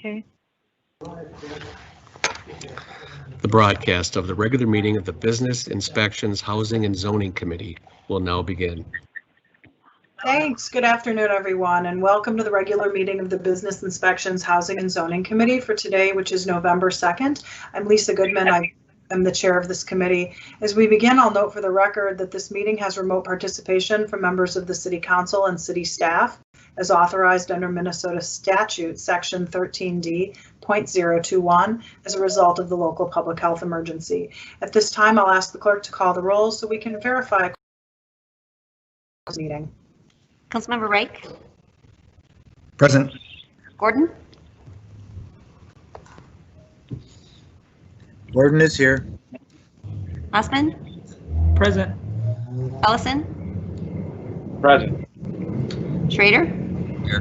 Okay. The broadcast of the regular meeting of the Business Inspections, Housing and Zoning Committee will now begin. Thanks. Good afternoon, everyone, and welcome to the regular meeting of the Business Inspections, Housing and Zoning Committee for today, which is November 2nd. I'm Lisa Goodman. I am the chair of this committee. As we begin, I'll note for the record that this meeting has remote participation from members of the City Council and City staff, as authorized under Minnesota statute section 13D.021 as a result of the local public health emergency. At this time, I'll ask the clerk to call the roll so we can verify the meeting. Councilmember Reich? Present. Gordon? Gordon is here. Osman? Present. Ellison? Present. Schrader? Here.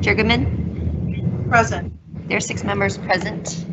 Chair Goodman? Present. There are 6 members present.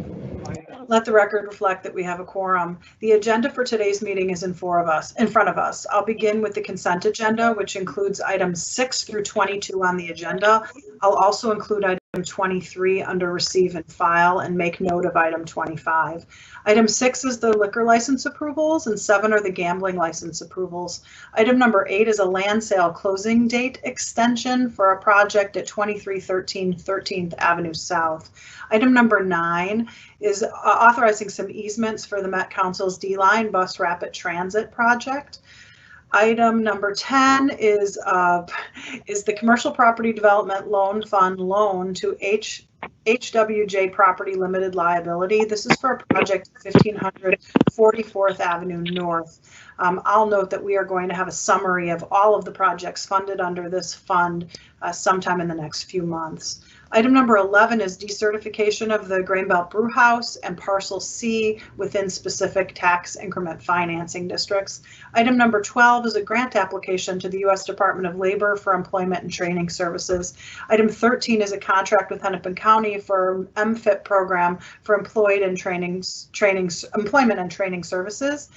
Let the record reflect that we have a quorum. The agenda for today's meeting is in front of us. I'll begin with the consent agenda, which includes items 6 through 22 on the agenda. I'll also include item 23 under receive and file and make note of item 25. Item 6 is the liquor license approvals and 7 are the gambling license approvals. Item number 8 is a land sale closing date extension for a project at 2313 13th Avenue South. Item number 9 is authorizing some easements for the Met Council's D-Line Bus Rapid Transit project. Item number 10 is the Commercial Property Development Loan Fund loan to HWJ Property Limited Liability. This is for a project 1500 44th Avenue North. I'll note that we are going to have a summary of all of the projects funded under this fund sometime in the next few months. Item number 11 is decertification of the Grainbelt Brew House and Parcel C within specific tax increment financing districts. Item number 12 is a grant application to the U.S. Department of Labor for Employment and Training Services. Item 13 is a contract with Hennepin County for MFIT program for employment and training services.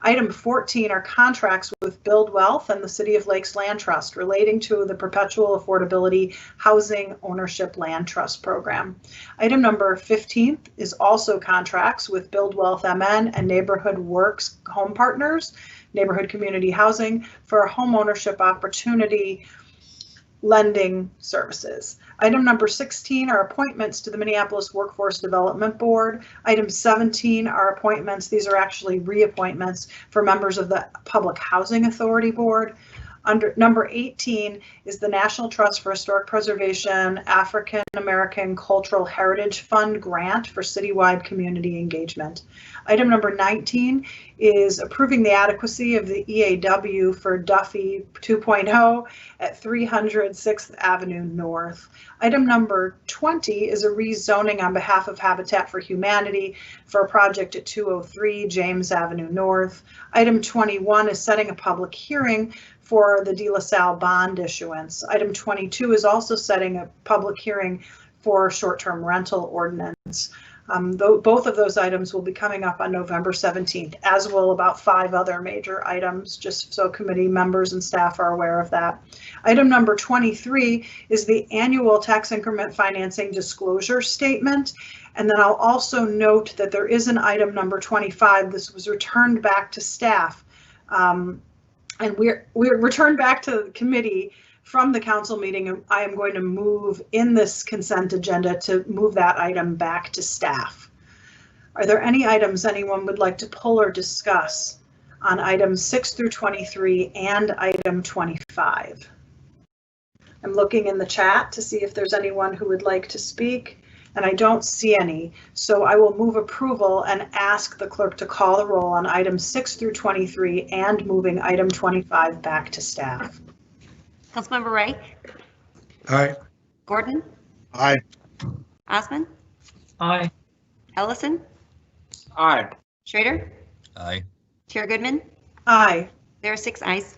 Item 14 are contracts with Build Wealth and the City of Lakes Land Trust relating to the Perpetual Affordability Housing Ownership Land Trust Program. Item number 15 is also contracts with Build Wealth MN and Neighborhood Works Home Partners, Neighborhood Community Housing for home ownership opportunity lending services. Item number 16 are appointments to the Minneapolis Workforce Development Board. Item 17 are appointments. These are actually reappointments for members of the Public Housing Authority Board. Under number 18 is the National Trust for Historic Preservation African American Cultural Heritage Fund grant for citywide community engagement. Item number 19 is approving the adequacy of the EAW for Duffy 2.0 at 300 6th Avenue North. Item number 20 is a rezoning on behalf of Habitat for Humanity for a project at 203 James Avenue North. Item 21 is setting a public hearing for the De La Salle bond issuance. Item 22 is also setting a public hearing for short-term rental ordinance. Both of those items will be coming up on November 17th, as will about 5 other major items, just so committee members and staff are aware of that. Item number 23 is the annual tax increment financing disclosure statement. And then I'll also note that there is an item number 25. This was returned back to staff. And we're returned back to the committee from the council meeting. And I am going to move in this consent agenda to move that item back to staff. Are there any items anyone would like to pull or discuss on items 6 through 23 and item 25? I'm looking in the chat to see if there's anyone who would like to speak, and I don't see any. So I will move approval and ask the clerk to call the roll on items 6 through 23 and moving item 25 back to staff. Councilmember Reich? Aye. Gordon? Aye. Osman? Aye. Ellison? Aye. Schrader? Aye. Chair Goodman? Aye. There are 6 ayes.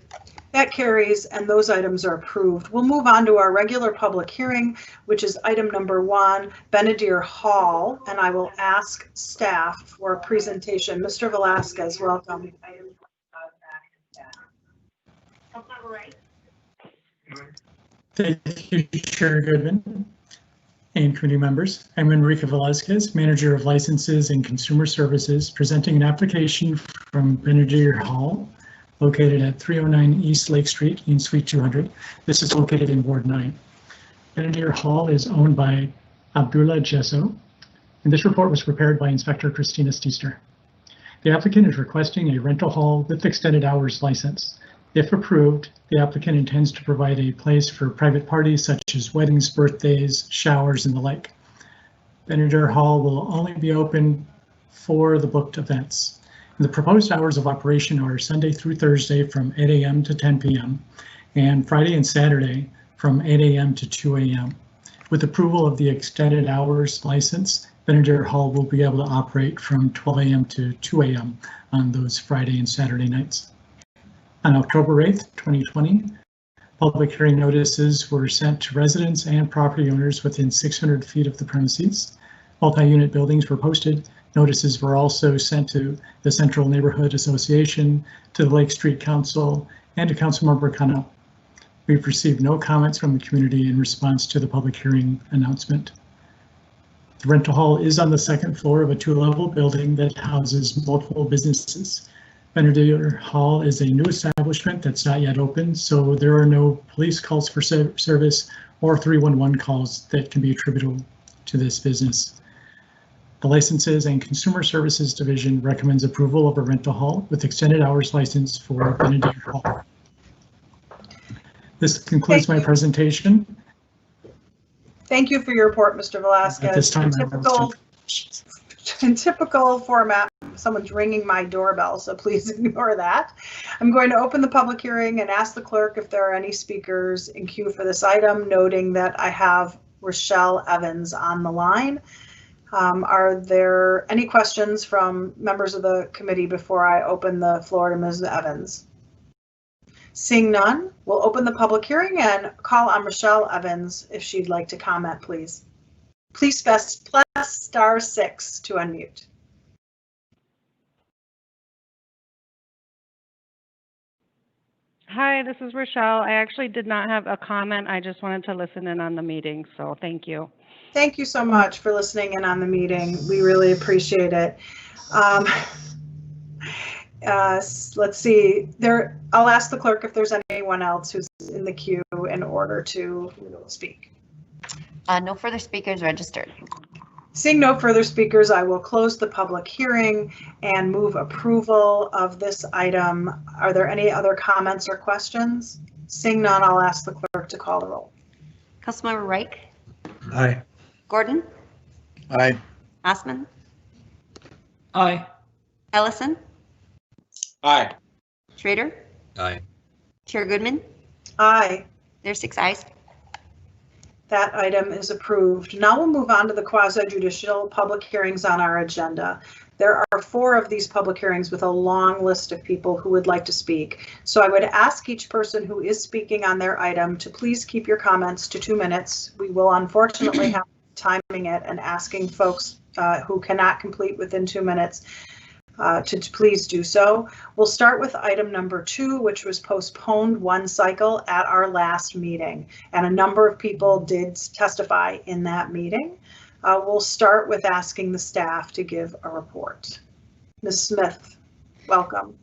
That carries, and those items are approved. We'll move on to our regular public hearing, which is item number 1, Benedier Hall, and I will ask staff for a presentation. Mr. Velasquez, welcome. Thank you, Chair Goodman. and committee members. I'm Enrique Velazquez, Manager of Licenses and Consumer Services, presenting an application from Benedict Hall, located at 309 East Lake Street in Suite 200. This is located in Ward 9. Benedict Hall is owned by Abdullah Jesso, and this report was prepared by Inspector Christina Steester. The applicant is requesting a rental hall with extended hours license. If approved, the applicant intends to provide a place for private parties such as weddings, birthdays, showers, and the like. Benedict Hall will only be open for the booked events. The proposed hours of operation are Sunday through Thursday from 8 a.m. to 10 p.m. and Friday and Saturday from 8 a.m. to 2 a.m. With approval of the extended hours license, Benedict Hall will be able to operate from 12 a.m. to 2 a.m. on those Friday and Saturday nights. On October 8th, 2020, public hearing notices were sent to residents and property owners within 600 feet of the premises. Multi-unit buildings were posted. Notices were also sent to the Central Neighborhood Association, to the Lake Street Council, and to Councilmember Cano. We've received no comments from the community in response to the public hearing announcement. The rental hall is on the second floor of a two-level building that houses multiple businesses. Benedict Hall is a new establishment that's not yet open, so there are no police calls for service or 311 calls that can be attributable to this business. The Licenses and Consumer Services Division recommends approval of a rental hall with extended hours license for Benedict Hall. This concludes my presentation. Thank you for your report, Mr. Velazquez. At this time, In typical format, someone's ringing my doorbell, so please ignore that. I'm going to open the public hearing and ask the clerk if there are any speakers in queue for this item, noting that I have Rochelle Evans on the line. Are there any questions from members of the committee before I open the floor to Ms. Evans? Seeing none, we'll open the public hearing and call on Rochelle Evans if she'd like to comment, please. Please press +6 to unmute. Hi, this is Rochelle. I actually did not have a comment. I just wanted to listen in on the meeting, so thank you. Thank you so much for listening in on the meeting. We really appreciate it. Let's see. I'll ask the clerk if there's anyone else who's in the queue in order to speak. No further speakers registered. Seeing no further speakers, I will close the public hearing and move approval of this item. Are there any other comments or questions? Seeing none, I'll ask the clerk to call the roll. Councilmember Reich, Aye. Gordon, Aye. Osman, Aye. Ellison, Aye. Schrader, Aye. Chair Goodman. Aye. There's 6 ayes. That item is approved. Now we'll move on to the quasi-judicial public hearings on our agenda. There are 4 of these public hearings with a long list of people who would like to speak. So I would ask each person who is speaking on their item to please keep your comments to 2 minutes. We will unfortunately have timing it and asking folks who cannot complete within 2 minutes to please do so. We'll start with item number 2, which was postponed 1 cycle at our last meeting, and a number of people did testify in that meeting. We'll start with asking the staff to give a report. Ms. Smith, welcome.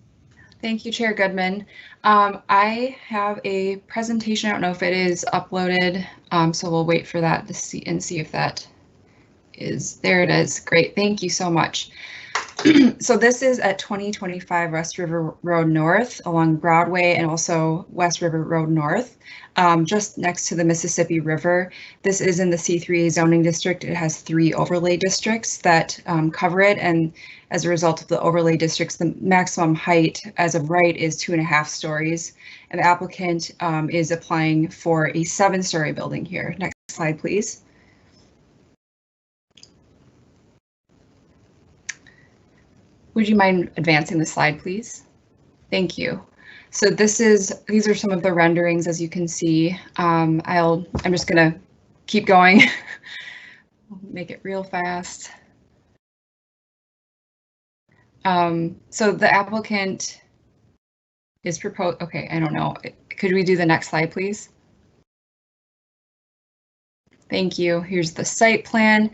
Thank you, Chair Goodman. I have a presentation. I don't know if it is uploaded, so we'll wait for that to see if that is. There it is. Great. Thank you so much. So this is at 2025 West River Road North along Broadway and also West River Road North, just next to the Mississippi River. This is in the C3 zoning district. It has 3 overlay districts that cover it, and as a result of the overlay districts, the maximum height as of right is 2.5 stories, and the applicant is applying for a 7-story building here. Next slide, please. Would you mind advancing the slide, please? Thank you. So these are some of the renderings, as you can see. I'm just gonna keep going. Make it real fast. So the applicant is proposed. Okay, I don't know. Could we do the next slide, please? Thank you. Here's the site plan.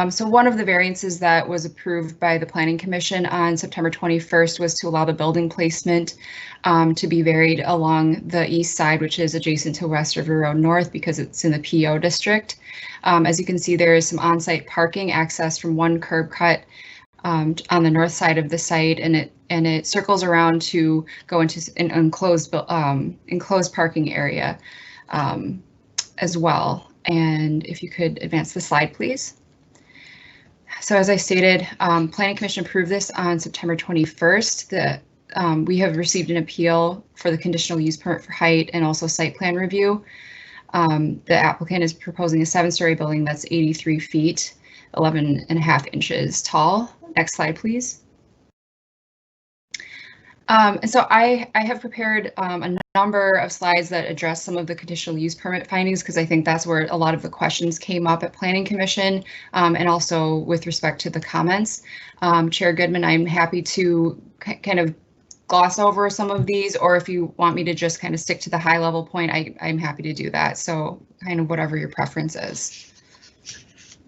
So one of the variances that was approved by the Planning Commission on September 21st was to allow the building placement to be varied along the east side, which is adjacent to West River Road North because it's in the PO district. As you can see, there is some on-site parking access from one curb cut on the north side of the site, and it circles around to go into an enclosed parking area as well. And if you could advance the slide, please. So as I stated, Planning Commission approved this on September 21st. We have received an appeal for the conditional use permit for height and also site plan review. The applicant is proposing a 7-story building that's 83 feet, 11.5 inches tall. Next slide, please. And so I have prepared a number of slides that address some of the conditional use permit findings because I think that's where a lot of the questions came up at Planning Commission and also with respect to the comments. Chair Goodman, I'm happy to kind of gloss over some of these, or if you want me to just kind of stick to the high level point, I'm happy to do that. So kind of whatever your preference is.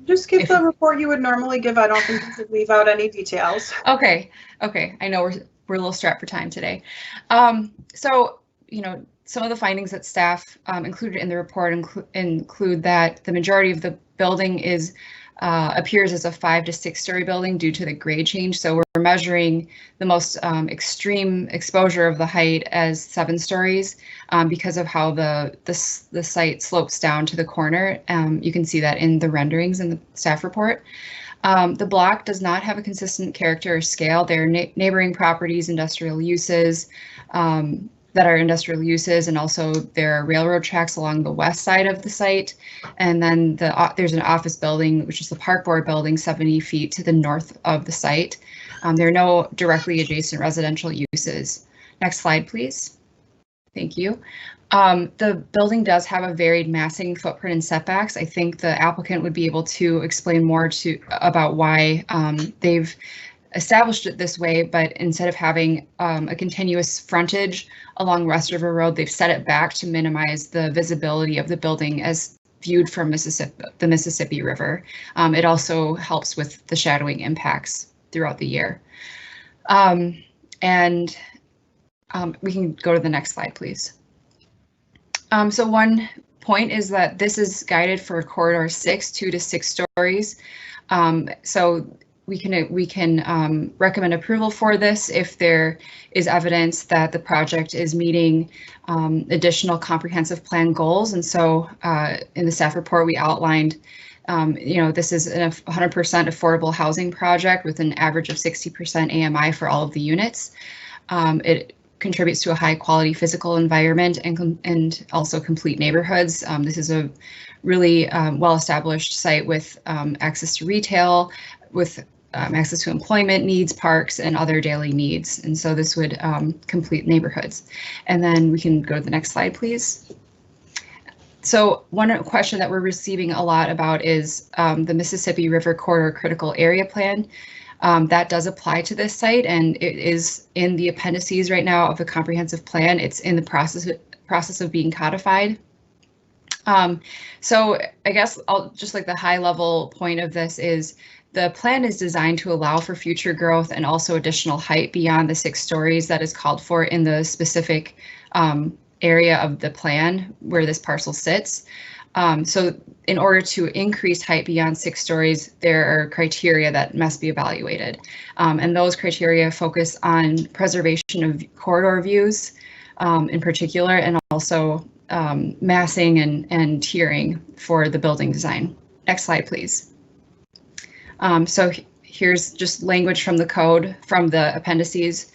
Just give the report you would normally give. I don't think you should leave out any details. Okay. I know we're a little strapped for time today. So, some of the findings that staff included in the report include that the majority of the building appears as a 5 to 6 story building due to the grade change. So we're measuring the most extreme exposure of the height as 7 stories because of how the site slopes down to the corner. You can see that in the renderings in the staff report. The block does not have a consistent character or scale. There are neighboring properties, industrial uses that are industrial uses, and also there are railroad tracks along the west side of the site. And then there's an office building, which is the Park Board building, 70 feet to the north of the site. There are no directly adjacent residential uses. Next slide, please. Thank you. The building does have a varied massing footprint and setbacks. I think the applicant would be able to explain more about why they've established it this way, but instead of having a continuous frontage along West River Road, they've set it back to minimize the visibility of the building as viewed from the Mississippi River. It also helps with the shadowing impacts throughout the year. We can go to the next slide, please. So one point is that this is guided for corridor 6, 2 to 6 stories. So we can recommend approval for this if there is evidence that the project is meeting additional comprehensive plan goals. And so in the staff report, we outlined, this is a 100% affordable housing project with an average of 60% AMI for all of the units. It contributes to a high quality physical environment and also complete neighborhoods. This is a really well-established site with access to retail, with access to employment needs, parks, and other daily needs. And so this would complete neighborhoods. And then we can go to the next slide, please. So one question that we're receiving a lot about is the Mississippi River Corridor Critical Area Plan. That does apply to this site, and it is in the appendices right now of the comprehensive plan. It's in the process of being codified. So I guess the high level point of this is the plan is designed to allow for future growth and also additional height beyond the 6 stories that is called for in the specific area of the plan where this parcel sits. So in order to increase height beyond 6 stories, there are criteria that must be evaluated. And those criteria focus on preservation of corridor views in particular, and also massing and tiering for the building design. Next slide, please. So here's just language from the code, from the appendices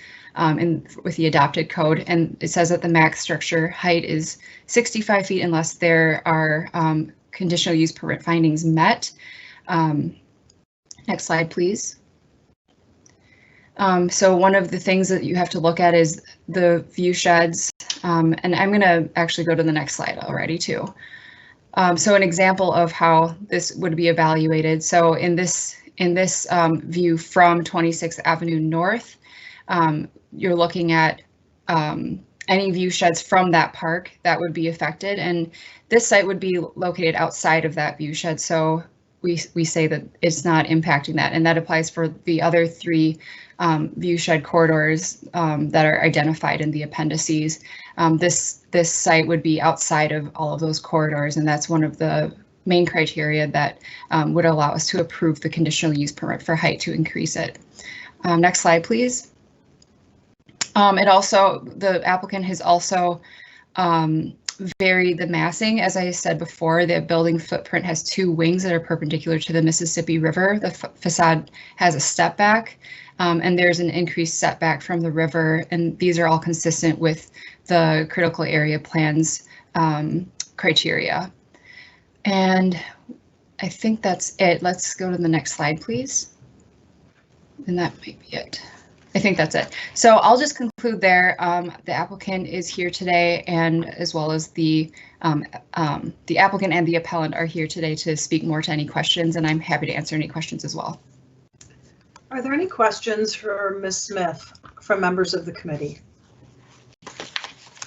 with the adopted code, and it says that the max structure height is 65 feet unless there are conditional use permit findings met. Next slide, please. So one of the things that you have to look at is the view sheds, and I'm going to actually go to the next slide already too. So an example of how this would be evaluated. So in this view from 26th Avenue North, you're looking at any view sheds from that park that would be affected. And this site would be located outside of that view shed. So we say that it's not impacting that. And that applies for the other 3 view shed corridors that are identified in the appendices. This site would be outside of all of those corridors. And that's one of the main criteria that would allow us to approve the conditional use permit for height to increase it. Next slide, please. The applicant has also varied the massing. As I said before, the building footprint has 2 wings that are perpendicular to the Mississippi River. The facade has a step back, and there's an increased setback from the river, and these are all consistent with the critical area plans criteria. And I think that's it. Let's go to the next slide, please. And that might be it. I think that's it. So I'll just conclude there. The applicant is here today, and as well as the applicant and the appellant are here today to speak more to any questions, and I'm happy to answer any questions as well. Are there any questions for Ms. Smith from members of the committee?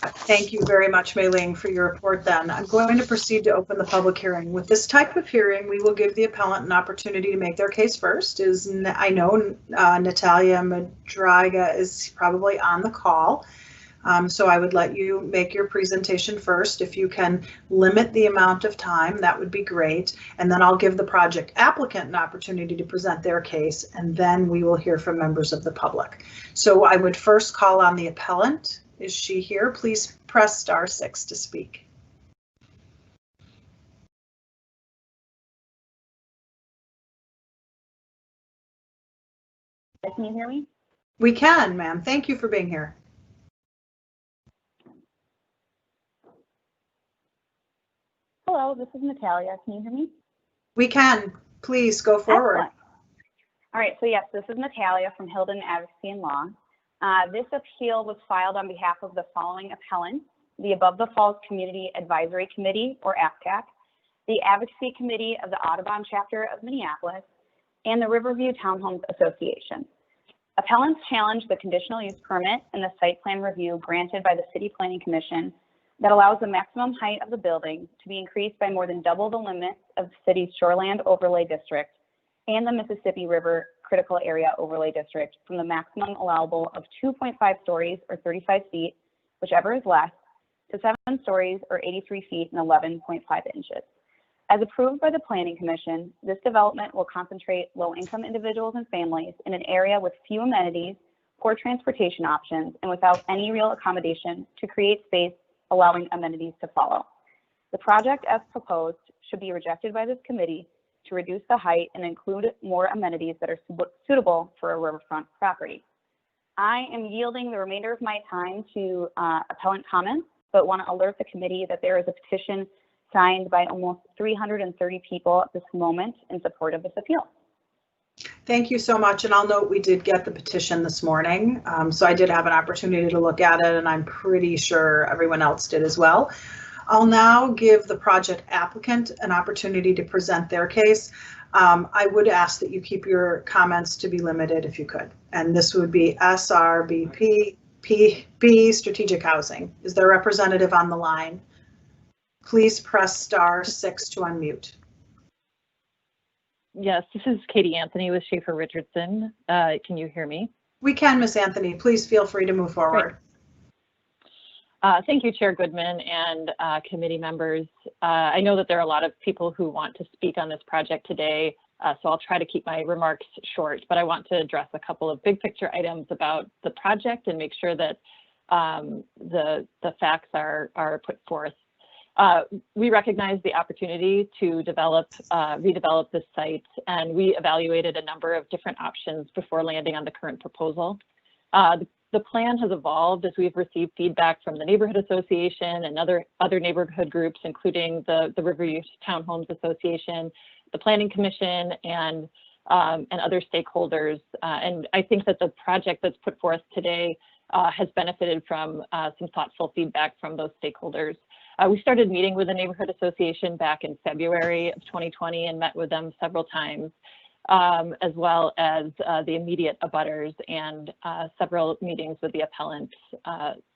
Thank you very much, Mei Ling, for your report then. I'm going to proceed to open the public hearing. With this type of hearing, we will give the appellant an opportunity to make their case first. I know Natalia Madriga is probably on the call, so I would let you make your presentation first. If you can limit the amount of time, that would be great. And then I'll give the project applicant an opportunity to present their case, and then we will hear from members of the public. So I would first call on the appellant. Is she here? Please press *6 to speak. Can you hear me? We can, ma'am. Thank you for being here. Hello, this is Natalia. Can you hear me? We can. Please go forward. Excellent. All right, so yes, this is Natalia from Hilden Advocacy and Law. This appeal was filed on behalf of the following appellants: the Above the Falls Community Advisory Committee, or AFCAC, the Advocacy Committee of the Audubon Chapter of Minneapolis, and the Riverview Townhomes Association. Appellants challenge the conditional use permit and the site plan review granted by the City Planning Commission that allows the maximum height of the building to be increased by more than double the limits of the city's Shoreland Overlay District and the Mississippi River Critical Area Overlay District from the maximum allowable of 2.5 stories or 35 feet, whichever is less, to 7 stories or 83 feet and 11.5 inches. As approved by the Planning Commission, this development will concentrate low-income individuals and families in an area with few amenities, poor transportation options, and without any real accommodation to create space allowing amenities to follow. The project as proposed should be rejected by this committee to reduce the height and include more amenities that are suitable for a riverfront property. I am yielding the remainder of my time to appellant comments, but want to alert the committee that there is a petition signed by almost 330 people at this moment in support of this appeal. Thank you so much. And I'll note we did get the petition this morning, so I did have an opportunity to look at it, and I'm pretty sure everyone else did as well. I'll now give the project applicant an opportunity to present their case. I would ask that you keep your comments to be limited if you could. And this would be SRBP PB Strategic Housing. Is there a representative on the line? Please press *6 to unmute. Yes, this is Katie Anthony with Schaefer Richardson. Can you hear me? We can, Miss Anthony. Please feel free to move forward. Thank you, Chair Goodman and committee members. I know that there are a lot of people who want to speak on this project today, so I'll try to keep my remarks short, but I want to address a couple of big picture items about the project and make sure that the facts are put forth. We recognize the opportunity to redevelop this site, and we evaluated a number of different options before landing on the current proposal. The plan has evolved as we've received feedback from the Neighborhood Association and other neighborhood groups, including the Riverview Townhomes Association, the Planning Commission, and other stakeholders. And I think that the project that's put forth today has benefited from some thoughtful feedback from those stakeholders. We started meeting with the Neighborhood Association back in February of 2020 and met with them several times, as well as the immediate abutters and several meetings with the appellant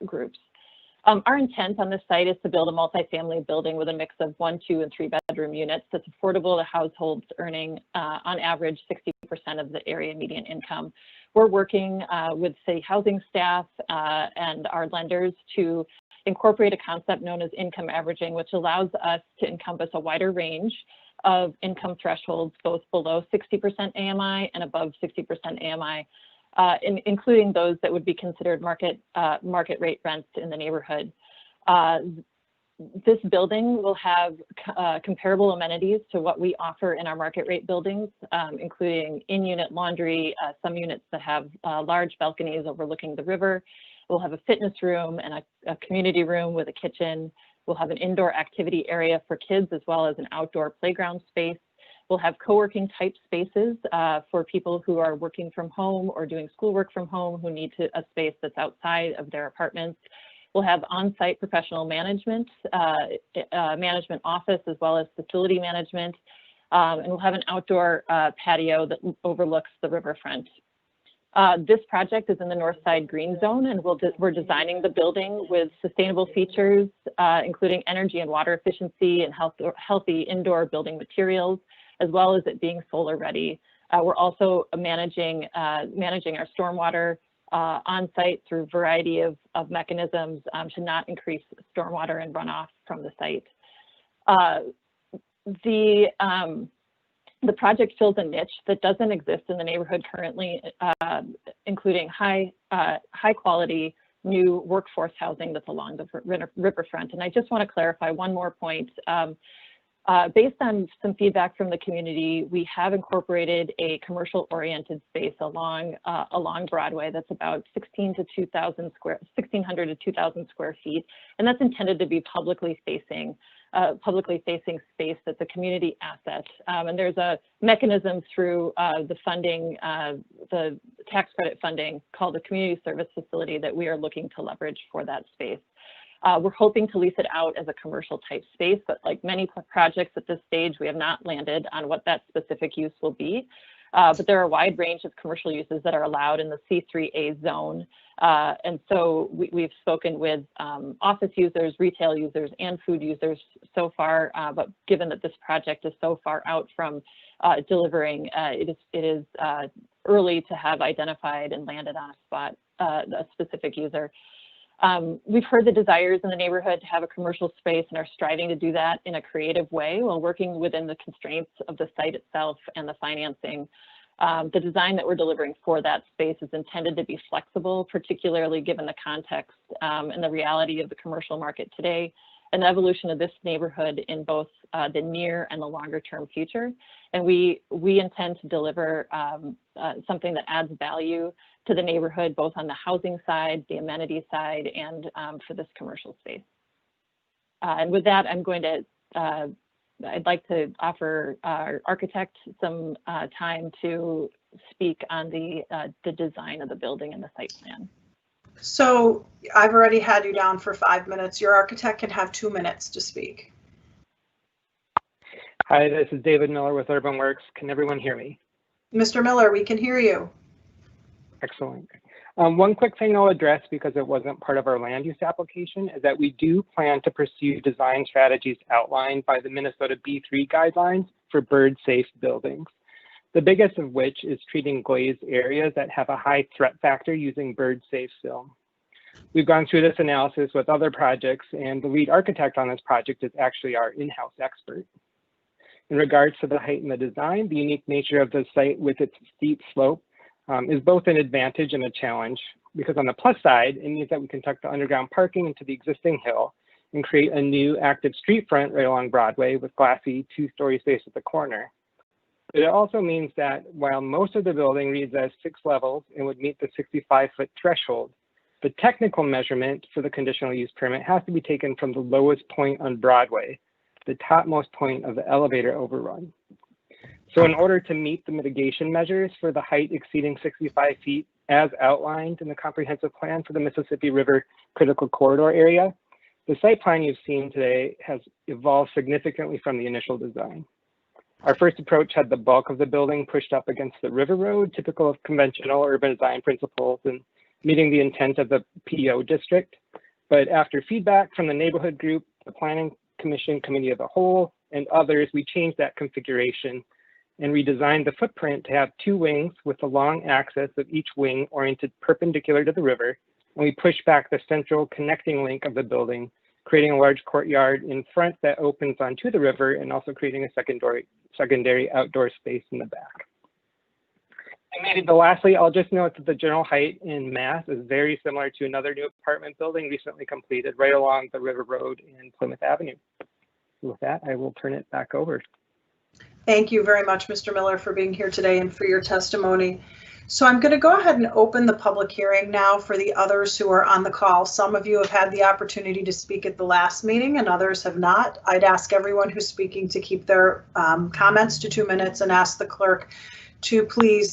groups. Our intent on this site is to build a multifamily building with a mix of 1, 2, and 3 bedroom units that's affordable to households earning on average 60% of the area median income. We're working with city housing staff and our lenders to incorporate a concept known as income averaging, which allows us to encompass a wider range of income thresholds, both below 60% AMI and above 60% AMI, including those that would be considered market rate rents in the neighborhood. This building will have comparable amenities to what we offer in our market rate buildings, including in-unit laundry, some units that have large balconies overlooking the river. We'll have a fitness room and a community room with a kitchen. We'll have an indoor activity area for kids as well as an outdoor playground space. We'll have co-working type spaces for people who are working from home or doing schoolwork from home who need a space that's outside of their apartments. We'll have on-site professional management, management office, as well as facility management. And we'll have an outdoor patio that overlooks the riverfront. This project is in the North Side Green Zone, and we're designing the building with sustainable features, including energy and water efficiency and healthy indoor building materials, as well as it being solar ready. We're also managing our stormwater on site through a variety of mechanisms to not increase stormwater and runoff from the site. The project fills a niche that doesn't exist in the neighborhood currently, including high quality new workforce housing that's along the riverfront. And I just want to clarify one more point. Based on some feedback from the community, we have incorporated a commercial oriented space along Broadway that's about 1,600 to 2,000 square feet. And that's intended to be publicly facing space that's a community asset. And there's a mechanism through the funding, the tax credit funding called the community service facility that we are looking to leverage for that space. We're hoping to lease it out as a commercial type space, but like many projects at this stage, we have not landed on what that specific use will be. But there are a wide range of commercial uses that are allowed in the C3A zone. And so we've spoken with office users, retail users, and food users so far. But given that this project is so far out from delivering, it is early to have identified and landed on a specific user. We've heard the desires in the neighborhood to have a commercial space and are striving to do that in a creative way while working within the constraints of the site itself and the financing. The design that we're delivering for that space is intended to be flexible, particularly given the context and the reality of the commercial market today and the evolution of this neighborhood in both the near and the longer term future. And we intend to deliver something that adds value to the neighborhood, both on the housing side, the amenity side, and for this commercial space. And with that, I'd like to offer our architect some time to speak on the design of the building and the site plan. So I've already had you down for 5 minutes. Your architect can have 2 minutes to speak. Hi, this is David Miller with Urban Works. Can everyone hear me? Mr. Miller, we can hear you. Excellent. One quick thing I'll address because it wasn't part of our land use application is that we do plan to pursue design strategies outlined by the Minnesota B3 guidelines for bird-safe buildings. The biggest of which is treating glazed areas that have a high threat factor using bird-safe film. We've gone through this analysis with other projects, and the lead architect on this project is actually our in-house expert. In regards to the height and the design, the unique nature of the site with its steep slope is both an advantage and a challenge, because on the plus side, it means that we can tuck the underground parking into the existing hill and create a new active street front right along Broadway with glassy 2-story space at the corner. But it also means that while most of the building reads as 6 levels and would meet the 65-foot threshold, the technical measurement for the conditional use permit has to be taken from the lowest point on Broadway, the topmost point of the elevator overrun. So in order to meet the mitigation measures for the height exceeding 65 feet as outlined in the comprehensive plan for the Mississippi River Critical Corridor area, the site plan you've seen today has evolved significantly from the initial design. Our first approach had the bulk of the building pushed up against the river road, typical of conventional urban design principles and meeting the intent of the PO district. But after feedback from the neighborhood group, the Planning Commission Committee of the Whole, and others, we changed that configuration and redesigned the footprint to have 2 wings with the long axis of each wing oriented perpendicular to the river. And we pushed back the central connecting link of the building, creating a large courtyard in front that opens onto the river and also creating a secondary outdoor space in the back. And maybe lastly, I'll just note that the general height in mass is very similar to another new apartment building recently completed right along the River Road in Plymouth Avenue. With that, I will turn it back over. Thank you very much, Mr. Miller, for being here today and for your testimony. So I'm going to go ahead and open the public hearing now for the others who are on the call. Some of you have had the opportunity to speak at the last meeting and others have not. I'd ask everyone who's speaking to keep their comments to 2 minutes and ask the clerk to please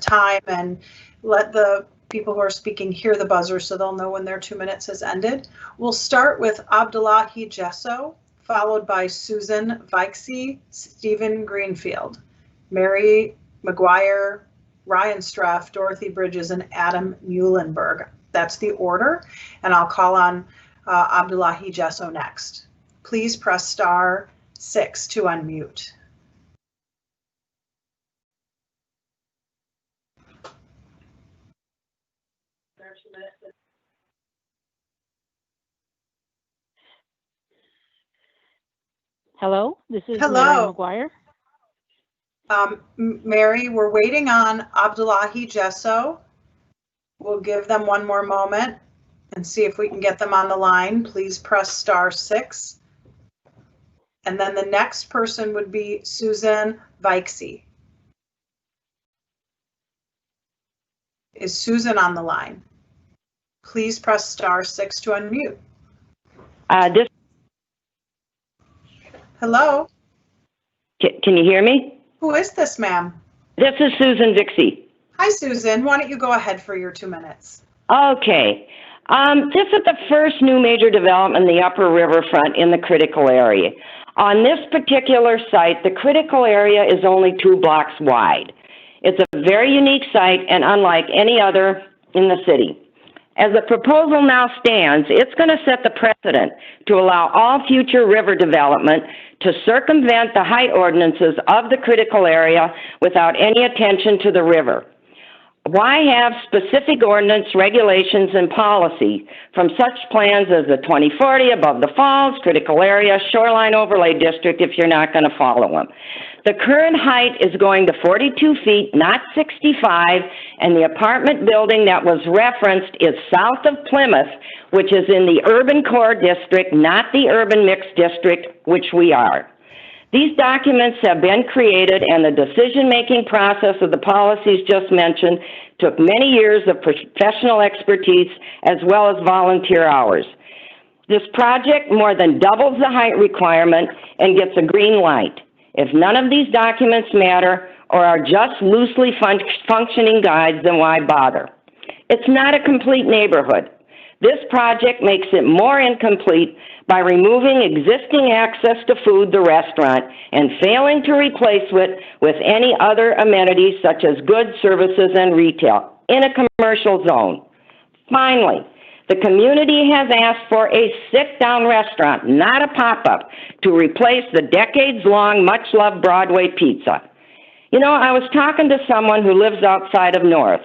time and let the people who are speaking hear the buzzer so they'll know when their 2 minutes has ended. We'll start with Abdullahi Jesso, followed by Susan Vaikse, Stephen Greenfield, Mary McGuire, Ryan Straff, Dorothy Bridges, and Adam Muhlenberg. That's the order, and I'll call on Abdullahi Jesso next. Please press *6 to unmute. Hello, this is Hello. Mary McGuire. Mary, we're waiting on Abdullahi Jesso. We'll give them one more moment and see if we can get them on the line. Please press *6. And then the next person would be Susan Vaikse. Is Susan on the line? Please press *6 to unmute. Hello? Can you hear me? Who is this, ma'am? This is Susan Dixie. Hi, Susan. Why don't you go ahead for your 2 minutes? Okay. This is the first new major development in the upper riverfront in the critical area. On this particular site, the critical area is only 2 blocks wide. It's a very unique site and unlike any other in the city. As the proposal now stands, it's going to set the precedent to allow all future river development to circumvent the height ordinances of the critical area without any attention to the river. Why have specific ordinance regulations and policy from such plans as the 2040 above the falls, critical area, shoreline overlay district if you're not going to follow them? The current height is going to 42 feet, not 65, and the apartment building that was referenced is south of Plymouth, which is in the urban core district, not the urban mixed district, which we are. These documents have been created, and the decision-making process of the policies just mentioned took many years of professional expertise as well as volunteer hours. This project more than doubles the height requirement and gets a green light. If none of these documents matter or are just loosely functioning guides, then why bother? It's not a complete neighborhood. This project makes it more incomplete by removing existing access to food, the restaurant, and failing to replace it with any other amenities such as goods, services, and retail in a commercial zone. Finally, the community has asked for a sit-down restaurant, not a pop-up, to replace the decades-long, much-loved Broadway pizza. You know, I was talking to someone who lives outside of North,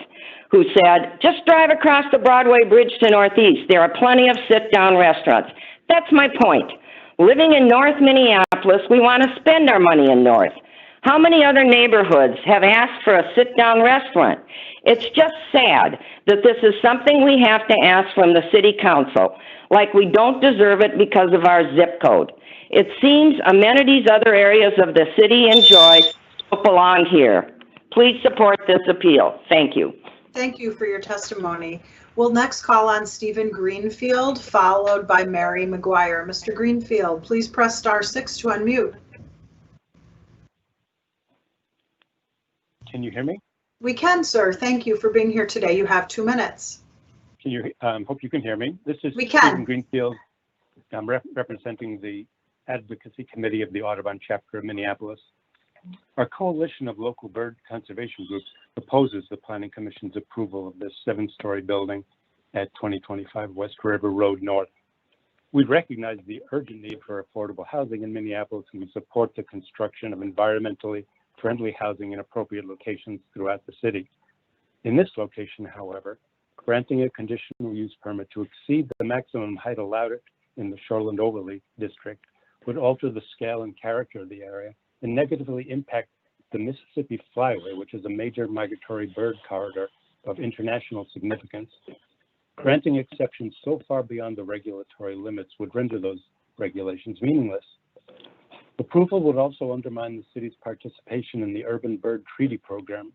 who said, just drive across the Broadway Bridge to Northeast. There are plenty of sit-down restaurants. That's my point. Living in North Minneapolis, we want to spend our money in North. How many other neighborhoods have asked for a sit-down restaurant? It's just sad that this is something we have to ask from the city council, like we don't deserve it because of our zip code. It seems amenities other areas of the city enjoy don't belong here. Please support this appeal. Thank you. Thank you for your testimony. We'll next call on Stephen Greenfield, followed by Mary McGuire. Mr. Greenfield, please press *6 to unmute. Can you hear me? We can, sir. Thank you for being here today. You have 2 minutes. Can you? Hope you can hear me. This is We can. Stephen Greenfield. I'm representing the Advocacy Committee of the Audubon Chapter of Minneapolis. Our coalition of local bird conservation groups opposes the Planning Commission's approval of this 7-story building at 2025 West River Road North. We recognize the urgent need for affordable housing in Minneapolis, and we support the construction of environmentally friendly housing in appropriate locations throughout the city. In this location, however, granting a conditional use permit to exceed the maximum height allowed in the Shoreland Overlay District would alter the scale and character of the area and negatively impact the Mississippi Flyway, which is a major migratory bird corridor of international significance. Granting exceptions so far beyond the regulatory limits would render those regulations meaningless. Approval would also undermine the city's participation in the Urban Bird Treaty Program.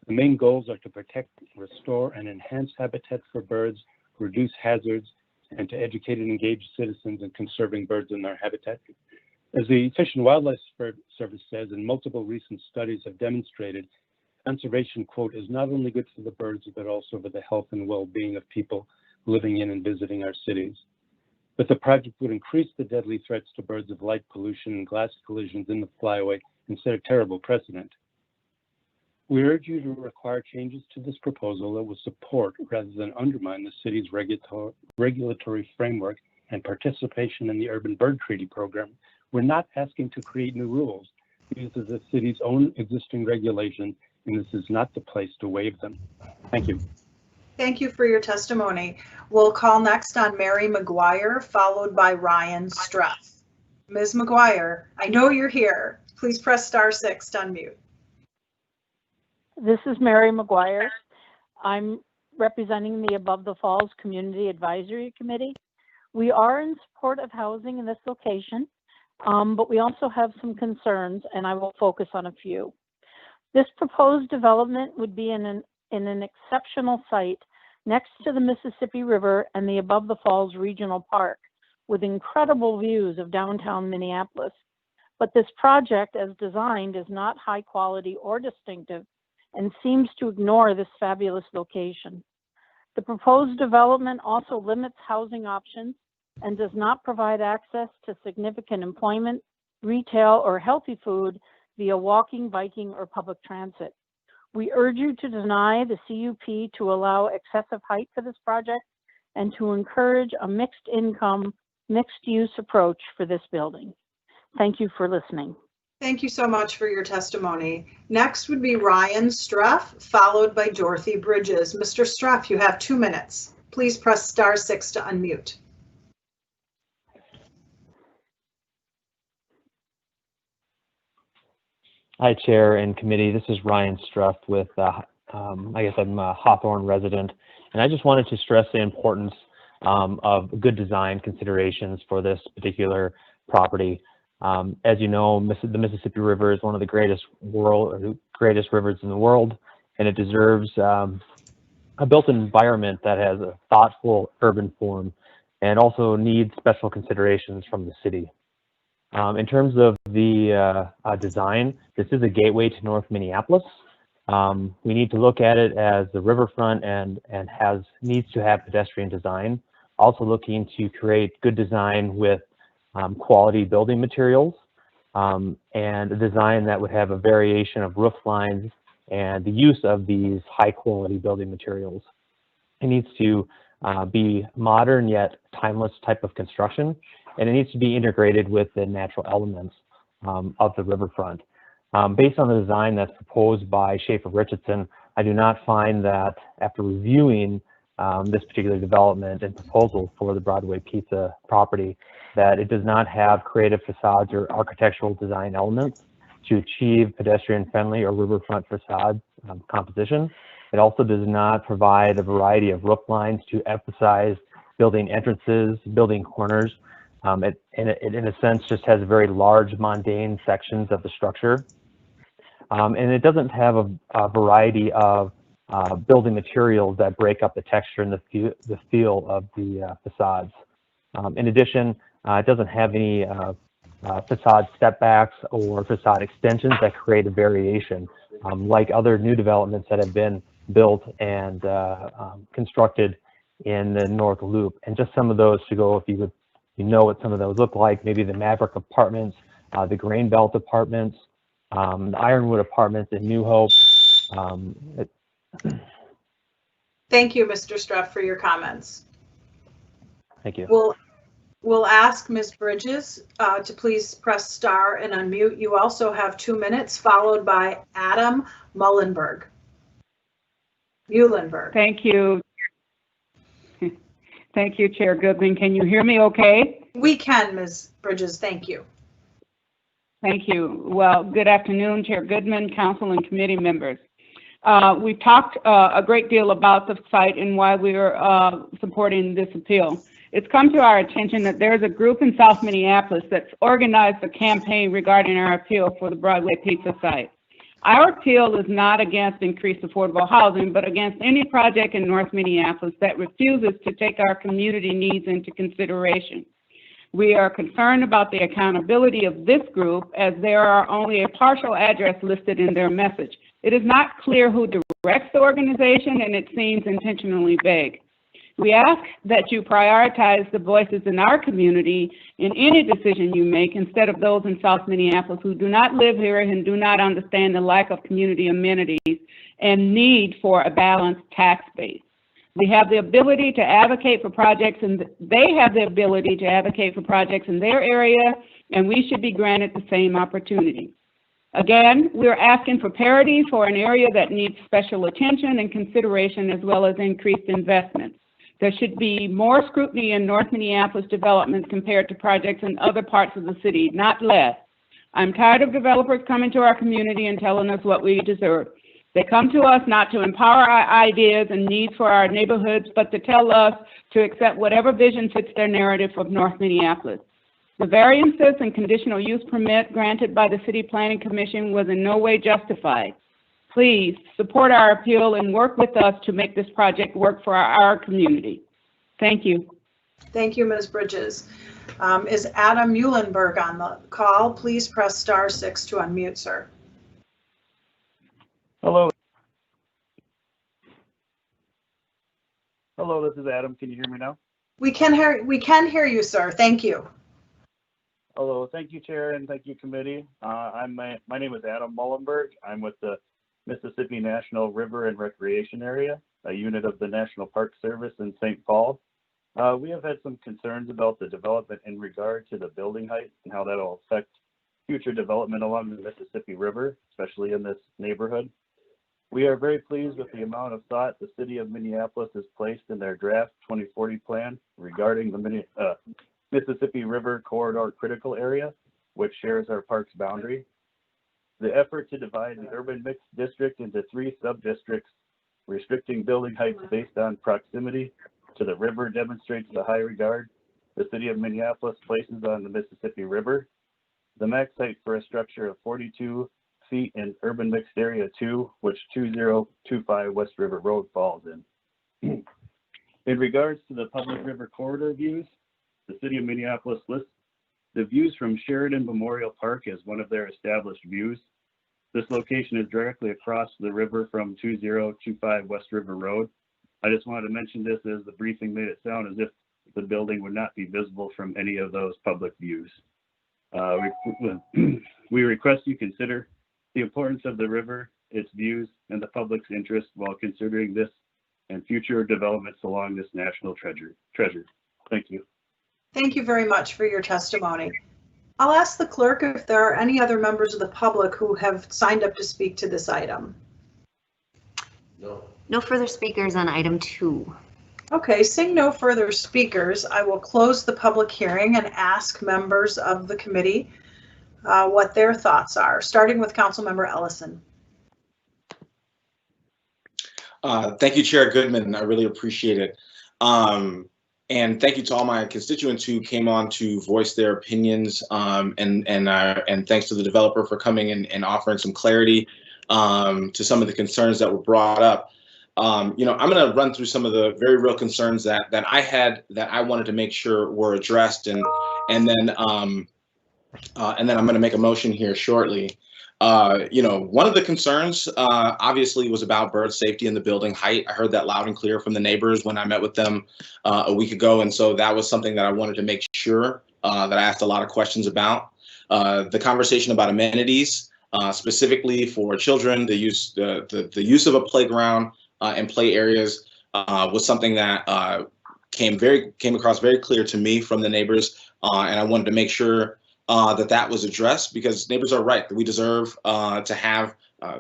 The main goals are to protect, restore, and enhance habitat for birds, reduce hazards, and to educate and engage citizens in conserving birds in their habitat. As the Fish and Wildlife Service says, and multiple recent studies have demonstrated, conservation, quote, is not only good for the birds, but also for the health and well-being of people living in and visiting our cities. But the project would increase the deadly threats to birds of light pollution and glass collisions in the flyway and set a terrible precedent. We urge you to require changes to this proposal that will support rather than undermine the city's regulatory framework and participation in the Urban Bird Treaty Program. We're not asking to create new rules. These are the city's own existing regulations, and this is not the place to waive them. Thank you. Thank you for your testimony. We'll call next on Mary McGuire, followed by Ryan Streff. Ms. McGuire, I know you're here. Please press *6 to unmute. This is Mary McGuire. I'm representing the Above the Falls Community Advisory Committee. We are in support of housing in this location, but we also have some concerns, and I will focus on a few. This proposed development would be in an exceptional site next to the Mississippi River and the Above the Falls Regional Park, with incredible views of downtown Minneapolis. But this project, as designed, is not high quality or distinctive and seems to ignore this fabulous location. The proposed development also limits housing options and does not provide access to significant employment, retail, or healthy food via walking, biking, or public transit. We urge you to deny the CUP to allow excessive height for this project and to encourage a mixed income, mixed use approach for this building. Thank you for listening. Thank you so much for your testimony. Next would be Ryan Streff, followed by Dorothy Bridges. Mr. Streff, you have 2 minutes. Please press *6 to unmute. Hi, Chair and Committee. This is Ryan Streff with, I guess I'm a Hawthorne resident, and I just wanted to stress the importance of good design considerations for this particular property. As you know, the Mississippi River is one of the greatest rivers in the world, and it deserves a built environment that has a thoughtful urban form and also needs special considerations from the city. In terms of the design, this is a gateway to North Minneapolis. We need to look at it as the riverfront and needs to have pedestrian design. Also looking to create good design with quality building materials and a design that would have a variation of roof lines and the use of these high quality building materials. It needs to be modern yet timeless type of construction, and it needs to be integrated with the natural elements of the riverfront. Based on the design that's proposed by Schaefer Richardson, I do not find that after reviewing this particular development and proposal for the Broadway Pizza property, that it does not have creative facades or architectural design elements to achieve pedestrian-friendly or riverfront facade composition. It also does not provide a variety of roof lines to emphasize building entrances, building corners. It, in a sense, just has very large, mundane sections of the structure. And it doesn't have a variety of building materials that break up the texture and the feel of the facades. In addition, it doesn't have any facade stepbacks or facade extensions that create a variation, like other new developments that have been built and constructed in the North Loop. And just some of those to go, if you know what some of those look like, maybe the Maverick Apartments, the Grain Belt Apartments, the Ironwood Apartments in New Hope. Thank you, Mr. Struff, for your comments. Thank you. We'll ask Ms. Bridges to please press star and unmute. You also have 2 minutes, followed by Adam Mullern. Thank you. Thank you, Chair Goodman. Can you hear me okay? We can, Ms. Bridges. Thank you. Thank you. Well, good afternoon, Chair Goodman, council and committee members. We've talked a great deal about the site and why we are supporting this appeal. It's come to our attention that there's a group in South Minneapolis that's organized a campaign regarding our appeal for the Broadway Pizza site. Our appeal is not against increased affordable housing, but against any project in North Minneapolis that refuses to take our community needs into consideration. We are concerned about the accountability of this group, as there are only a partial address listed in their message. It is not clear who directs the organization, and it seems intentionally vague. We ask that you prioritize the voices in our community in any decision you make, instead of those in South Minneapolis who do not live here and do not understand the lack of community amenities and need for a balanced tax base. We have the ability to advocate for projects, and they have the ability to advocate for projects in their area, and we should be granted the same opportunity. Again, we're asking for parity for an area that needs special attention and consideration, as well as increased investment. There should be more scrutiny in North Minneapolis developments compared to projects in other parts of the city, not less. I'm tired of developers coming to our community and telling us what we deserve. They come to us not to empower our ideas and needs for our neighborhoods, but to tell us to accept whatever vision fits their narrative of North Minneapolis. The variances and conditional use permit granted by the City Planning Commission was in no way justified. Please support our appeal and work with us to make this project work for our community. Thank you. Thank you, Ms. Bridges. Is Adam Muhlenberg on the call? Please press star 6 to unmute, sir. Hello. Hello, this is Adam. Can you hear me now? We can hear you, sir. Thank you. Hello. Thank you, Chair, and thank you, committee. My name is Adam Mullenberg. I'm with the Mississippi National River and Recreation Area, a unit of the National Park Service in St. Paul. We have had some concerns about the development in regard to the building height and how that will affect future development along the Mississippi River, especially in this neighborhood. We are very pleased with the amount of thought the City of Minneapolis has placed in their draft 2040 plan regarding the Mississippi River Corridor Critical Area, which shares our park's boundary. The effort to divide the urban mixed district into 3 sub-districts, restricting building heights based on proximity to the river, demonstrates the high regard the City of Minneapolis places on the Mississippi River. The max height for a structure of 42 feet in urban mixed area 2, which 2025 West River Road falls in. In regards to the public river corridor views, the City of Minneapolis lists the views from Sheridan Memorial Park as one of their established views. This location is directly across the river from 2025 West River Road. I just wanted to mention this, as the briefing made it sound as if the building would not be visible from any of those public views. We request you consider the importance of the river, its views, and the public's interest while considering this and future developments along this national treasure. Thank you. Thank you very much for your testimony. I'll ask the clerk if there are any other members of the public who have signed up to speak to this item. No further speakers on item 2. Okay, seeing no further speakers, I will close the public hearing and ask members of the committee what their thoughts are, starting with Councilmember Ellison. Thank you, Chair Goodman. I really appreciate it. And thank you to all my constituents who came on to voice their opinions. And thanks to the developer for coming and offering some clarity to some of the concerns that were brought up. I'm going to run through some of the very real concerns that I had, that I wanted to make sure were addressed, and then I'm going to make a motion here shortly. One of the concerns obviously was about bird safety and the building height. I heard that loud and clear from the neighbors when I met with them a week ago, and so that was something that I wanted to make sure that I asked a lot of questions about. The conversation about amenities, specifically for children, the use of a playground and play areas was something that came across very clear to me from the neighbors, and I wanted to make sure that was addressed, because neighbors are right that we deserve to have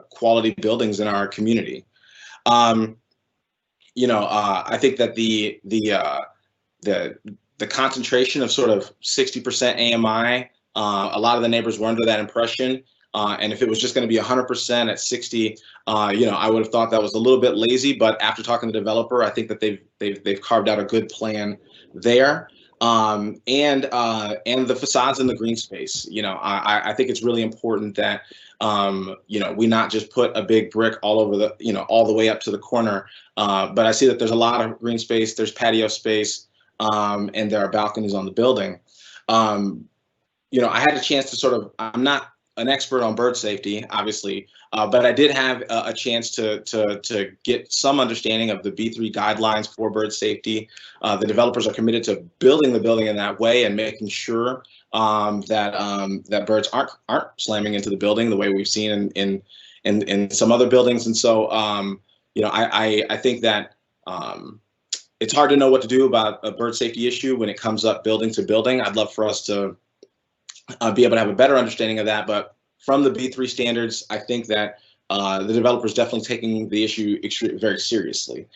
quality buildings in our community. I think that the concentration of sort of 60% AMI, a lot of the neighbors were under that impression. And if it was just going to be 100% at 60, I would have thought that was a little bit lazy. But after talking to the developer, I think that they've carved out a good plan there. And the facades in the green space. I think it's really important that we not just put a big brick all over all the way up to the corner. But I see that there's a lot of green space. There's patio space, and there are balconies on the building. I had a chance to I'm not an expert on bird safety, obviously, but I did have a chance to get some understanding of the B3 guidelines for bird safety. The developers are committed to building the building in that way and making sure that birds aren't slamming into the building the way we've seen in some other buildings. And so, I think that it's hard to know what to do about a bird safety issue when it comes up building to building. I'd love for us to be able to have a better understanding of that. But from the B3 standards, I think that the developer is definitely taking the issue very seriously.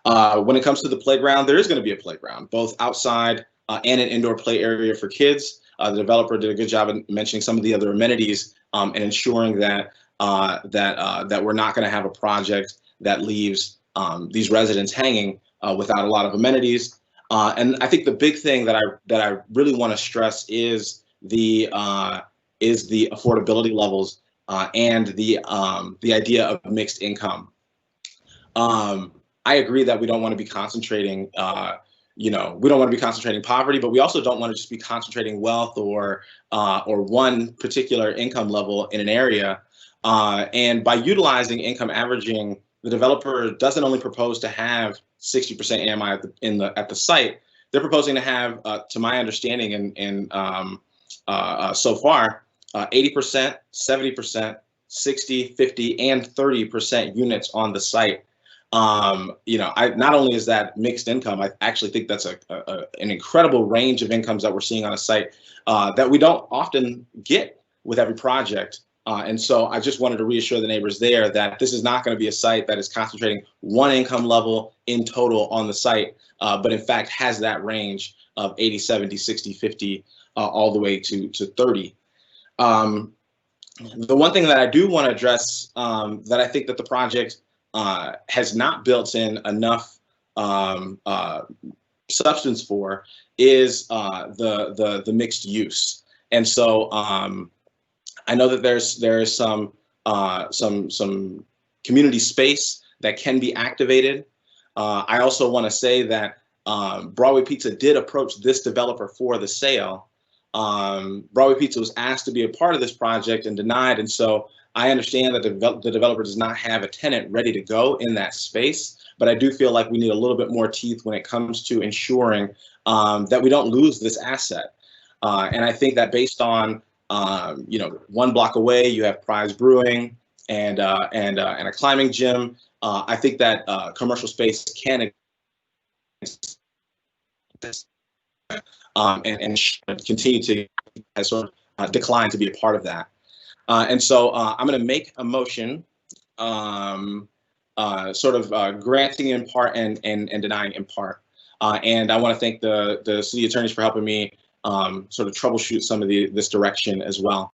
When it comes to the playground, there is going to be a playground, both outside and an indoor play area for kids. The developer did a good job of mentioning some of the other amenities and ensuring that we're not going to have a project that leaves these residents hanging without a lot of amenities. And I think the big thing that I really want to stress is the affordability levels and the idea of mixed income. I agree that we don't want to be concentrating, we don't want to be concentrating poverty, but we also don't want to just be concentrating wealth or one particular income level in an area. And by utilizing income averaging, the developer doesn't only propose to have 60% AMI at the site. They're proposing to have, to my understanding, so far, 80%, 70%, 60, 50, and 30% units on the site. Not only is that mixed income, I actually think that's an incredible range of incomes that we're seeing on a site that we don't often get with every project. And so I just wanted to reassure the neighbors there that this is not going to be a site that is concentrating one income level in total on the site, but in fact has that range of 80, 70, 60, 50, all the way to 30. The one thing that I do want to address that I think that the project has not built in enough substance for is the mixed use. And so I know that there is some community space that can be activated. I also want to say that Broadway Pizza did approach this developer for the sale. Broadway Pizza was asked to be a part of this project and denied, and so I understand that the developer does not have a tenant ready to go in that space, but I do feel like we need a little bit more teeth when it comes to ensuring that we don't lose this asset. And I think that based on, 1 block away, you have Prize Brewing and a climbing gym. I think that commercial space can and continue to sort of decline to be a part of that. And so I'm going to make a motion sort of granting in part and denying in part. And I want to thank the city attorneys for helping me sort of troubleshoot some of this direction as well.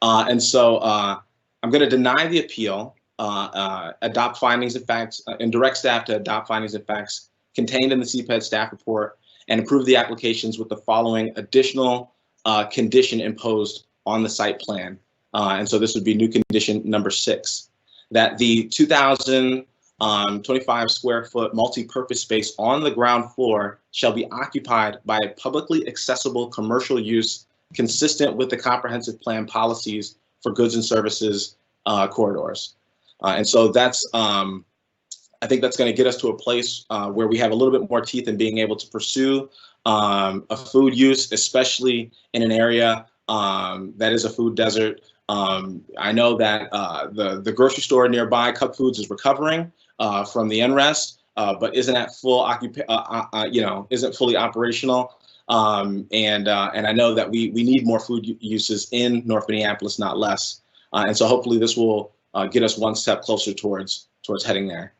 And so I'm going to deny the appeal, adopt findings and facts, and direct staff to adopt findings and facts contained in the CPED staff report, and approve the applications with the following additional condition imposed on the site plan. And so this would be new condition number 6, that the 2,025 square foot multi-purpose space on the ground floor shall be occupied by a publicly accessible commercial use consistent with the comprehensive plan policies for goods and services corridors. And so that's, I think that's going to get us to a place where we have a little bit more teeth in being able to pursue a food use, especially in an area that is a food desert. I know that the grocery store nearby, Cup Foods, is recovering from the unrest, but isn't at full isn't fully operational. And I know that we need more food uses in North Minneapolis, not less. And so hopefully this will get us one step closer towards heading there.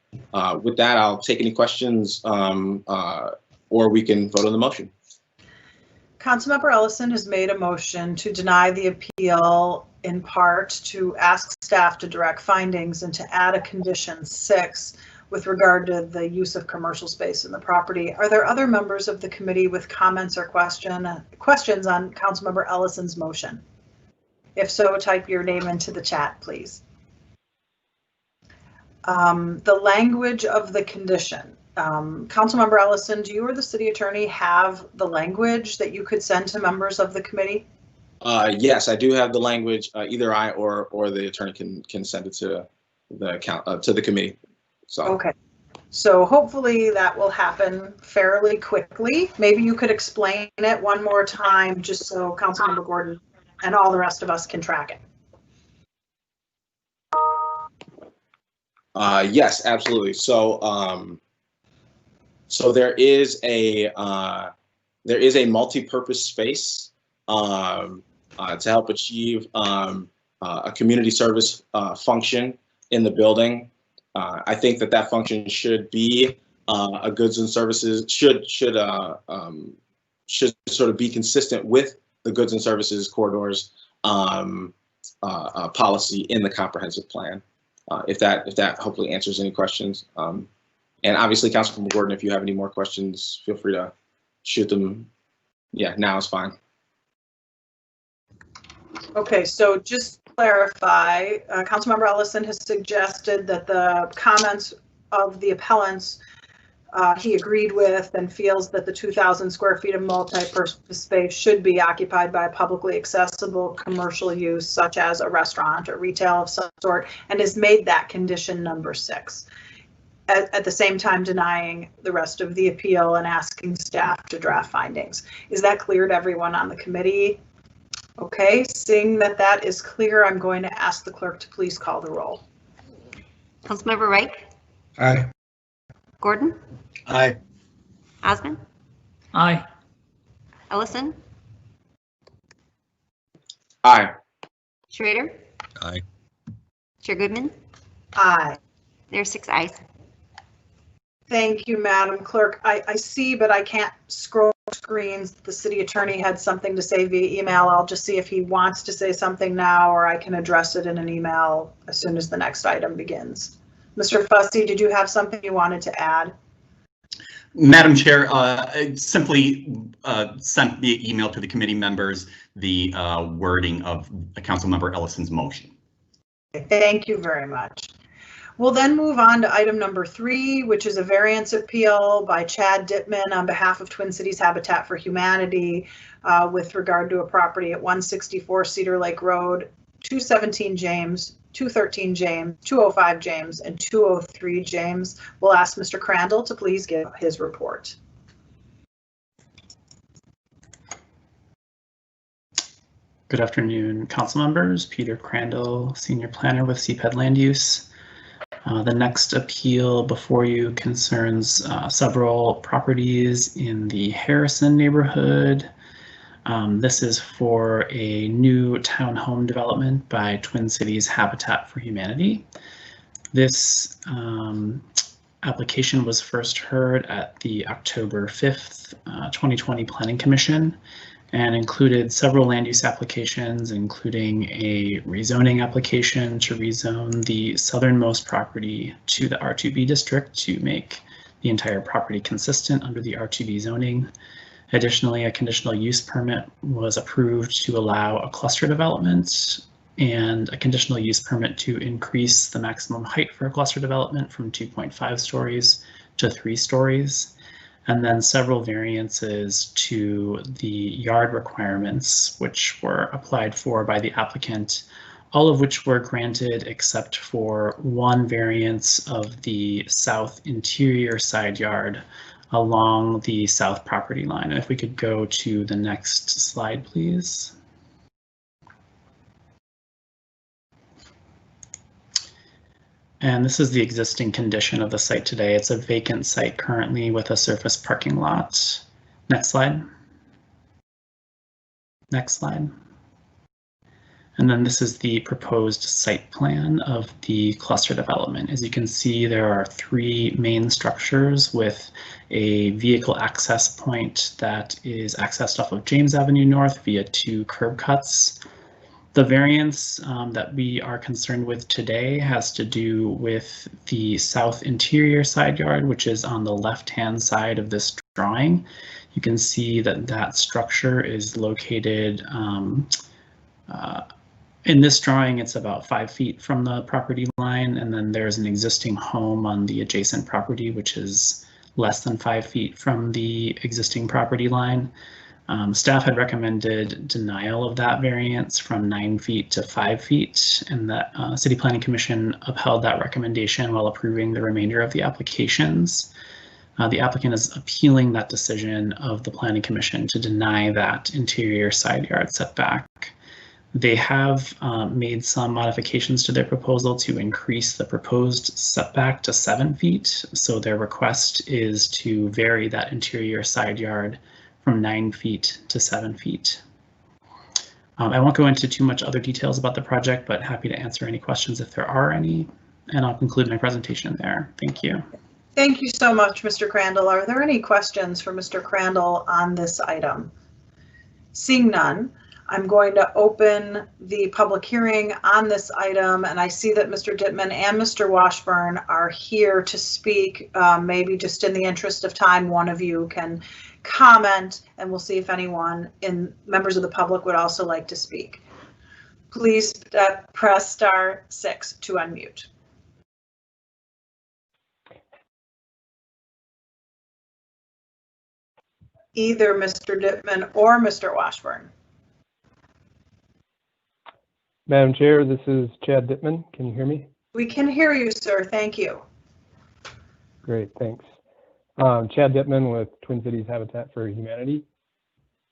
With that, I'll take any questions, or we can vote on the motion. Councilmember Ellison has made a motion to deny the appeal in part to ask staff to direct findings and to add a condition 6 with regard to the use of commercial space in the property. Are there other members of the committee with comments or questions on Councilmember Ellison's motion? If so, type your name into the chat, please. The language of the condition. Councilmember Ellison, do you or the city attorney have the language that you could send to members of the committee? Yes, I do have the language. Either I or the attorney can send it to the committee. So. Okay, so hopefully that will happen fairly quickly. Maybe you could explain it one more time just so Councilmember Gordon and all the rest of us can track it. Yes, absolutely. So, so there is a multi-purpose space to help achieve a community service function in the building. I think that function should be a goods and services should sort of be consistent with the goods and services corridors policy in the comprehensive plan. If that hopefully answers any questions. And obviously, Councilmember Gordon, if you have any more questions, feel free to shoot them. Yeah, now is fine. Okay, so just to clarify, Councilmember Ellison has suggested that the comments of the appellants he agreed with and feels that the 2,000 square feet of multi-purpose space should be occupied by a publicly accessible commercial use such as a restaurant or retail of some sort, and has made that condition number 6. At the same time denying the rest of the appeal and asking staff to draft findings. Is that clear to everyone on the committee? Okay, seeing that that is clear, I'm going to ask the clerk to please call the roll. Councilmember Reich? Aye. Gordon? Aye. Osmond? Aye. Ellison? Aye. Schrader? Aye. Chair Goodman? Aye. There's 6 ayes. Thank you, Madam Clerk. I see, but I can't scroll screens. The city attorney had something to say via email. I'll just see if he wants to say something now, or I can address it in an email as soon as the next item begins. Mr. Fussy, did you have something you wanted to add? Madam Chair, I simply sent via email to the committee members the wording of Councilmember Ellison's motion. Thank you very much. We'll then move on to item number 3, which is a variance appeal by Chad Dittman on behalf of Twin Cities Habitat for Humanity with regard to a property at 164 Cedar Lake Road, 217 James, 213 James, 205 James, and 203 James. We'll ask Mr. Crandall to please give his report. Good afternoon, council members. Peter Crandall, Senior Planner with CPED Land Use. The next appeal before you concerns several properties in the Harrison neighborhood. This is for a new townhome development by Twin Cities Habitat for Humanity. This application was first heard at the October 5th, 2020 Planning Commission and included several land use applications, including a rezoning application to rezone the southernmost property to the R2B district to make the entire property consistent under the R2B zoning. Additionally, a conditional use permit was approved to allow a cluster development and a conditional use permit to increase the maximum height for a cluster development from 2.5 stories to 3 stories. And then several variances to the yard requirements, which were applied for by the applicant, all of which were granted except for one variance of the south interior side yard along the south property line. And if we could go to the next slide, please. And this is the existing condition of the site today. It's a vacant site currently with a surface parking lot. Next slide. Next slide. And then this is the proposed site plan of the cluster development. As you can see, there are 3 main structures with a vehicle access point that is accessed off of James Avenue North via 2 curb cuts. The variance that we are concerned with today has to do with the south interior side yard, which is on the left-hand side of this drawing. You can see that that structure is located in this drawing. It's about 5 feet from the property line, and then there's an existing home on the adjacent property, which is less than 5 feet from the existing property line. Staff had recommended denial of that variance from 9 feet to 5 feet, and the City Planning Commission upheld that recommendation while approving the remainder of the applications. The applicant is appealing that decision of the Planning Commission to deny that interior side yard setback. They have made some modifications to their proposal to increase the proposed setback to 7 feet. So their request is to vary that interior side yard from 9 feet to 7 feet. I won't go into too much other details about the project, but happy to answer any questions if there are any. And I'll conclude my presentation there. Thank you. Thank you so much, Mr. Crandall. Are there any questions for Mr. Crandall on this item? Seeing none, I'm going to open the public hearing on this item, and I see that Mr. Dittman and Mr. Washburn are here to speak. Maybe just in the interest of time, one of you can comment, and we'll see if anyone members of the public would also like to speak. Please press *6 to unmute. Either Mr. Dittman or Mr. Washburn. Madam Chair, this is Chad Dittman. Can you hear me? We can hear you, sir. Thank you. Great, thanks. Chad Dittman with Twin Cities Habitat for Humanity.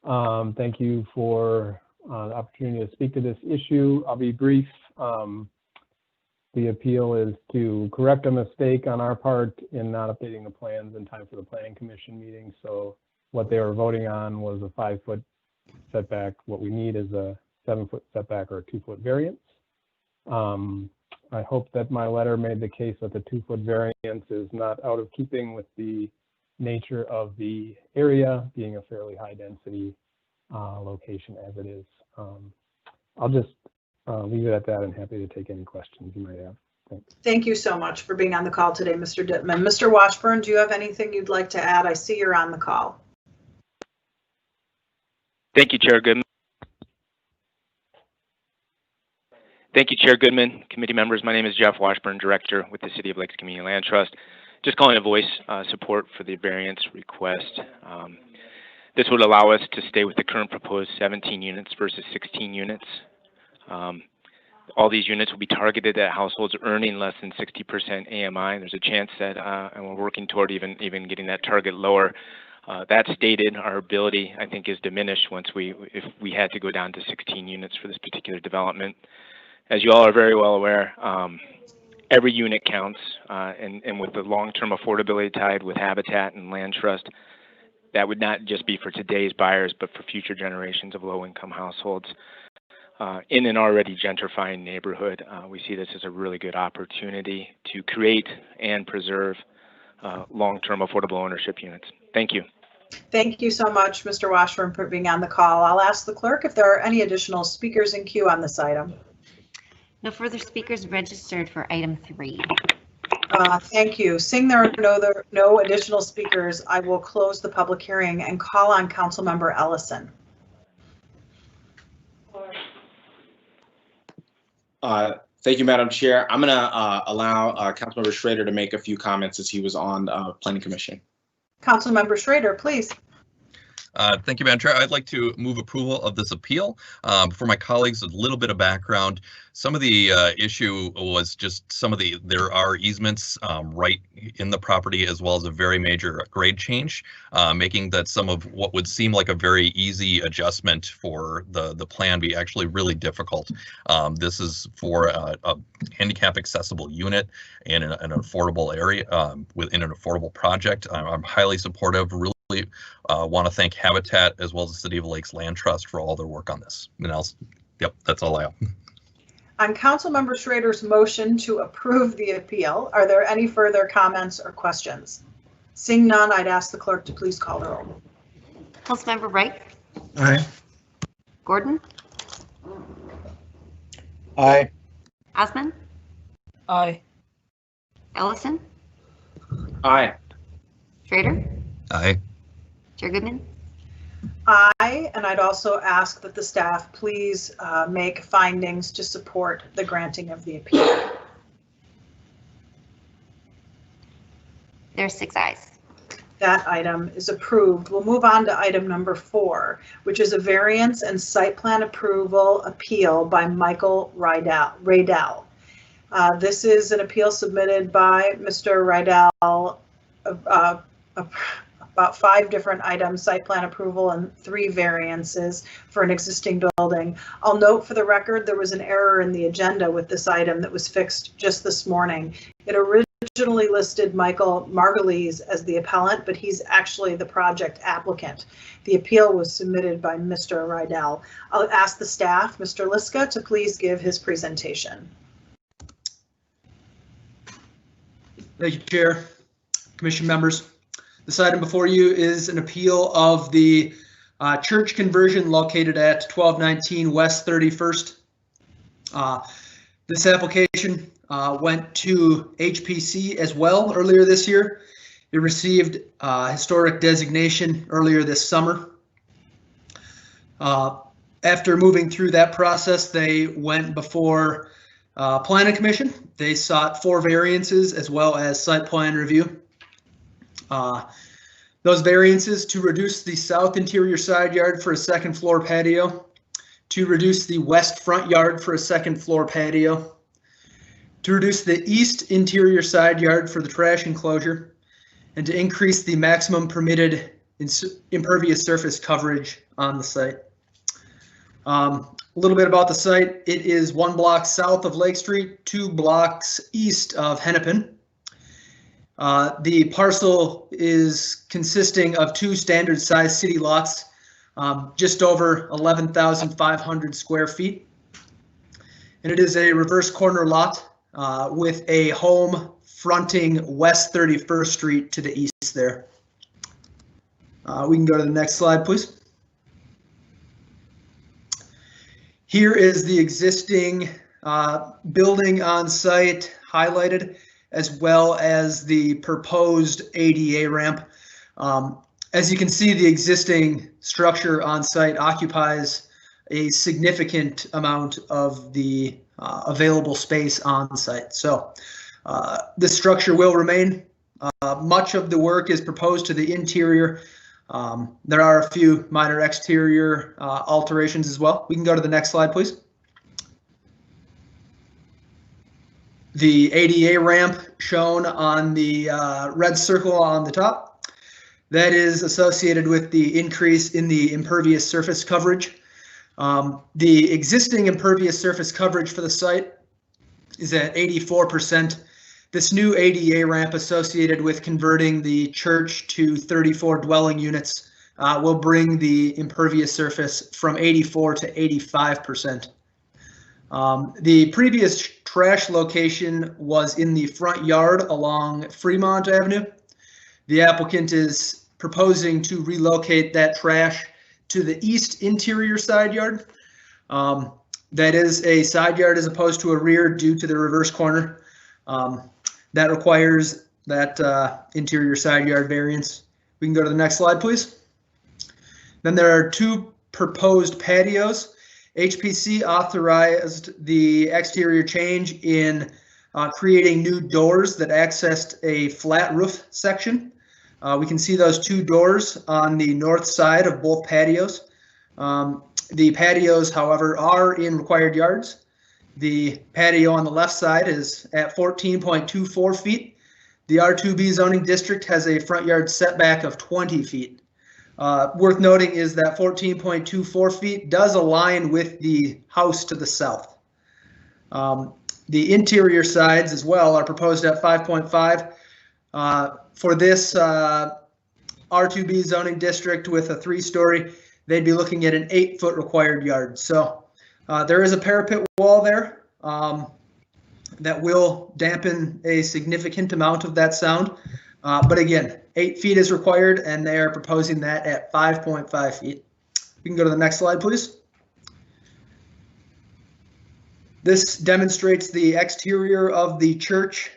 Thank you for the opportunity to speak to this issue. I'll be brief. The appeal is to correct a mistake on our part in not updating the plans in time for the Planning Commission meeting. So what they were voting on was a 5-foot setback. What we need is a 7-foot setback or a 2-foot variance. I hope that my letter made the case that the 2-foot variance is not out of keeping with the nature of the area being a fairly high density location as it is. I'll just leave it at that and happy to take any questions you might have. Thanks. Thank you so much for being on the call today, Mr. Dittman. Mr. Washburn, do you have anything you'd like to add? I see you're on the call. Thank you, Chair Goodman. Thank you, Chair Goodman, committee members. My name is Jeff Washburn, Director with the City of Lakes Community Land Trust. Just calling to voice support for the variance request. This would allow us to stay with the current proposed 17 units versus 16 units. All these units will be targeted at households earning less than 60% AMI. There's a chance that, and we're working toward even getting that target lower. That stated, our ability, I think, is diminished if we had to go down to 16 units for this particular development. As you all are very well aware, every unit counts, and with the long-term affordability tied with Habitat and Land Trust, that would not just be for today's buyers, but for future generations of low-income households. In an already gentrifying neighborhood, we see this as a really good opportunity to create and preserve long-term affordable ownership units. Thank you. Thank you so much, Mr. Washburn, for being on the call. I'll ask the clerk if there are any additional speakers in queue on this item. No further speakers registered for item 3. Thank you. Seeing there are no additional speakers, I will close the public hearing and call on Councilmember Ellison. Thank you, Madam Chair. I'm going to allow Councilmember Schrader to make a few comments as he was on Planning Commission. Councilmember Schrader, please. Thank you, Madam Chair. I'd like to move approval of this appeal. For my colleagues, a little bit of background. Some of the issue was just there are easements right in the property, as well as a very major grade change, making that some of what would seem like a very easy adjustment for the plan be actually really difficult. This is for a handicap accessible unit in an affordable area within an affordable project. I'm highly supportive. Really want to thank Habitat as well as the City of Lakes Land Trust for all their work on this. And yep, that's all I have. On Councilmember Schrader's motion to approve the appeal, are there any further comments or questions? Seeing none, I'd ask the clerk to please call the roll. Councilmember Wright? Aye. Gordon? Aye. Osmond? Aye. Ellison? Aye. Schrader? Aye. Chair Goodman? Aye, and I'd also ask that the staff please make findings to support the granting of the appeal. There's 6 ayes. That item is approved. We'll move on to item number 4, which is a variance and site plan approval appeal by Michael Radell. This is an appeal submitted by Mr. Radell, about 5 different items, site plan approval and 3 variances for an existing building. I'll note for the record, there was an error in the agenda with this item that was fixed just this morning. It originally listed Michael Margulies as the appellant, but he's actually the project applicant. The appeal was submitted by Mr. Radell. I'll ask the staff, Mr. Liska, to please give his presentation. Thank you, Chair, Commission members. This item before you is an appeal of the church conversion located at 1219 West 31st. This application went to HPC as well earlier this year. It received historic designation earlier this summer. After moving through that process, they went before Planning Commission. They sought 4 variances as well as site plan review. Those variances to reduce the south interior side yard for a 2nd floor patio, to reduce the west front yard for a 2nd floor patio, to reduce the east interior side yard for the trash enclosure, and to increase the maximum permitted impervious surface coverage on the site. A little bit about the site. It is 1 block south of Lake Street, 2 blocks east of Hennepin. The parcel is consisting of 2 standard size city lots, just over 11,500 square feet. And it is a reverse corner lot with a home fronting West 31st Street to the east there. We can go to the next slide, please. Here is the existing building on site highlighted, as well as the proposed ADA ramp. As you can see, the existing structure on site occupies a significant amount of the available space on site. So this structure will remain. Much of the work is proposed to the interior. There are a few minor exterior alterations as well. We can go to the next slide, please. The ADA ramp shown on the red circle on the top, that is associated with the increase in the impervious surface coverage. The existing impervious surface coverage for the site is at 84%. This new ADA ramp associated with converting the church to 34 dwelling units will bring the impervious surface from 84 to 85%. The previous trash location was in the front yard along Fremont Avenue. The applicant is proposing to relocate that trash to the east interior side yard. That is a side yard as opposed to a rear due to the reverse corner. That requires that interior side yard variance. We can go to the next slide, please. Then there are 2 proposed patios. HPC authorized the exterior change in creating new doors that accessed a flat roof section. We can see those two doors on the north side of both patios. The patios, however, are in required yards. The patio on the left side is at 14.24 feet. The R2B zoning district has a front yard setback of 20 feet. Worth noting is that 14.24 feet does align with the house to the south. The interior sides as well are proposed at 5.5. For this R2B zoning district with a 3-story, they'd be looking at an 8-foot required yard. So there is a parapet wall there that will dampen a significant amount of that sound. But again, 8 feet is required, and they are proposing that at 5.5 feet. We can go to the next slide, please. This demonstrates the exterior of the church.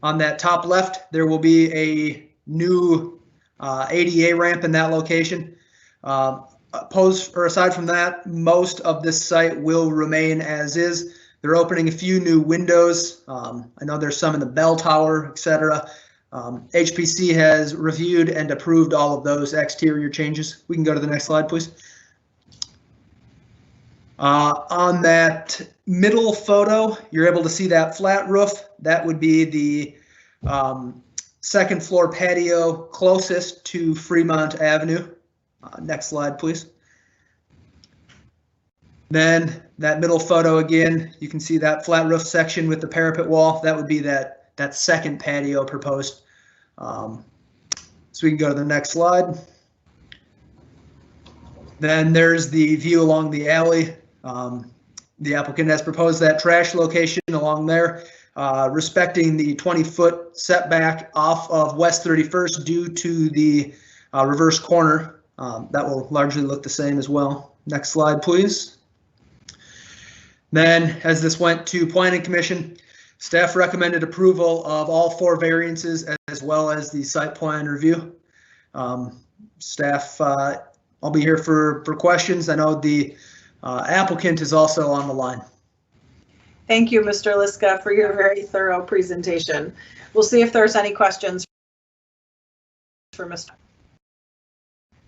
On that top left, there will be a new ADA ramp in that location. Aside from that, most of this site will remain as is. They're opening a few new windows. I know there's some in the bell tower, etc. HPC has reviewed and approved all of those exterior changes. We can go to the next slide, please. On that middle photo, you're able to see that flat roof. That would be the second floor patio closest to Fremont Avenue. Next slide, please. Then that middle photo again, you can see that flat roof section with the parapet wall. That would be that second patio proposed. So we can go to the next slide. Then there's the view along the alley. The applicant has proposed that trash location along there, respecting the 20-foot setback off of West 31st due to the reverse corner. That will largely look the same as well. Next slide, please. Then, as this went to Planning Commission, staff recommended approval of all 4 variances as well as the site plan review. Staff, I'll be here for questions. I know the applicant is also on the line. Thank you, Mr. Liska, for your very thorough presentation. We'll see if there's any questions for Mr.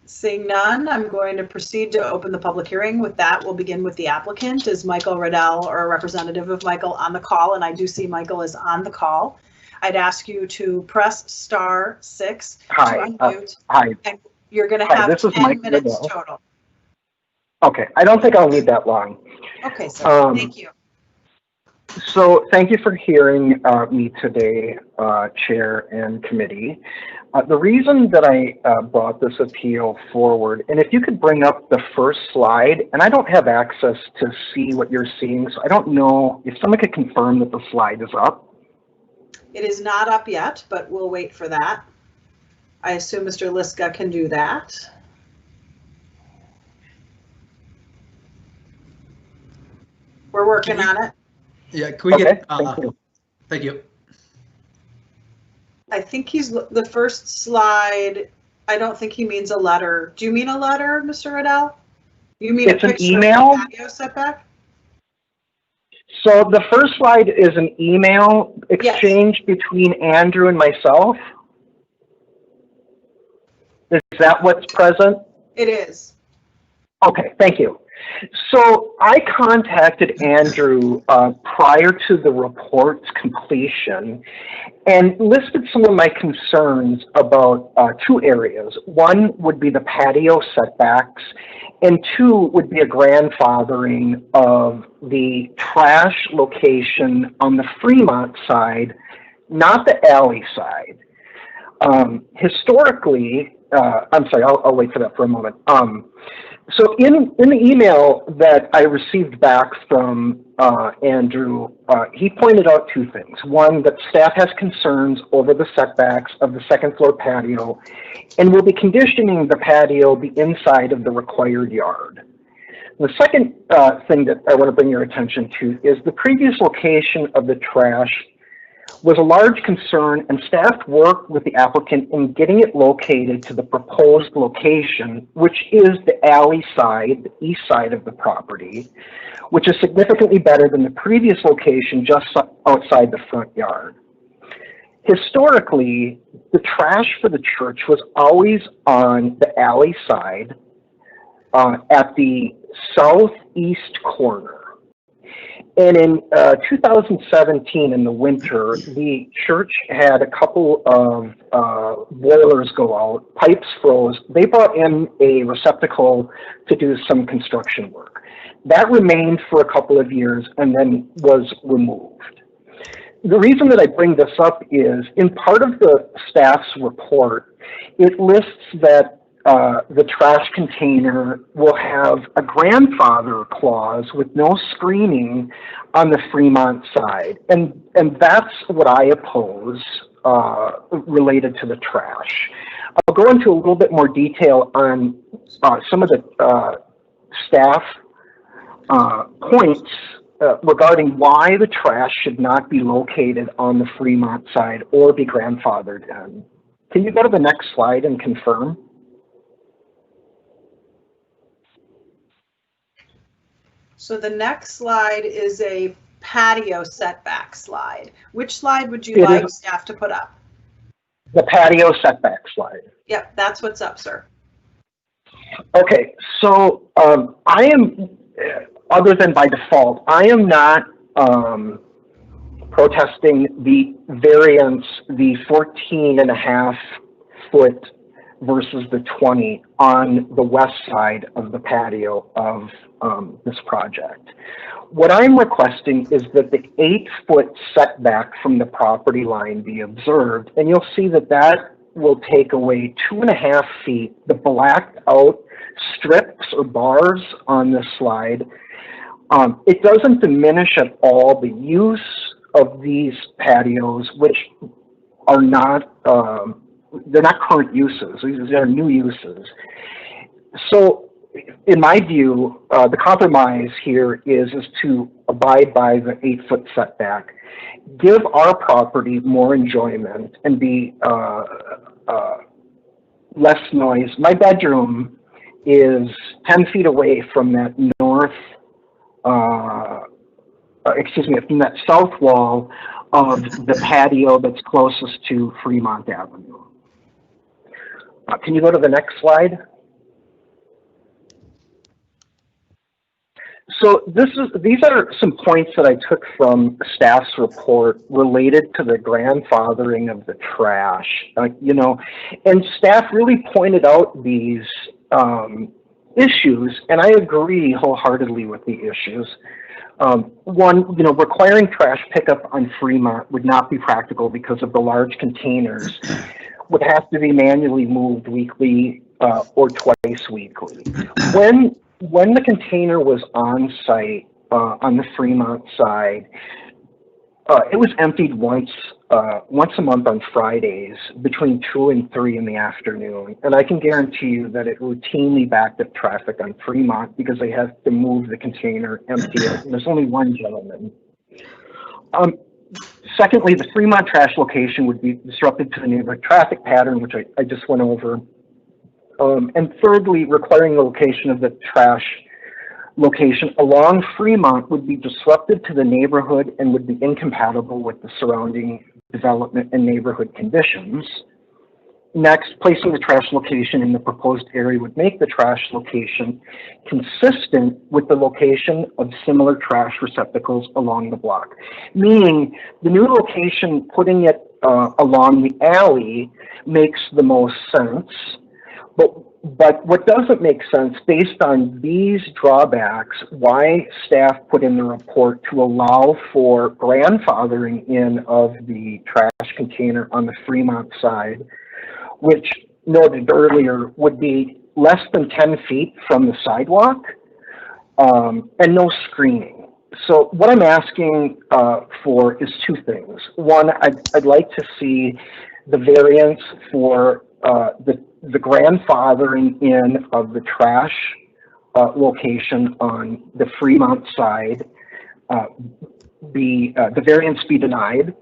Seeing none, I'm going to proceed to open the public hearing. With that, we'll begin with the applicant. Is Michael Riddell or a representative of Michael on the call? And I do see Michael is on the call. I'd ask you to press *6 to unmute. Hi. And you're going to have this is 10 Mike minutes Riddell. total. Okay, I don't think I'll need that long. Okay, sir. Thank you. So thank you for hearing me today, Chair and Committee. The reason that I brought this appeal forward, and if you could bring up the first slide, and I don't have access to see what you're seeing, so I don't know if someone could confirm that the slide is up. It is not up yet, but we'll wait for that. I assume Mr. Liska can do that. We're working on it. Yeah, can we get, thank you. I think he's, the first slide, I don't think he means a letter. Do you mean a letter, Mr. Riddell? You mean It's a an picture email? of the patio setback? So the first slide is an email exchange between Andrew and myself. Is that what's present? It is. Okay, thank you. So I contacted Andrew prior to the report's completion and listed some of my concerns about 2 areas. One would be the patio setbacks, and 2 would be a grandfathering of the trash location on the Fremont side, not the alley side. Historically, I'm sorry, I'll wait for that for a moment. So in the email that I received back from Andrew, he pointed out 2 things. One, that staff has concerns over the setbacks of the second floor patio and will be conditioning the patio be inside of the required yard. The second thing that I want to bring your attention to is the previous location of the trash was a large concern, and staff worked with the applicant in getting it located to the proposed location, which is the alley side, the east side of the property, which is significantly better than the previous location just outside the front yard. Historically, the trash for the church was always on the alley side at the southeast corner. And in 2017, in the winter, the church had a couple of boilers go out, pipes froze. They brought in a receptacle to do some construction work. That remained for a couple of years and then was removed. The reason that I bring this up is in part of the staff's report, it lists that the trash container will have a grandfather clause with no screening on the Fremont side. And that's what I oppose related to the trash. I'll go into a little bit more detail on some of the staff points regarding why the trash should not be located on the Fremont side or be grandfathered in. Can you go to the next slide and confirm? So the next slide is a patio setback slide. Which slide would you like staff to put up? The patio setback slide. Yep, that's what's up, sir. Okay, so I am, other than by default, I am not protesting the variance, the 14.5-foot versus the 20 on the west side of the patio of this project. What I'm requesting is that the 8-foot setback from the property line be observed, and you'll see that that will take away 2.5 feet, the blacked out strips or bars on this slide. It doesn't diminish at all the use of these patios, which are not, they're not current uses, these are new uses. So in my view, the compromise here is to abide by the 8-foot setback, give our property more enjoyment, and be less noise. My bedroom is 10 feet away from that from that south wall of the patio that's closest to Fremont Avenue. Can you go to the next slide? So these are some points that I took from staff's report related to the grandfathering of the trash, you know, and staff really pointed out these issues, and I agree wholeheartedly with the issues. One, you know, requiring trash pickup on Fremont would not be practical because of the large containers would have to be manually moved weekly or twice weekly. When the container was on site on the Fremont side, it was emptied once a month on Fridays between 2 and 3 in the afternoon. And I can guarantee you that it routinely backed up traffic on Fremont because they have to move the container, empty it. And there's only one gentleman. Secondly, the Fremont trash location would be disruptive to the neighborhood traffic pattern, which I just went over. And thirdly, requiring the location of the trash location along Fremont would be disruptive to the neighborhood and would be incompatible with the surrounding development and neighborhood conditions. Next, placing the trash location in the proposed area would make the trash location consistent with the location of similar trash receptacles along the block. Meaning, the new location, putting it along the alley, makes the most sense. But what doesn't make sense, based on these drawbacks, why staff put in the report to allow for grandfathering in of the trash container on the Fremont side, which noted earlier would be less than 10 feet from the sidewalk, and no screening. So what I'm asking for is two things. One, I'd like to see the variance for the grandfathering in of the trash location on the Fremont side, the variance be denied.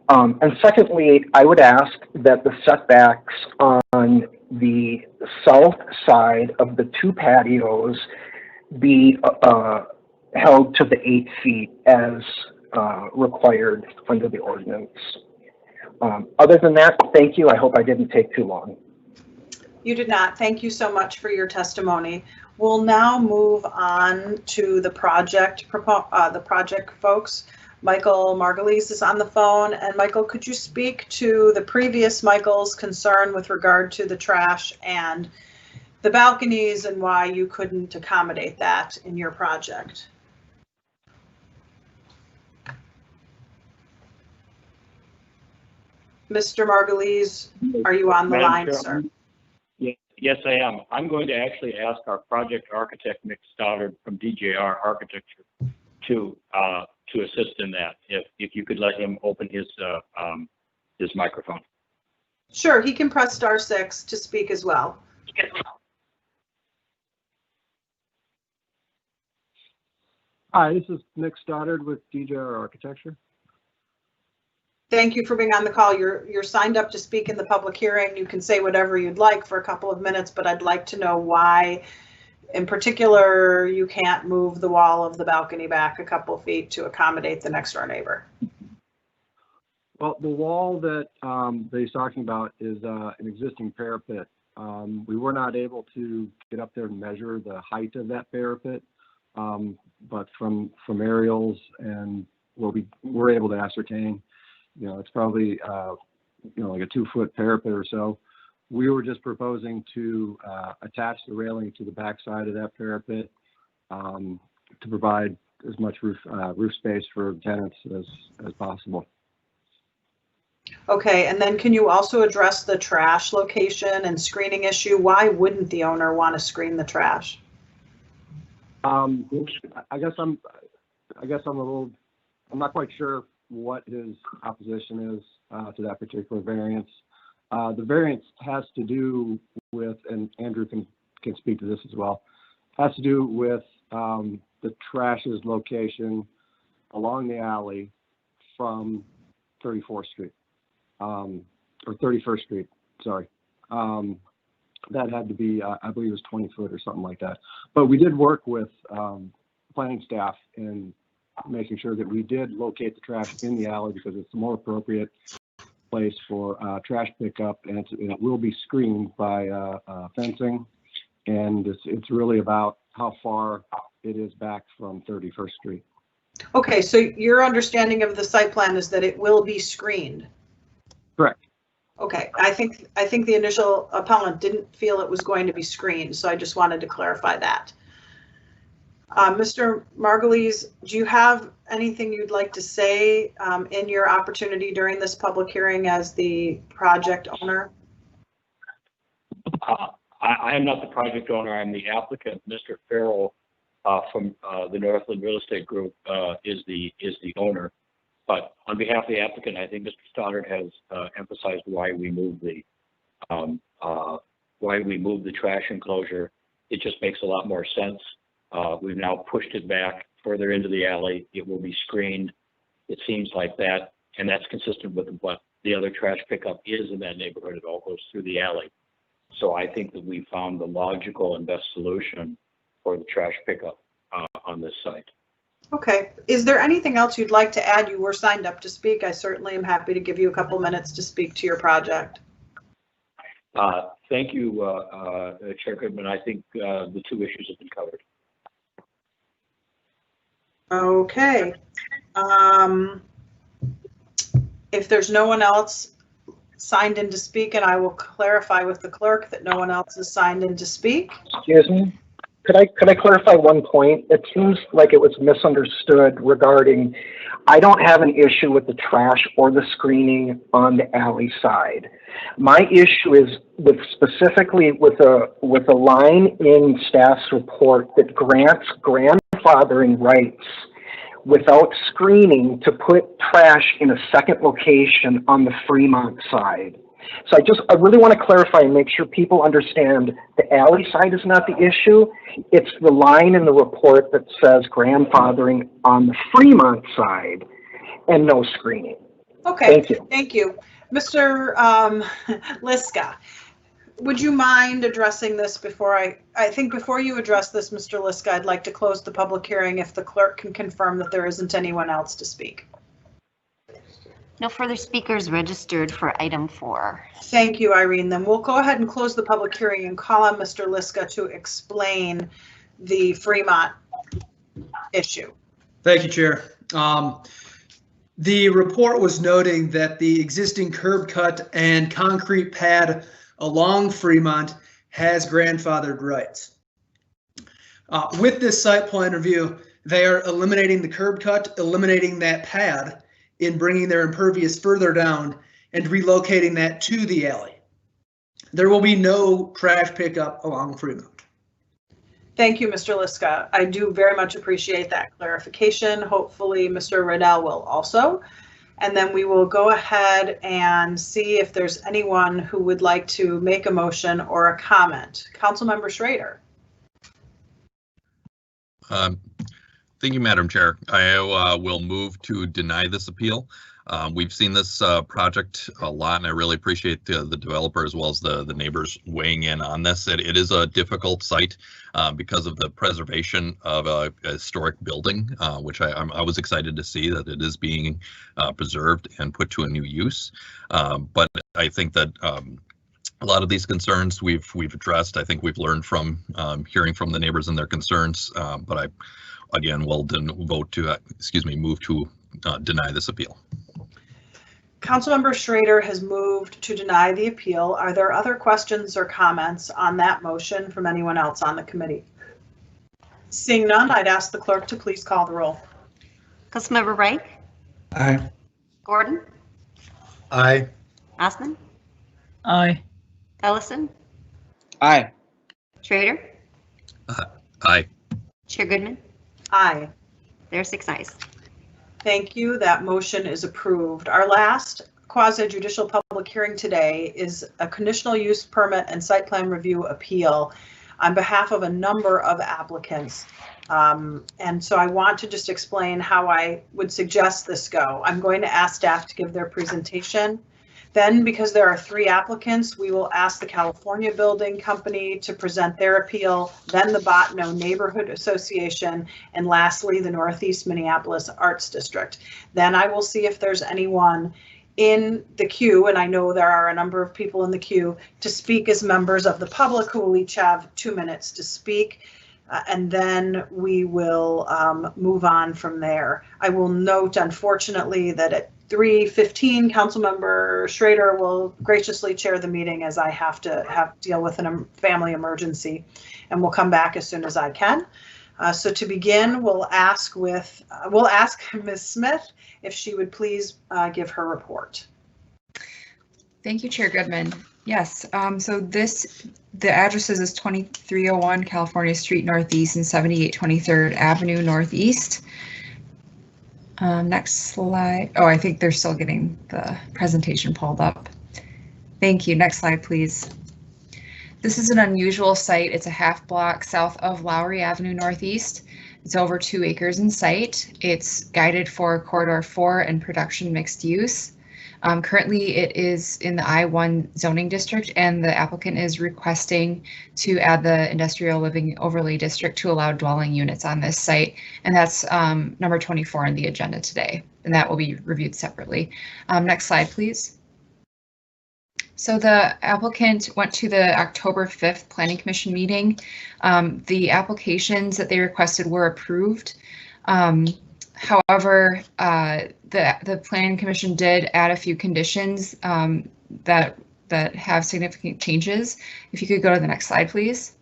And secondly, I would ask that the setbacks on the south side of the two patios be held to the 8 feet as required under the ordinance. Other than that, thank you. I hope I didn't take too long. You did not. Thank you so much for your testimony. We'll now move on to the project folks. Michael Margulies is on the phone. And Michael, could you speak to the previous Michael's concern with regard to the trash and the balconies and why you couldn't accommodate that in your project? Mr. Margulies, are you on the line, sir? Yes, I am. I'm going to actually ask our project architect, Nick Stoddard from DJR Architecture, to assist in that. If you could let him open his microphone. Sure, he can press *6 to speak as well. Hi, this is Nick Stoddard with DJR Architecture. Thank you for being on the call. You're signed up to speak in the public hearing. You can say whatever you'd like for a couple of minutes, but I'd like to know why, in particular, you can't move the wall of the balcony back a couple feet to accommodate the next door neighbor. Well, the wall that he's talking about is an existing parapet. We were not able to get up there and measure the height of that parapet, but from aerials and what we were able to ascertain, it's probably, like a 2-foot parapet or so. We were just proposing to attach the railing to the backside of that parapet to provide as much roof space for tenants as possible. Okay, and then can you also address the trash location and screening issue? Why wouldn't the owner want to screen the trash? I guess I'm not quite sure what his opposition is to that particular variance. The variance has to do with, and Andrew can speak to this as well, has to do with the trash's location along the alley from 34th Street, or 31st Street, sorry. That had to be, I believe it was 20 foot or something like that. But we did work with planning staff in making sure that we did locate the trash in the alley because it's the more appropriate place for trash pickup, and it will be screened by fencing, and it's really about how far it is back from 31st Street. Okay, so your understanding of the site plan is that it will be screened. Correct. Okay, I think the initial appellant didn't feel it was going to be screened, so I just wanted to clarify that. Mr. Margulies, do you have anything you'd like to say in your opportunity during this public hearing as the project owner? I am not the project owner. I'm the applicant. Mr. Farrell from the Northland Real Estate Group is the owner. But on behalf of the applicant, I think Mr. Stoddard has emphasized why we moved the trash enclosure. It just makes a lot more sense. We've now pushed it back further into the alley. It will be screened. It seems like that, and that's consistent with what the other trash pickup is in that neighborhood. It all goes through the alley. So I think that we found the logical and best solution for the trash pickup on this site. Okay, is there anything else you'd like to add? You were signed up to speak. I certainly am happy to give you a couple minutes to speak to your project. Thank you, Chair Goodman. I think the two issues have been covered. Okay. If there's no one else signed in to speak, and I will clarify with the clerk that no one else is signed in to speak. Excuse me. Could I clarify one point? It seems like it was misunderstood regarding, I don't have an issue with the trash or the screening on the alley side. My issue is specifically with a line in staff's report that grants grandfathering rights without screening to put trash in a second location on the Fremont side. So I really want to clarify and make sure people understand the alley side is not the issue. It's the line in the report that says grandfathering on the Fremont side and no screening. Okay, thank you. Thank you. Mr. Liska, would you mind addressing this before I think before you address this, Mr. Liska, I'd like to close the public hearing if the clerk can confirm that there isn't anyone else to speak. No further speakers registered for item 4. Thank you, Irene. Then we'll go ahead and close the public hearing and call on Mr. Liska to explain the Fremont issue. Thank you, Chair. The report was noting that the existing curb cut and concrete pad along Fremont has grandfathered rights. With this site plan review, they are eliminating the curb cut, eliminating that pad, in bringing their impervious further down and relocating that to the alley. There will be no trash pickup along Fremont. Thank you, Mr. Liska. I do very much appreciate that clarification. Hopefully, Mr. Riddell will also. And then we will go ahead and see if there's anyone who would like to make a motion or a comment. Councilmember Schrader. Thank you, Madam Chair. I will move to deny this appeal. We've seen this project a lot, and I really appreciate the developer as well as the neighbors weighing in on this. It is a difficult site because of the preservation of a historic building, which I was excited to see that it is being preserved and put to a new use. But I think that a lot of these concerns we've addressed. I think we've learned from hearing from the neighbors and their concerns, but I again will vote to move to deny this appeal. Councilmember Schrader has moved to deny the appeal. Are there other questions or comments on that motion from anyone else on the committee? Seeing none, I'd ask the clerk to please call the roll. Councilmember Reich? Aye. Gordon? Aye. Osman? Aye. Ellison? Aye. Schrader? Aye. Chair Goodman? Aye. There are 6 ayes. Thank you. That motion is approved. Our last quasi-judicial public hearing today is a conditional use permit and site plan review appeal on behalf of a number of applicants. And so I want to just explain how I would suggest this go. I'm going to ask staff to give their presentation. Then, because there are 3 applicants, we will ask the California Building Company to present their appeal, then the Botno Neighborhood Association, and lastly, the Northeast Minneapolis Arts District. Then I will see if there's anyone in the queue, and I know there are a number of people in the queue, to speak as members of the public who will each have 2 minutes to speak. And then we will move on from there. I will note, unfortunately, that at 3:15, Councilmember Schrader will graciously chair the meeting as I have to deal with a family emergency, and we'll come back as soon as I can. So to begin, we'll ask Ms. Smith if she would please give her report. Thank you, Chair Goodman. Yes, so the addresses is 2301 California Street Northeast and 78 23rd Avenue Northeast. Next slide. Oh, I think they're still getting the presentation pulled up. Thank you. Next slide, please. This is an unusual site. It's a half block south of Lowry Avenue Northeast. It's over 2 acres in site. It's guided for Corridor 4 and production mixed use. Currently, it is in the I-1 zoning district, and the applicant is requesting to add the industrial living overlay district to allow dwelling units on this site. And that's number 24 on the agenda today, and that will be reviewed separately. Next slide, please. So the applicant went to the October 5th Planning Commission meeting. The applications that they requested were approved. However, the Planning Commission did add a few conditions that have significant changes. If you could go to the next slide, please.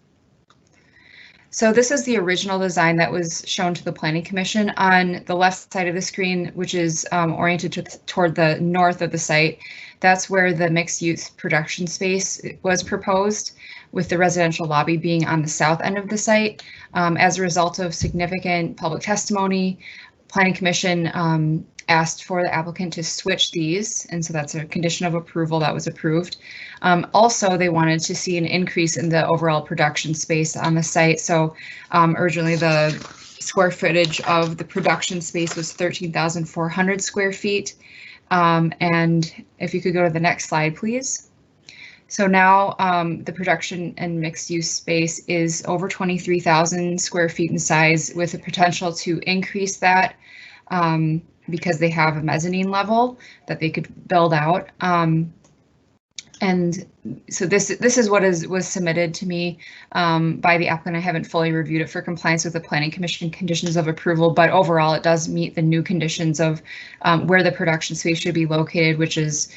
So this is the original design that was shown to the Planning Commission. On the left side of the screen, which is oriented toward the north of the site, that's where the mixed-use production space was proposed, with the residential lobby being on the south end of the site. As a result of significant public testimony, Planning Commission asked for the applicant to switch these, and so that's a condition of approval that was approved. Also, they wanted to see an increase in the overall production space on the site. So originally the square footage of the production space was 13,400 square feet. And if you could go to the next slide, please. So now the production and mixed use space is over 23,000 square feet in size, with the potential to increase that because they have a mezzanine level that they could build out. And so this is what was submitted to me by the applicant. I haven't fully reviewed it for compliance with the Planning Commission conditions of approval, but overall it does meet the new conditions of where the production space should be located, which is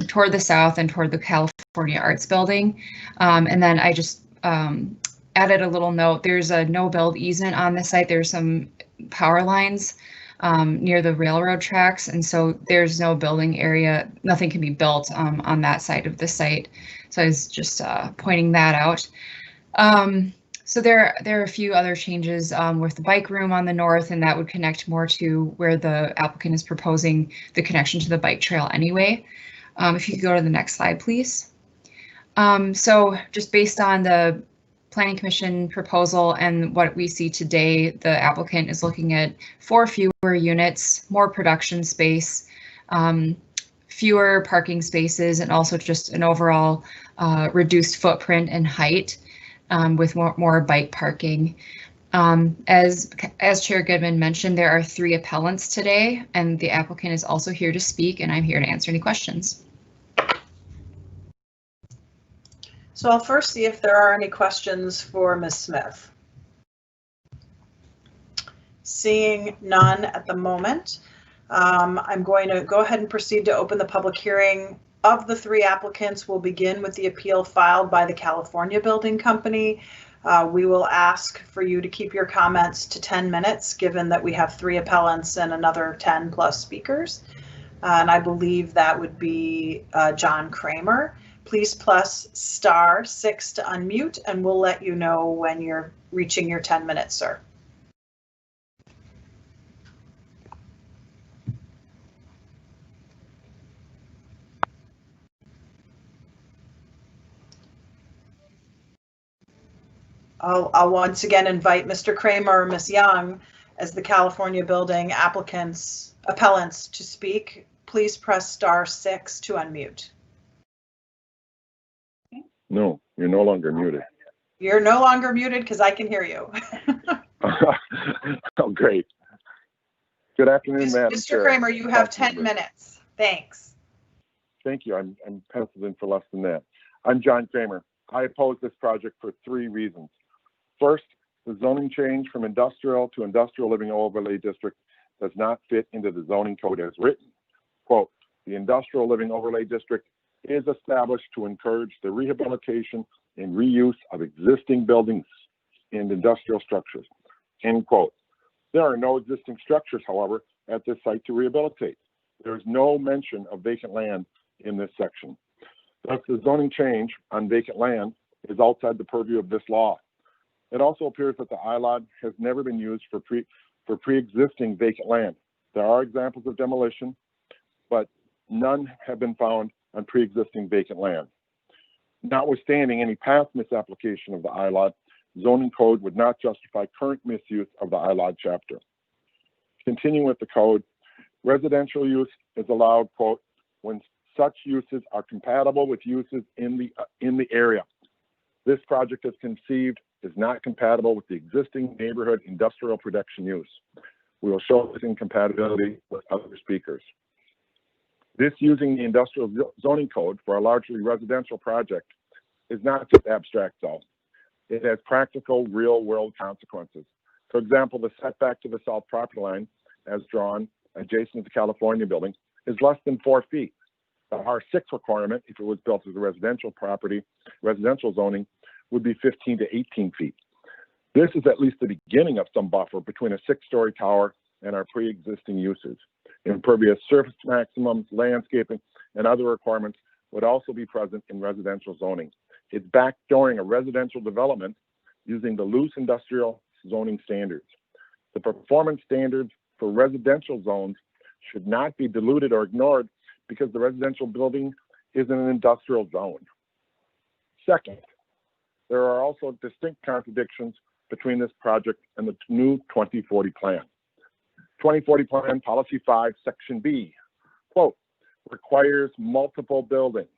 toward the south and toward the California Arts Building. And then I just added a little note. There's a no build easement on the site. There's some power lines near the railroad tracks, and so there's no building area. Nothing can be built on that side of the site. So I was just pointing that out. So there are a few other changes with the bike room on the north, and that would connect more to where the applicant is proposing the connection to the bike trail anyway. If you could go to the next slide, please. So just based on the Planning Commission proposal and what we see today, the applicant is looking at 4 fewer units, more production space, fewer parking spaces, and also just an overall reduced footprint and height with more bike parking. As Chair Goodman mentioned, there are 3 appellants today, and the applicant is also here to speak, and I'm here to answer any questions. So I'll first see if there are any questions for Ms. Smith. Seeing none at the moment, I'm going to go ahead and proceed to open the public hearing. Of the 3 applicants, we'll begin with the appeal filed by the California Building Company. We will ask for you to keep your comments to 10 minutes, given that we have 3 appellants and another 10 plus speakers. And I believe that would be John Kramer. Please press *6 to unmute, and we'll let you know when you're reaching your 10 minutes, sir. I'll once again invite Mr. Kramer or Ms. Young as the California Building appellants to speak. Please press *6 to unmute. No, you're no longer muted. You're no longer muted because I can hear you. Oh, great. Good afternoon, Madam Chair. Mr. Kramer, you have 10 minutes. Thanks. Thank you. I'm penciled in for less than that. I'm John Kramer. I oppose this project for 3 reasons. First, the zoning change from industrial to industrial living overlay district does not fit into the zoning code as written. Quote, the industrial living overlay district is established to encourage the rehabilitation and reuse of existing buildings and industrial structures, end quote. There are no existing structures, however, at this site to rehabilitate. There is no mention of vacant land in this section. Thus, the zoning change on vacant land is outside the purview of this law. It also appears that the ILOD has never been used for pre-existing vacant land. There are examples of demolition, but none have been found on pre-existing vacant land. Notwithstanding any past misapplication of the ILOD, zoning code would not justify current misuse of the ILOD chapter. Continuing with the code, residential use is allowed, quote, when such uses are compatible with uses in the area. This project as conceived is not compatible with the existing neighborhood industrial production use. We will show this incompatibility with other speakers. This using the industrial zoning code for a largely residential project is not just abstract though. It has practical real world consequences. For example, the setback to the south property line as drawn adjacent to the California building is less than 4 feet. The R6 requirement, if it was built as a residential property, residential zoning, would be 15 to 18 feet. This is at least the beginning of some buffer between a 6-story tower and our pre-existing uses. Impervious surface maximums, landscaping, and other requirements would also be present in residential zoning. It's backdooring a residential development using the loose industrial zoning standards. The performance standards for residential zones should not be diluted or ignored because the residential building is in an industrial zone. Second, there are also distinct contradictions between this project and the new 2040 plan. 2040 Plan Policy 5, Section B, quote, requires multiple buildings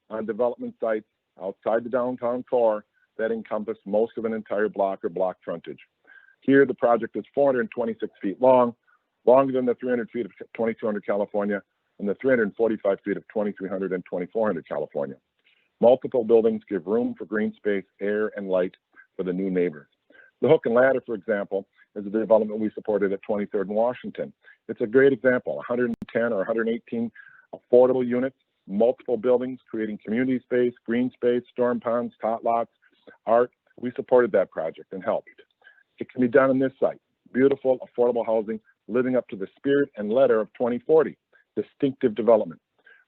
on development sites outside the downtown core that encompass most of an entire block or block frontage. Here, the project is 426 feet long, longer than the 300 feet of 2200 California and the 345 feet of 2300 and 2400 California. Multiple buildings give room for green space, air, and light for the new neighbors. The Hook and Ladder, for example, is a development we supported at 23rd and Washington. It's a great example, 110 or 118 affordable units, multiple buildings, creating community space, green space, storm ponds, tot lots, art. We supported that project and helped. It can be done on this site. Beautiful, affordable housing, living up to the spirit and letter of 2040. Distinctive development.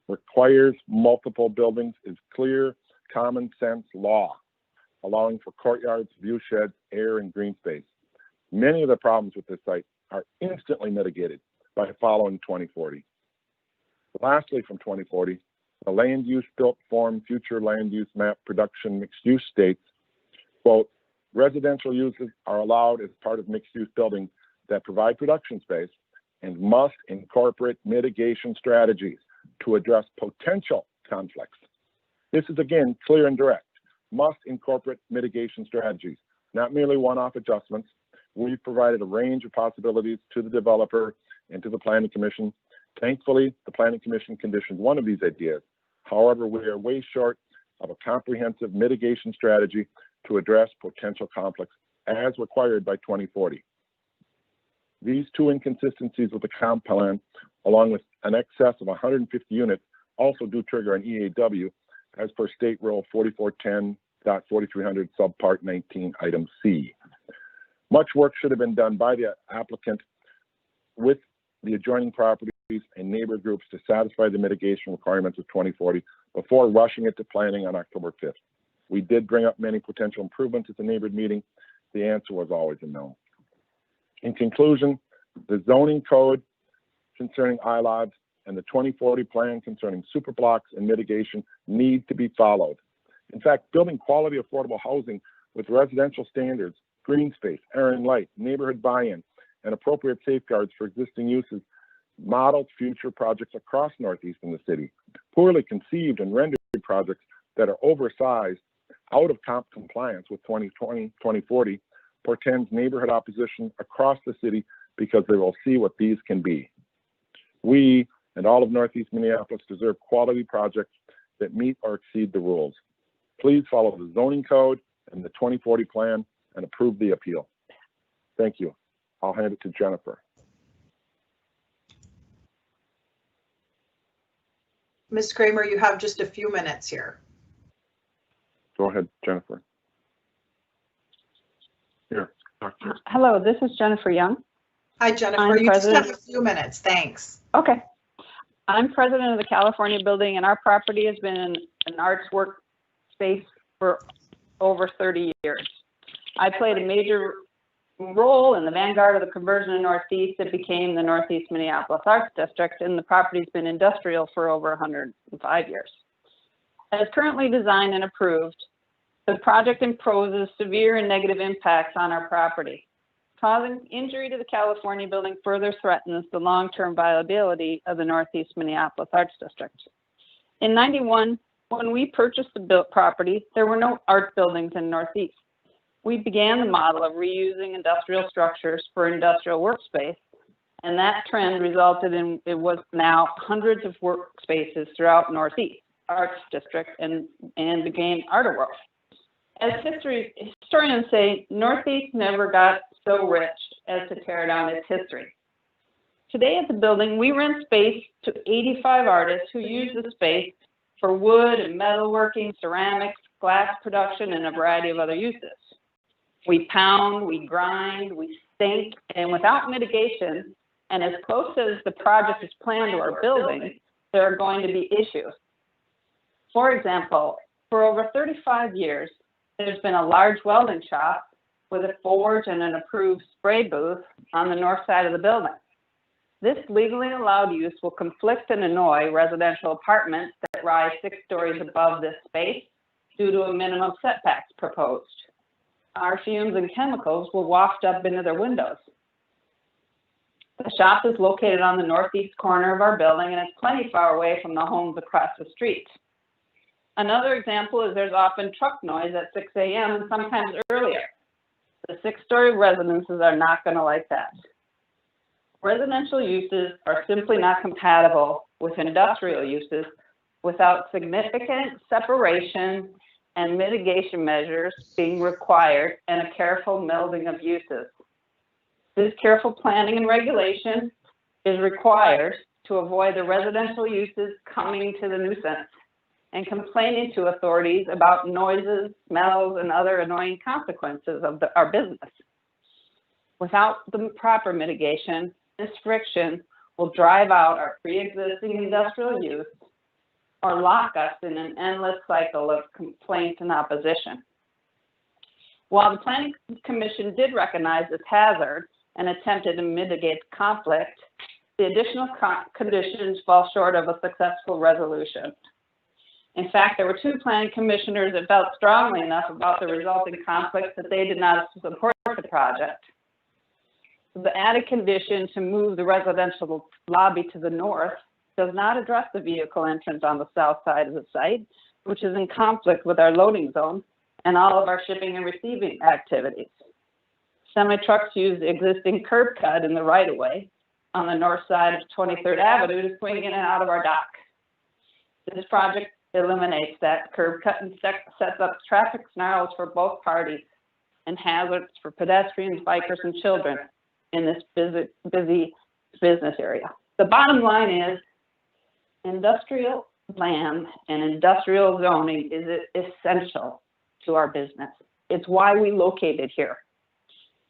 Requires multiple buildings is clear, common sense law, allowing for courtyards, view sheds, air, and green space. Many of the problems with this site are instantly mitigated by following 2040. Lastly, from 2040, the land use built form future land use map production mixed use states, quote, residential uses are allowed as part of mixed use buildings that provide production space and must incorporate mitigation strategies to address potential conflicts. This is again clear and direct. Must incorporate mitigation strategies, not merely one-off adjustments. We've provided a range of possibilities to the developer and to the Planning Commission. Thankfully, the Planning Commission conditioned one of these ideas. However, we are way short of a comprehensive mitigation strategy to address potential conflicts as required by 2040. These two inconsistencies with the comp plan, along with an excess of 150 units, also do trigger an EAW as per State Rule 4410.4300 subpart 19 item C. Much work should have been done by the applicant with the adjoining properties and neighbor groups to satisfy the mitigation requirements of 2040 before rushing it to planning on October 5th. We did bring up many potential improvements at the neighborhood meeting. The answer was always a no. In conclusion, the zoning code concerning ILODs and the 2040 plan concerning superblocks and mitigation need to be followed. In fact, building quality affordable housing with residential standards, green space, air and light, neighborhood buy-in, and appropriate safeguards for existing uses modeled future projects across Northeast in the city. Poorly conceived and rendered projects that are oversized, out of compliance with 2040, portends neighborhood opposition across the city because they will see what these can be. We and all of Northeast Minneapolis deserve quality projects that meet or exceed the rules. Please follow the zoning code and the 2040 plan and approve the appeal. Thank you. I'll hand it to Jennifer. Ms. Kramer, you have just a few minutes here. Go ahead, Jennifer. Here. Hello, this is Jennifer Young. Hi, Jennifer. I'm You just president. have a few minutes. Thanks. Okay. I'm president of the California Building, and our property has been an arts workspace for over 30 years. I played a major role in the vanguard of the conversion in Northeast that became the Northeast Minneapolis Arts District, and the property's been industrial for over 105 years. As currently designed and approved, the project imposes severe and negative impacts on our property. Causing injury to the California Building further threatens the long-term viability of the Northeast Minneapolis Arts District. In '91, when we purchased the property, there were no art buildings in Northeast. We began the model of reusing industrial structures for industrial workspace, and that trend resulted in it was now hundreds of workspaces throughout Northeast Arts District and became Art World. As historians say, Northeast never got so rich as to tear down its history. Today at the building, we rent space to 85 artists who use the space for wood and metalworking, ceramics, glass production, and a variety of other uses. We pound, we grind, we stink, and without mitigation, and as close as the project is planned to our building, there are going to be issues. For example, for over 35 years, there's been a large welding shop with a forge and an approved spray booth on the north side of the building. This legally allowed use will conflict and annoy residential apartments that rise 6 stories above this space due to a minimum setbacks proposed. Our fumes and chemicals will waft up into their windows. The shop is located on the northeast corner of our building and it's plenty far away from the homes across the street. Another example is there's often truck noise at 6 a.m. and sometimes earlier. The 6-story residences are not going to like that. Residential uses are simply not compatible with industrial uses without significant separation and mitigation measures being required and a careful melding of uses. This careful planning and regulation is required to avoid the residential uses coming to the nuisance and complaining to authorities about noises, smells, and other annoying consequences of our business. Without the proper mitigation, this friction will drive out our pre-existing industrial use or lock us in an endless cycle of complaint and opposition. While the Planning Commission did recognize this hazard and attempted to mitigate conflict, the additional conditions fall short of a successful resolution. In fact, there were 2 planning commissioners that felt strongly enough about the resulting conflicts that they did not support the project. The added condition to move the residential lobby to the north does not address the vehicle entrance on the south side of the site, which is in conflict with our loading zone and all of our shipping and receiving activities. Semi-trucks use the existing curb cut in the right-of-way on the north side of 23rd Avenue to swing in and out of our dock. This project eliminates that curb cut and sets up traffic snarls for both parties and hazards for pedestrians, bikers, and children in this busy business area. The bottom line is industrial land and industrial zoning is essential to our business. It's why we located here.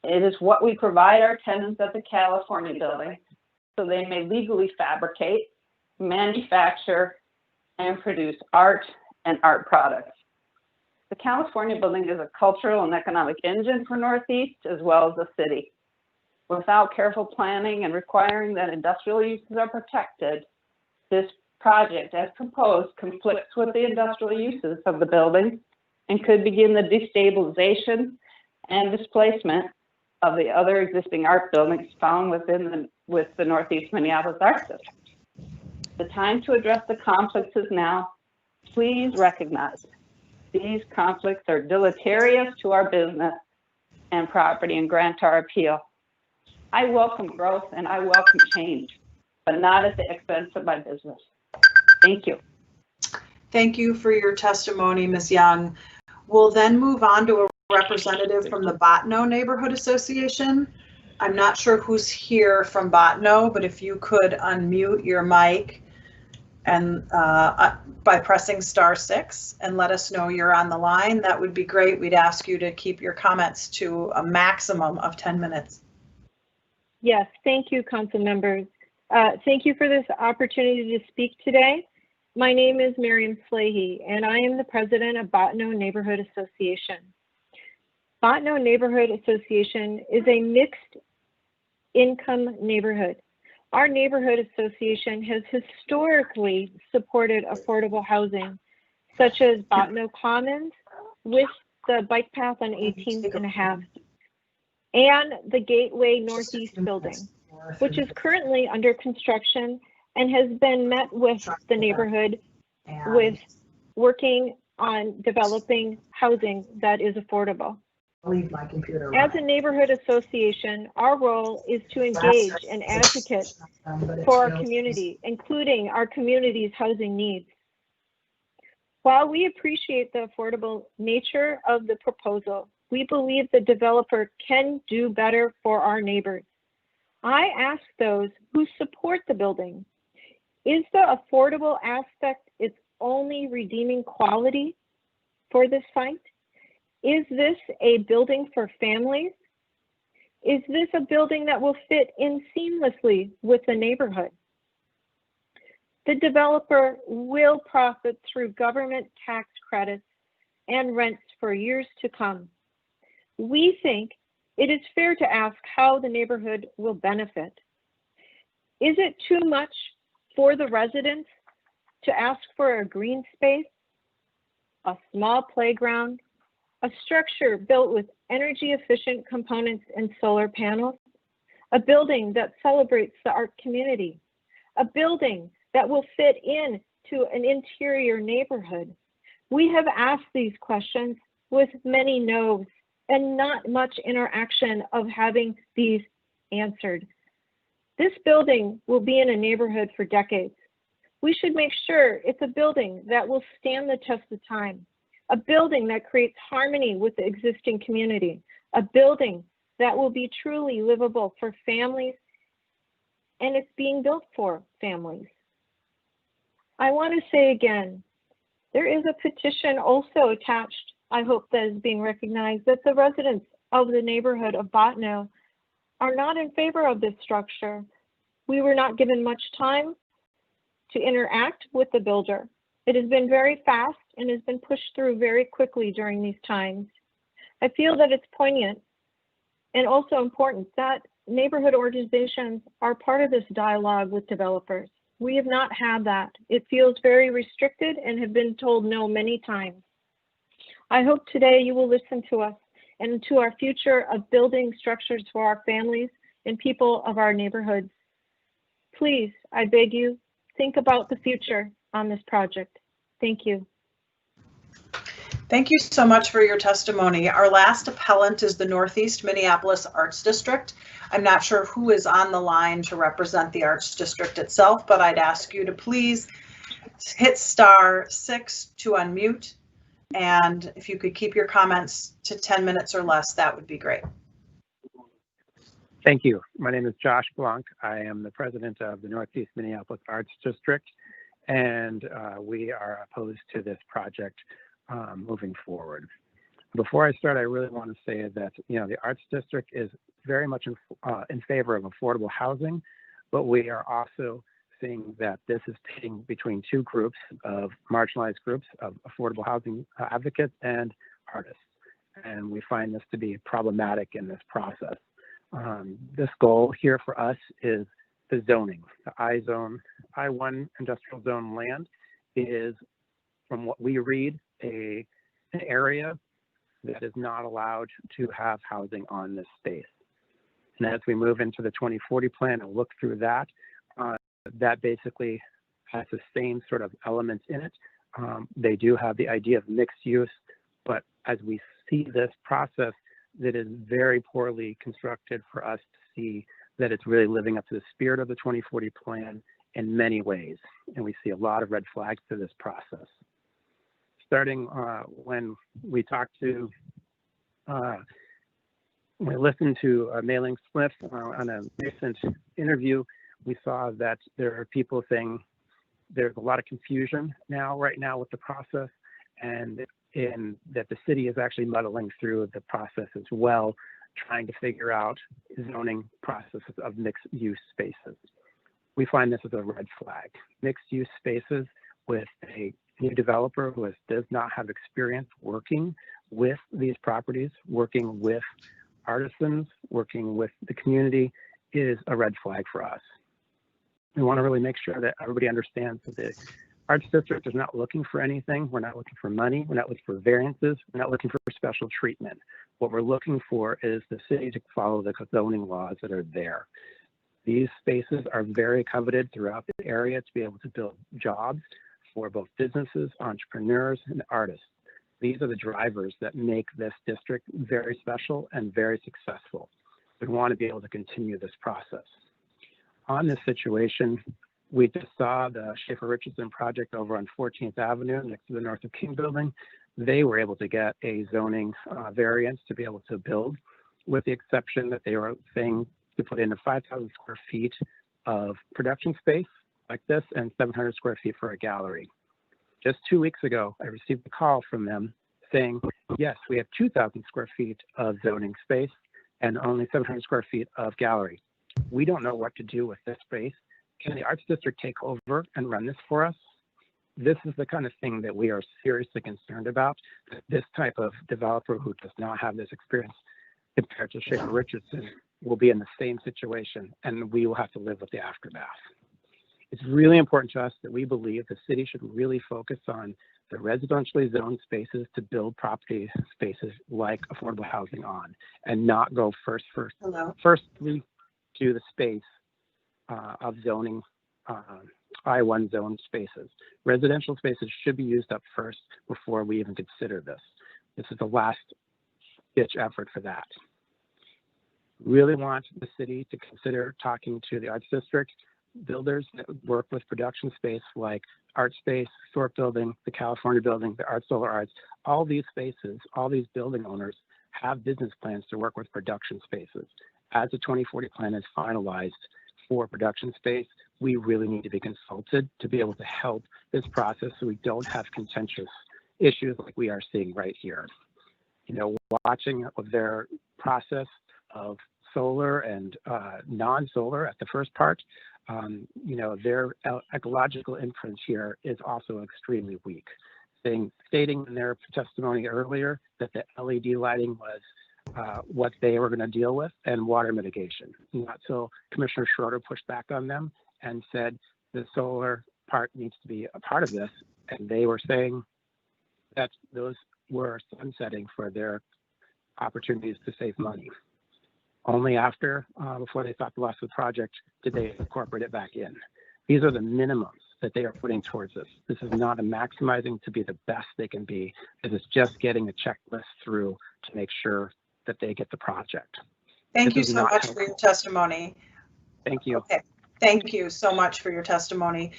It is what we provide our tenants at the California building so they may legally fabricate, manufacture, and produce art and art products. The California building is a cultural and economic engine for Northeast as well as the city. Without careful planning and requiring that industrial uses are protected, this project, as proposed, conflicts with the industrial uses of the building and could begin the destabilization and displacement of the other existing art buildings found with the Northeast Minneapolis Art District. The time to address the conflicts is now. Please recognize these conflicts are deleterious to our business and property and grant our appeal. I welcome growth and I welcome change, but not at the expense of my business. Thank you. Thank you for your testimony, Ms. Young. We'll then move on to a representative from the Botno Neighborhood Association. I'm not sure who's here from Botno, but if you could unmute your mic and by pressing *6 and let us know you're on the line, that would be great. We'd ask you to keep your comments to a maximum of 10 minutes. Yes, thank you, council members. Thank you for this opportunity to speak today. My name is Miriam Slahy, and I am the president of Botno Neighborhood Association. Botno Neighborhood Association is a mixed income neighborhood. Our neighborhood association has historically supported affordable housing, such as Botno Commons with the bike path on 18th and a half, and the Gateway Northeast building, which is currently under construction and has been met with the neighborhood with working on developing housing that is affordable. As a neighborhood association, our role is to engage and advocate for our community, including our community's housing needs. While we appreciate the affordable nature of the proposal, we believe the developer can do better for our neighbors. I ask those who support the building, is the affordable aspect its only redeeming quality for this site? Is this a building for families? Is this a building that will fit in seamlessly with the neighborhood? The developer will profit through government tax credits and rents for years to come. We think it is fair to ask how the neighborhood will benefit. Is it too much for the residents to ask for a green space, a small playground, a structure built with energy efficient components and solar panels, a building that celebrates the art community, a building that will fit in to an interior neighborhood? We have asked these questions with many no's and not much interaction of having these answered. This building will be in a neighborhood for decades. We should make sure it's a building that will stand the test of time, a building that creates harmony with the existing community, a building that will be truly livable for families, and it's being built for families. I want to say again, there is a petition also attached, I hope that is being recognized, that the residents of the neighborhood of Botno are not in favor of this structure. We were not given much time to interact with the builder. It has been very fast and has been pushed through very quickly during these times. I feel that it's poignant and also important that neighborhood organizations are part of this dialogue with developers. We have not had that. It feels very restricted and have been told no many times. I hope today you will listen to us and to our future of building structures for our families and people of our neighborhoods. Please, I beg you, think about the future on this project. Thank you. Thank you so much for your testimony. Our last appellant is the Northeast Minneapolis Arts District. I'm not sure who is on the line to represent the Arts District itself, but I'd ask you to please hit *6 to unmute. And if you could keep your comments to 10 minutes or less, that would be great. Thank you. My name is Josh Blanc. I am the president of the Northeast Minneapolis Arts District, and we are opposed to this project moving forward. Before I start, I really want to say that the Arts District is very much in favor of affordable housing, but we are also seeing that this is pitting between two groups of marginalized groups of affordable housing advocates and artists, and we find this to be problematic in this process. This goal here for us is the zoning. The I-1 industrial zone land is, from what we read, an area that is not allowed to have housing on this space. And as we move into the 2040 plan and look through that, that basically has the same sort of elements in it. They do have the idea of mixed use, but as we see this process, that is very poorly constructed for us to see that it's really living up to the spirit of the 2040 plan in many ways. And we see a lot of red flags to this process. Starting when we talked to, we listened to Mei-Ling Smith on a recent interview, we saw that there are people saying there's a lot of confusion right now with the process, and that the city is actually muddling through the process as well, trying to figure out zoning processes of mixed use spaces. We find this as a red flag. Mixed use spaces with a new developer who does not have experience working with these properties, working with artisans, working with the community is a red flag for us. We want to really make sure that everybody understands that the Arts District is not looking for anything. We're not looking for money. We're not looking for variances. We're not looking for special treatment. What we're looking for is the city to follow the zoning laws that are there. These spaces are very coveted throughout the area to be able to build jobs for both businesses, entrepreneurs, and artists. These are the drivers that make this district very special and very successful. We want to be able to continue this process. On this situation, we just saw the Schaefer Richardson project over on 14th Avenue next to the North of King building. They were able to get a zoning variance to be able to build, with the exception that they were saying to put in a 5,000 square feet of production space like this and 700 square feet for a gallery. Just 2 weeks ago, I received a call from them saying, yes, we have 2,000 square feet of zoning space and only 700 square feet of gallery. We don't know what to do with this space. Can the Arts District take over and run this for us? This is the kind of thing that we are seriously concerned about. This type of developer who does not have this experience compared to Schaefer Richardson will be in the same situation, and we will have to live with the aftermath. It's really important to us that we believe the city should really focus on the residentially zoned spaces to build property spaces like affordable housing on, and not go firstly to the space of zoning I-1 zone spaces. Residential spaces should be used up first before we even consider this. This is the last ditch effort for that. Really want the city to consider talking to the Arts District builders that work with production space like Art Space, Thorpe Building, the California Building, the Art Solar Arts. All these spaces, all these building owners have business plans to work with production spaces. As the 2040 plan is finalized for production space, we really need to be consulted to be able to help this process so we don't have contentious issues like we are seeing right here. You know, watching their process of solar and non-solar at the first part, you know, their ecological inference here is also extremely weak. Stating in their testimony earlier that the LED lighting was what they were going to deal with, and water mitigation. Not so Commissioner Schroeder pushed back on them and said the solar part needs to be a part of this, and they were saying that those were sunsetting for their opportunities to save money. Only after, before they thought the loss of the project, did they incorporate it back in. These are the minimums that they are putting towards this. This is not a maximizing to be the best they can be. It is just getting a checklist through to make sure that they get the project. Thank you so much for your testimony. Thank you. Okay. Thank you so much for your testimony.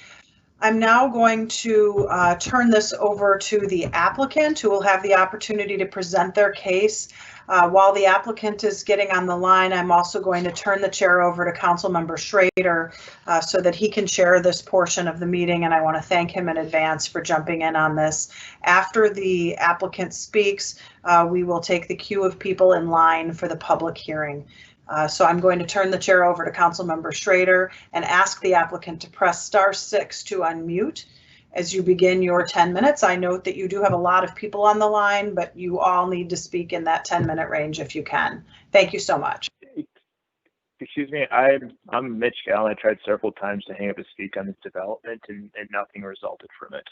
I'm now going to turn this over to the applicant, who will have the opportunity to present their case. While the applicant is getting on the line, I'm also going to turn the chair over to Councilmember Schrader so that he can chair this portion of the meeting, and I want to thank him in advance for jumping in on this. After the applicant speaks, we will take the queue of people in line for the public hearing. So I'm going to turn the chair over to Councilmember Schrader and ask the applicant to press *6 to unmute. As you begin your 10 minutes, I note that you do have a lot of people on the line, but you all need to speak in that 10-minute range if you can. Thank you so much. Excuse me, I'm Mitch Gallen. I tried several times to hang up and speak on this development, and nothing resulted from it.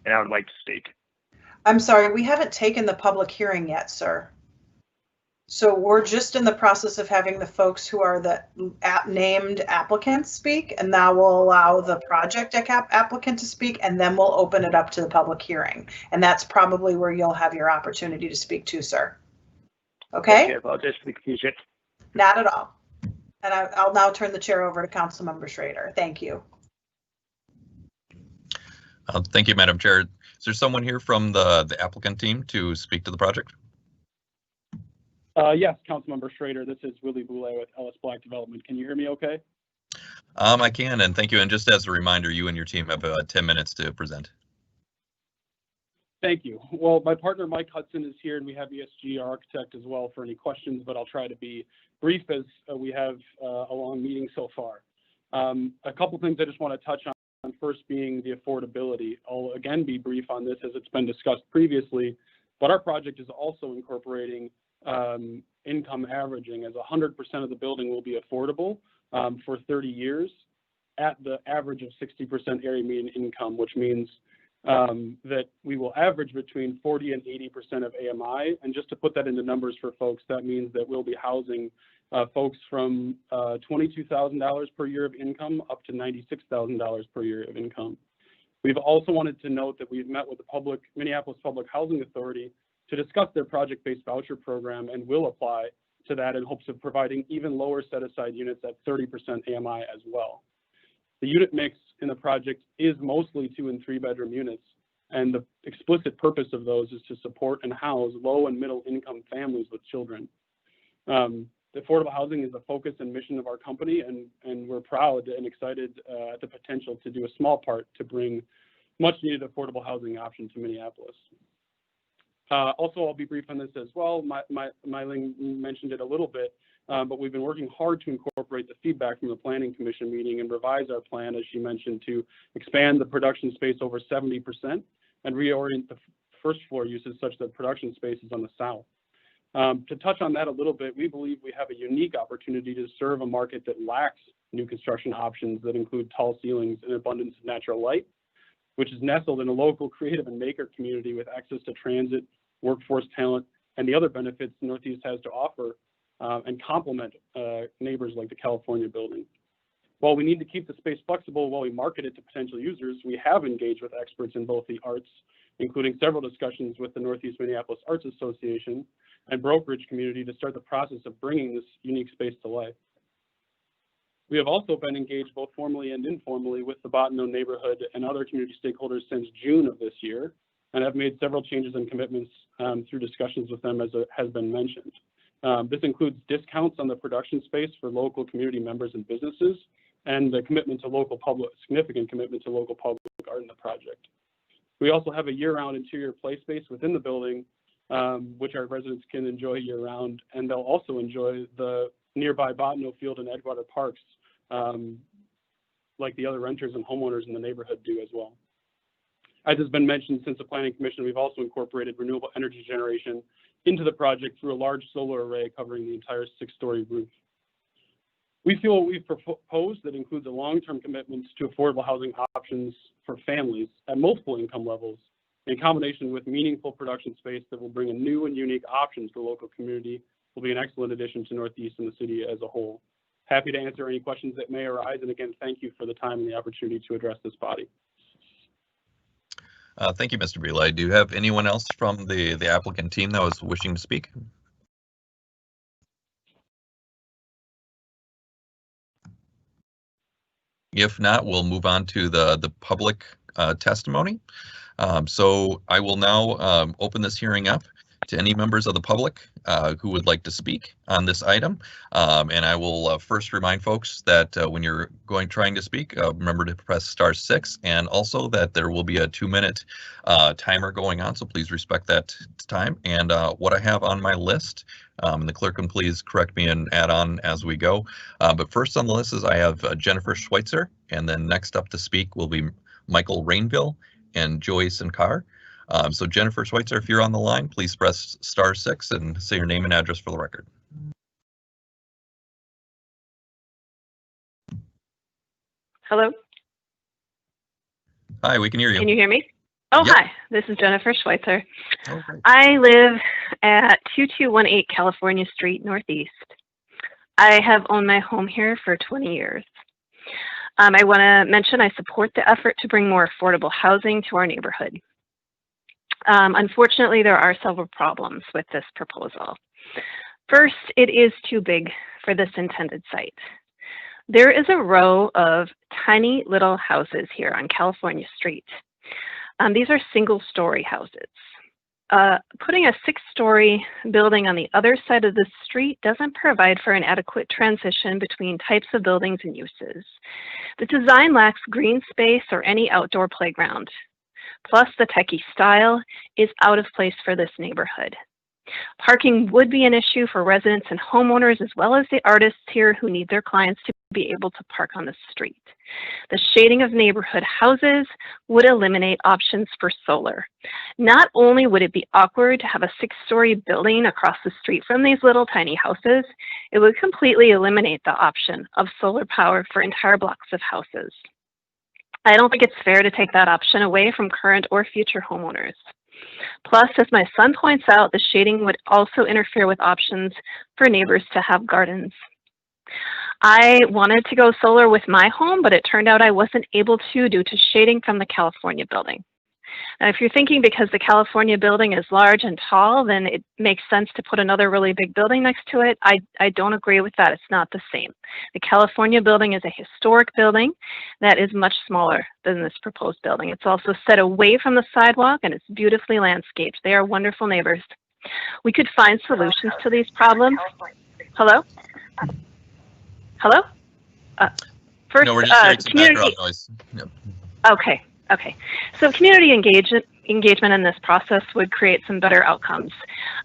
And I would like to speak. I'm sorry, we haven't taken the public hearing yet, sir. So we're just in the process of having the folks who are the named applicants speak, and now we'll allow the project applicant to speak, and then we'll open it up to the public hearing. And that's probably where you'll have your opportunity to speak to, sir. Okay? I apologize for the confusion. Not at all. And I'll now turn the chair over to Councilmember Schrader. Thank you. Thank you, Madam Chair. Is there someone here from the applicant team to speak to the project? Yes, Councilmember Schrader. This is Willie Boulay with Ellis Black Development. Can you hear me okay? I can, and thank you. And just as a reminder, you and your team have 10 minutes to present. Thank you. Well, my partner Mike Hudson is here, and we have ESG, our architect, as well, for any questions, but I'll try to be brief as we have a long meeting so far. A couple things I just want to touch on, first being the affordability. I'll again be brief on this as it's been discussed previously, but our project is also incorporating income averaging, as 100% of the building will be affordable for 30 years at the average of 60% area median income, which means that we will average between 40 and 80% of AMI. And just to put that into numbers for folks, that means that we'll be housing folks from $22,000 per year of income up to $96,000 per year of income. We've also wanted to note that we've met with the Minneapolis Public Housing Authority to discuss their project-based voucher program, and will apply to that in hopes of providing even lower set-aside units at 30% AMI as well. The unit mix in the project is mostly 2- and 3-bedroom units, and the explicit purpose of those is to support and house low and middle income families with children. The affordable housing is the focus and mission of our company, and we're proud and excited at the potential to do a small part to bring much needed affordable housing option to Minneapolis. Also, I'll be brief on this as well. Mylene mentioned it a little bit, but we've been working hard to incorporate the feedback from the Planning Commission meeting and revise our plan, as she mentioned, to expand the production space over 70% and reorient the first floor uses such that production space is on the south. To touch on that a little bit, we believe we have a unique opportunity to serve a market that lacks new construction options that include tall ceilings and abundance of natural light, which is nestled in a local creative and maker community with access to transit, workforce talent, and the other benefits the Northeast has to offer, and complement neighbors like the California building. While we need to keep the space flexible while we market it to potential users, we have engaged with experts in both the arts including several discussions with the Northeast Minneapolis Arts Association and brokerage community to start the process of bringing this unique space to life. We have also been engaged both formally and informally with the Bottineau neighborhood and other community stakeholders since June of this year, and have made several changes and commitments through discussions with them, as has been mentioned. This includes discounts on the production space for local community members and businesses, and the significant commitment to local public art in the project. We also have a year-round interior play space within the building, which our residents can enjoy year-round, and they'll also enjoy the nearby Bottineau Field and Edgewater Parks, like the other renters and homeowners in the neighborhood do as well. As has been mentioned, since the Planning Commission, we've also incorporated renewable energy generation into the project through a large solar array covering the entire 6-story roof. We feel what we've proposed that includes a long-term commitment to affordable housing options for families at multiple income levels, in combination with meaningful production space that will bring a new and unique options to the local community, will be an excellent addition to Northeast and the city as a whole. Happy to answer any questions that may arise, and again, thank you for the time and the opportunity to address this body. Thank you, Mr. Belay. Do you have anyone else from the applicant team that was wishing to speak? If not, we'll move on to the public testimony. So I will now open this hearing up to any members of the public who would like to speak on this item. And I will first remind folks that when you're trying to speak, remember to press *6, and also that there will be a 2-minute timer going on, so please respect that time. And what I have on my list, and the clerk can please correct me and add on as we go. But first on the list is I have Jennifer Schweitzer, and then next up to speak will be Michael Rainville and Joy Sinkar. So Jennifer Schweitzer, if you're on the line, please press *6 and say your name and address for the record. Hello? Hi, we can hear you. Can you hear me? Oh, Yep. Hi, this is Jennifer Schweitzer. Okay. I live at 2218 California Street, Northeast. I have owned my home here for 20 years. I want to mention I support the effort to bring more affordable housing to our neighborhood. Unfortunately, there are several problems with this proposal. First, it is too big for this intended site. There is a row of tiny little houses here on California Street. These are single-story houses. Putting a 6-story building on the other side of the street doesn't provide for an adequate transition between types of buildings and uses. The design lacks green space or any outdoor playground. Plus, the techie style is out of place for this neighborhood. Parking would be an issue for residents and homeowners, as well as the artists here who need their clients to be able to park on the street. The shading of neighborhood houses would eliminate options for solar. Not only would it be awkward to have a 6-story building across the street from these little tiny houses, it would completely eliminate the option of solar power for entire blocks of houses. I don't think it's fair to take that option away from current or future homeowners. Plus, as my son points out, the shading would also interfere with options for neighbors to have gardens. I wanted to go solar with my home, but it turned out I wasn't able to due to shading from the California building. And if you're thinking because the California building is large and tall, then it makes sense to put another really big building next to it, I don't agree with that. It's not the same. The California building is a historic building that is much smaller than this proposed building. It's also set away from the sidewalk and it's beautifully landscaped. They are wonderful neighbors. We could find solutions to these problems. Hello? Hello? First, no, we're just hearing some community background noise. Yep. Okay. So community engagement in this process would create some better outcomes.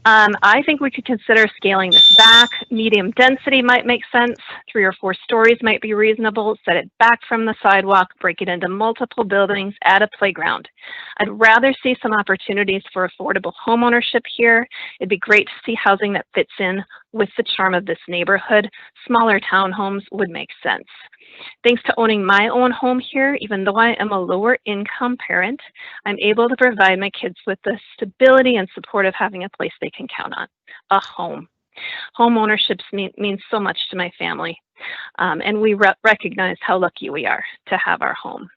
I think we could consider scaling this back. Medium density might make sense. 3 or 4 stories might be reasonable. Set it back from the sidewalk, break it into multiple buildings, add a playground. I'd rather see some opportunities for affordable homeownership here. It'd be great to see housing that fits in with the charm of this neighborhood. Smaller townhomes would make sense. Thanks to owning my own home here, even though I am a lower income parent, I'm able to provide my kids with the stability and support of having a place they can count on, a home. Home ownership means so much to my family, and we recognize how lucky we are to have our home.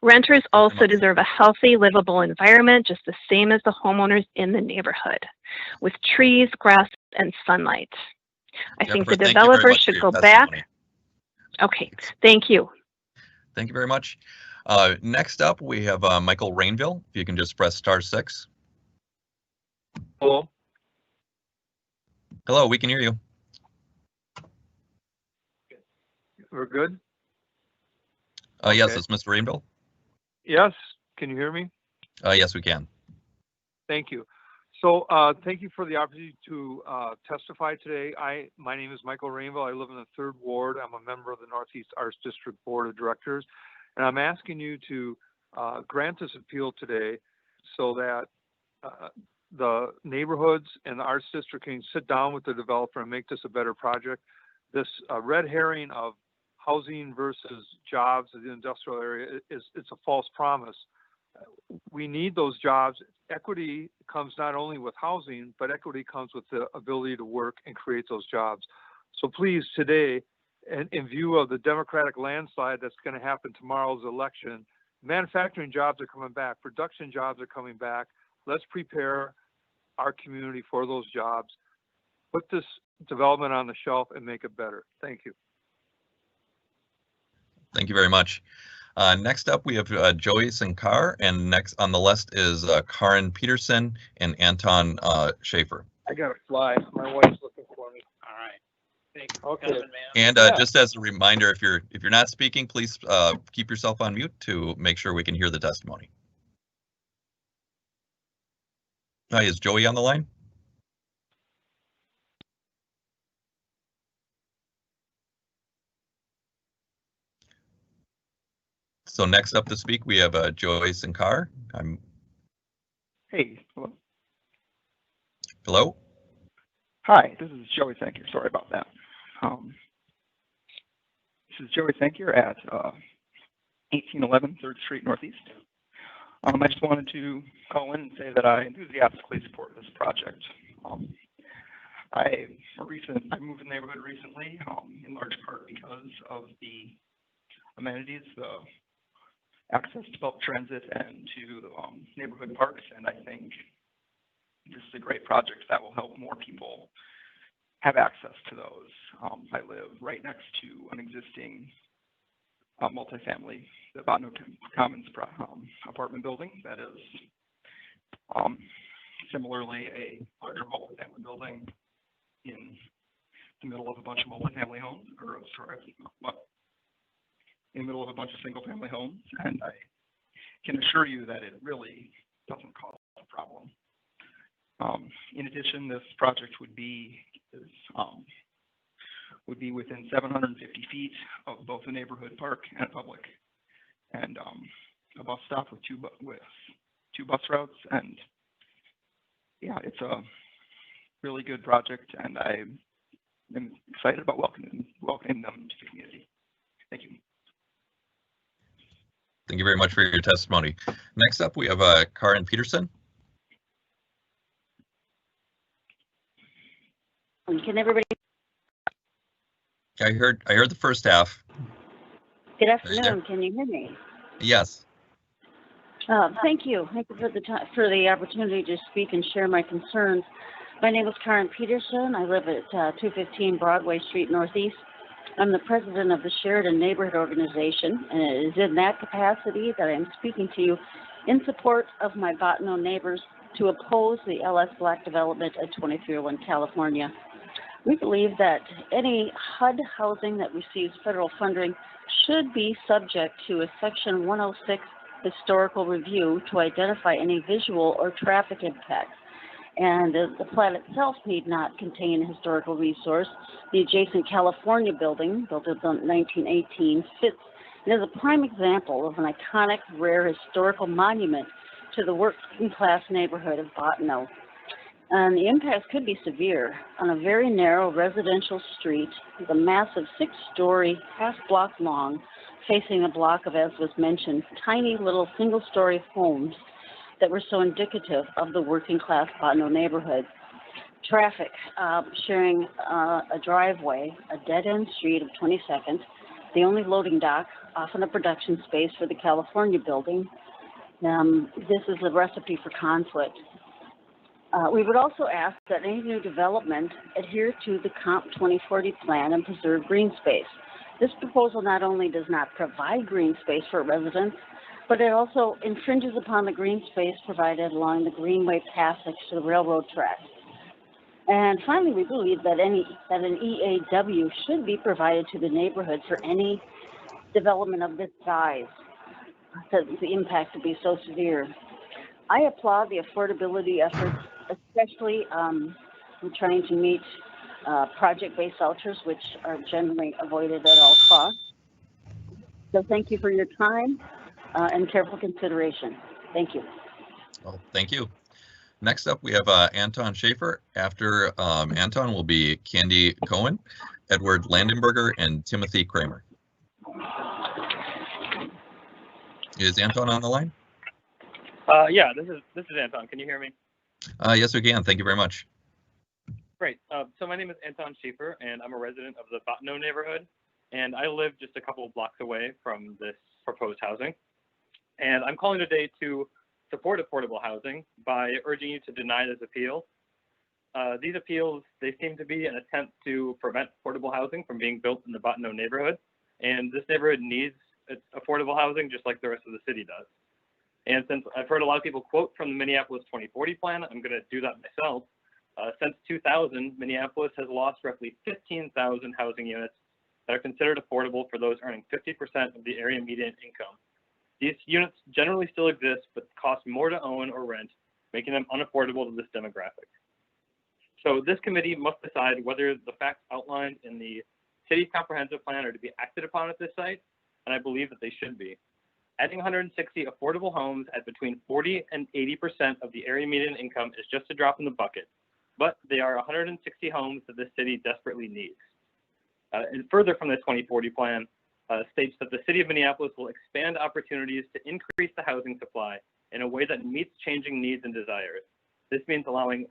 Renters also deserve a healthy, livable environment, just the same as the homeowners in the neighborhood, with trees, grass, and sunlight. I think the developer should go back. Okay, thank you. Thank you very much. Next up, we have Michael Rainville. If you can just press *6. Hello. Hello, we can hear you. We're good? Yes, it's Mr. Rainville. Yes. Can you hear me? Yes, we can. Thank you. So thank you for the opportunity to testify today. My name is Michael Rainville. I live in the 3rd Ward. I'm a member of the Northeast Arts District Board of Directors. And I'm asking you to grant this appeal today so that the neighborhoods and the Arts District can sit down with the developer and make this a better project. This red herring of housing versus jobs in the industrial area it's a false promise. We need those jobs. Equity comes not only with housing, but equity comes with the ability to work and create those jobs. So please today, in view of the Democratic landslide that's going to happen tomorrow's election, manufacturing jobs are coming back, production jobs are coming back. Let's prepare our community for those jobs. Put this development on the shelf and make it better. Thank you. Thank you very much. Next up, we have Joey Sinkar, and next on the list is Karen Peterson and Anton Schaefer. I got to fly. My wife's looking for me. All right. Thanks. Okay. And just as a reminder, if you're not speaking, please keep yourself on mute to make sure we can hear the testimony. Hi, is Joey on the line? So next up to speak, we have Joey Sinkar. Hey, hello. Hello. Hi, this is Joey Thankier. Sorry about that. This is Joey Thankier at 1811 3rd Street Northeast. I just wanted to call in and say that I enthusiastically support this project. I moved in the neighborhood recently, in large part because of the amenities, the access to public transit and to the neighborhood parks, and I think this is a great project that will help more people have access to those. I live right next to an existing multifamily, the Botno Commons apartment building that is similarly a larger multifamily building in the middle of a bunch of multifamily homes, or sorry, in the middle of a bunch of single-family homes, and I can assure you that it really doesn't cause a problem. In addition, this project would be within 750 feet of both a neighborhood park and public, and a bus stop with two bus routes, and yeah, it's a really good project, and I am excited about welcoming them to the community. Thank you. Thank you very much for your testimony. Next up, we have Karen Peterson. Can everybody? I heard the first half. Good afternoon. Can you hear me? Yes. Thank you. Thank you for the opportunity to speak and share my concerns. My name is Karen Peterson. I live at 215 Broadway Street Northeast. I'm the president of the Sheridan Neighborhood Organization, and it is in that capacity that I am speaking to you in support of my Botno neighbors to oppose the LS Black development at 2301 California. We believe that any HUD housing that receives federal funding should be subject to a Section 106 historical review to identify any visual or traffic impacts. And the plat itself need not contain a historical resource. The adjacent California building, built in 1918, fits and is a prime example of an iconic, rare historical monument to the working class neighborhood of Botno. And the impacts could be severe. On a very narrow residential street with a massive 6-story, half-block long, facing a block of, as was mentioned, tiny little single-story homes that were so indicative of the working class Botno neighborhood. Traffic, sharing a driveway, a dead-end street of 22nd, the only loading dock often a production space for the California building. This is a recipe for conflict. We would also ask that any new development adhere to the Comp 2040 plan and preserve green space. This proposal not only does not provide green space for residents, but it also infringes upon the green space provided along the greenway path next to the railroad tracks. And finally, we believe that an EAW should be provided to the neighborhood for any development of this size, since the impact would be so severe. I applaud the affordability efforts, especially in trying to meet project-based vouchers, which are generally avoided at all costs. So thank you for your time and careful consideration. Thank you. Well, thank you. Next up, we have Anton Schaefer. After Anton will be Candy Cohen, Edward Landenberger, and Timothy Kramer. Is Anton on the line? Yeah, this is Anton. Can you hear me? Yes, we can. Thank you very much. Great. So my name is Anton Schaefer, and I'm a resident of the Botno neighborhood. And I live just a couple of blocks away from this proposed housing. And I'm calling today to support affordable housing by urging you to deny this appeal. These appeals, they seem to be an attempt to prevent affordable housing from being built in the Botno neighborhood. And this neighborhood needs affordable housing just like the rest of the city does. And since I've heard a lot of people quote from the Minneapolis 2040 plan, I'm going to do that myself. Since 2000, Minneapolis has lost roughly 15,000 housing units that are considered affordable for those earning 50% of the area median income. These units generally still exist, but cost more to own or rent, making them unaffordable to this demographic. So this committee must decide whether the facts outlined in the city comprehensive plan are to be acted upon at this site, and I believe that they should be. Adding 160 affordable homes at between 40 and 80% of the area median income is just a drop in the bucket, but they are 160 homes that this city desperately needs. And further from the 2040 plan, states that the city of Minneapolis will expand opportunities to increase the housing supply in a way that meets changing needs and desires. This means allowing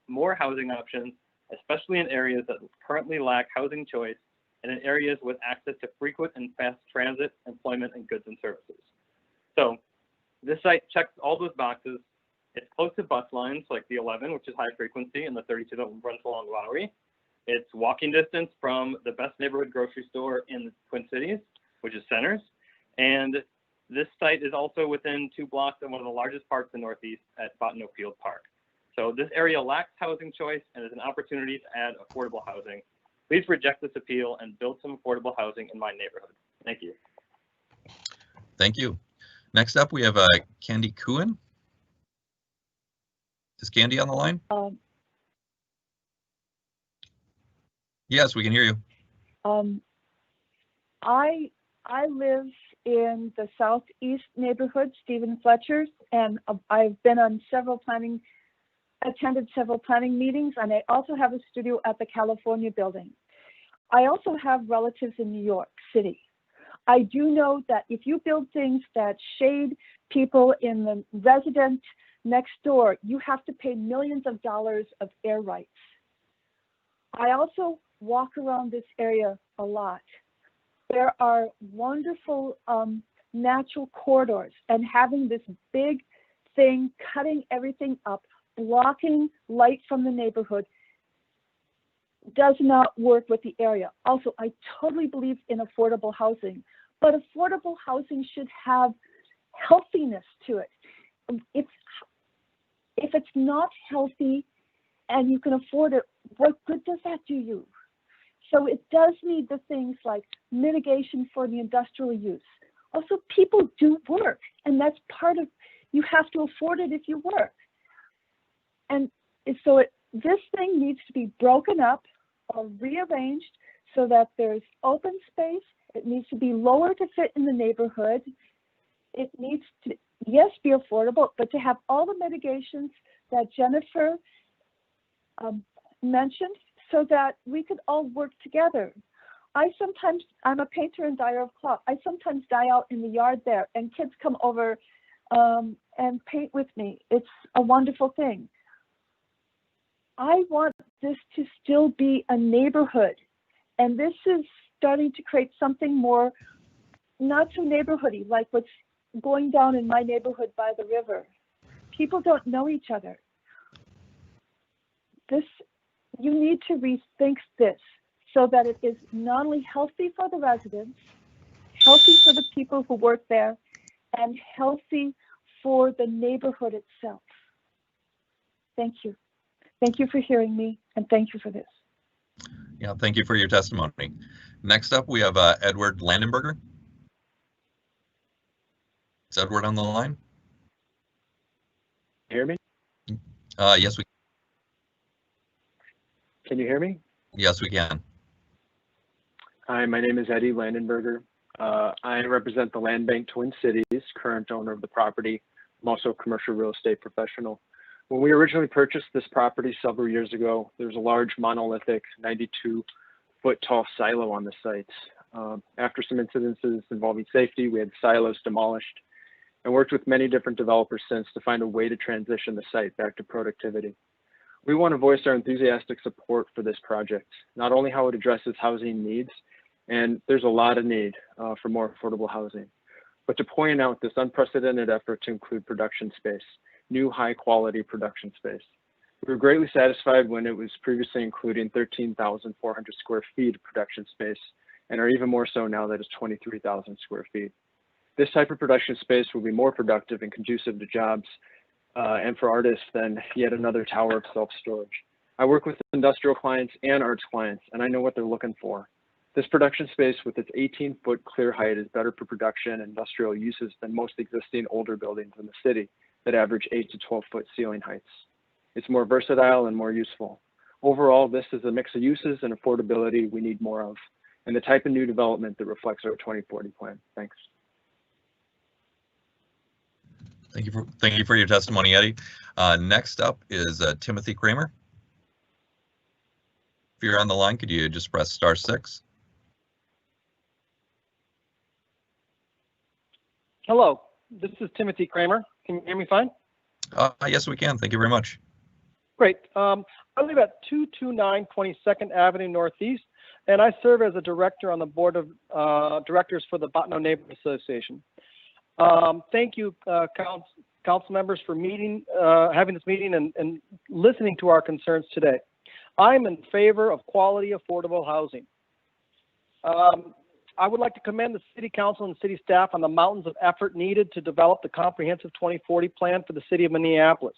more housing options, especially in areas that currently lack housing choice and in areas with access to frequent and fast transit, employment, and goods and services. So this site checks all those boxes. It's close to bus lines like the 11, which is high frequency, and the 32 that runs along Lowry. It's walking distance from the best neighborhood grocery store in the Twin Cities, which is Centers. And this site is also within 2 blocks of one of the largest parks in the Northeast at Botno Field Park. So this area lacks housing choice and is an opportunity to add affordable housing. Please reject this appeal and build some affordable housing in my neighborhood. Thank you. Thank you. Next up, we have Candy Cohen. Is Candy on the line? Yes, we can hear you. I live in the southeast neighborhood, Stephen Fletcher's, and I've been on attended several planning meetings, and I also have a studio at the California building. I also have relatives in New York City. I do know that if you build things that shade people in the resident next door, you have to pay millions of dollars of air rights. I also walk around this area a lot. There are wonderful natural corridors, and having this big thing cutting everything up, blocking light from the neighborhood, does not work with the area. Also, I totally believe in affordable housing, but affordable housing should have healthiness to it. If it's not healthy and you can afford it, what good does that do you? So it does need the things like mitigation for the industrial use. Also, people do work, and that's part of, you have to afford it if you work. And so this thing needs to be broken up or rearranged so that there's open space. It needs to be lower to fit in the neighborhood. It needs to, yes, be affordable, but to have all the mitigations that Jennifer mentioned so that we could all work together. I'm a painter and dyer of cloth. I sometimes dye out in the yard there, and kids come over and paint with me. It's a wonderful thing. I want this to still be a neighborhood, and this is starting to create something more not so neighborhoody, like what's going down in my neighborhood by the river. People don't know each other. You need to rethink this so that it is not only healthy for the residents, healthy for the people who work there, and healthy for the neighborhood itself. Thank you. Thank you for hearing me, and thank you for this. Yeah, thank you for your testimony. Next up, we have Edward Landenberger. Is Edward on the line? Hear me? Yes, we Can you hear me? yes we can. Hi, my name is Eddie Landenberger. I represent the Land Bank Twin Cities, current owner of the property. I'm also a commercial real estate professional. When we originally purchased this property several years ago, there was a large monolithic 92-foot tall silo on the site. After some incidences involving safety, we had the silos demolished and worked with many different developers since to find a way to transition the site back to productivity. We want to voice our enthusiastic support for this project, not only how it addresses housing needs, and there's a lot of need for more affordable housing, but to point out this unprecedented effort to include production space, new high quality production space. We were greatly satisfied when it was previously including 13,400 square feet of production space, and are even more so now that it's 23,000 square feet. This type of production space will be more productive and conducive to jobs and for artists than yet another tower of self-storage. I work with industrial clients and arts clients, and I know what they're looking for. This production space with its 18-foot clear height is better for production and industrial uses than most existing older buildings in the city that average 8 to 12-foot ceiling heights. It's more versatile and more useful. Overall, this is a mix of uses and affordability we need more of, and the type of new development that reflects our 2040 plan. Thanks. Thank you for your testimony, Eddie. Next up is Timothy Kramer. If you're on the line, could you just press *6? Hello, this is Timothy Kramer. Can you hear me fine? Yes, we can. Thank you very much. Great. I live at 229 22nd Avenue Northeast, and I serve as a director on the board of directors for the Bottineau Neighborhood Association. Thank you, council members, for having this meeting and listening to our concerns today. I'm in favor of quality, affordable housing. I would like to commend the City Council and City staff on the mountains of effort needed to develop the comprehensive 2040 plan for the City of Minneapolis.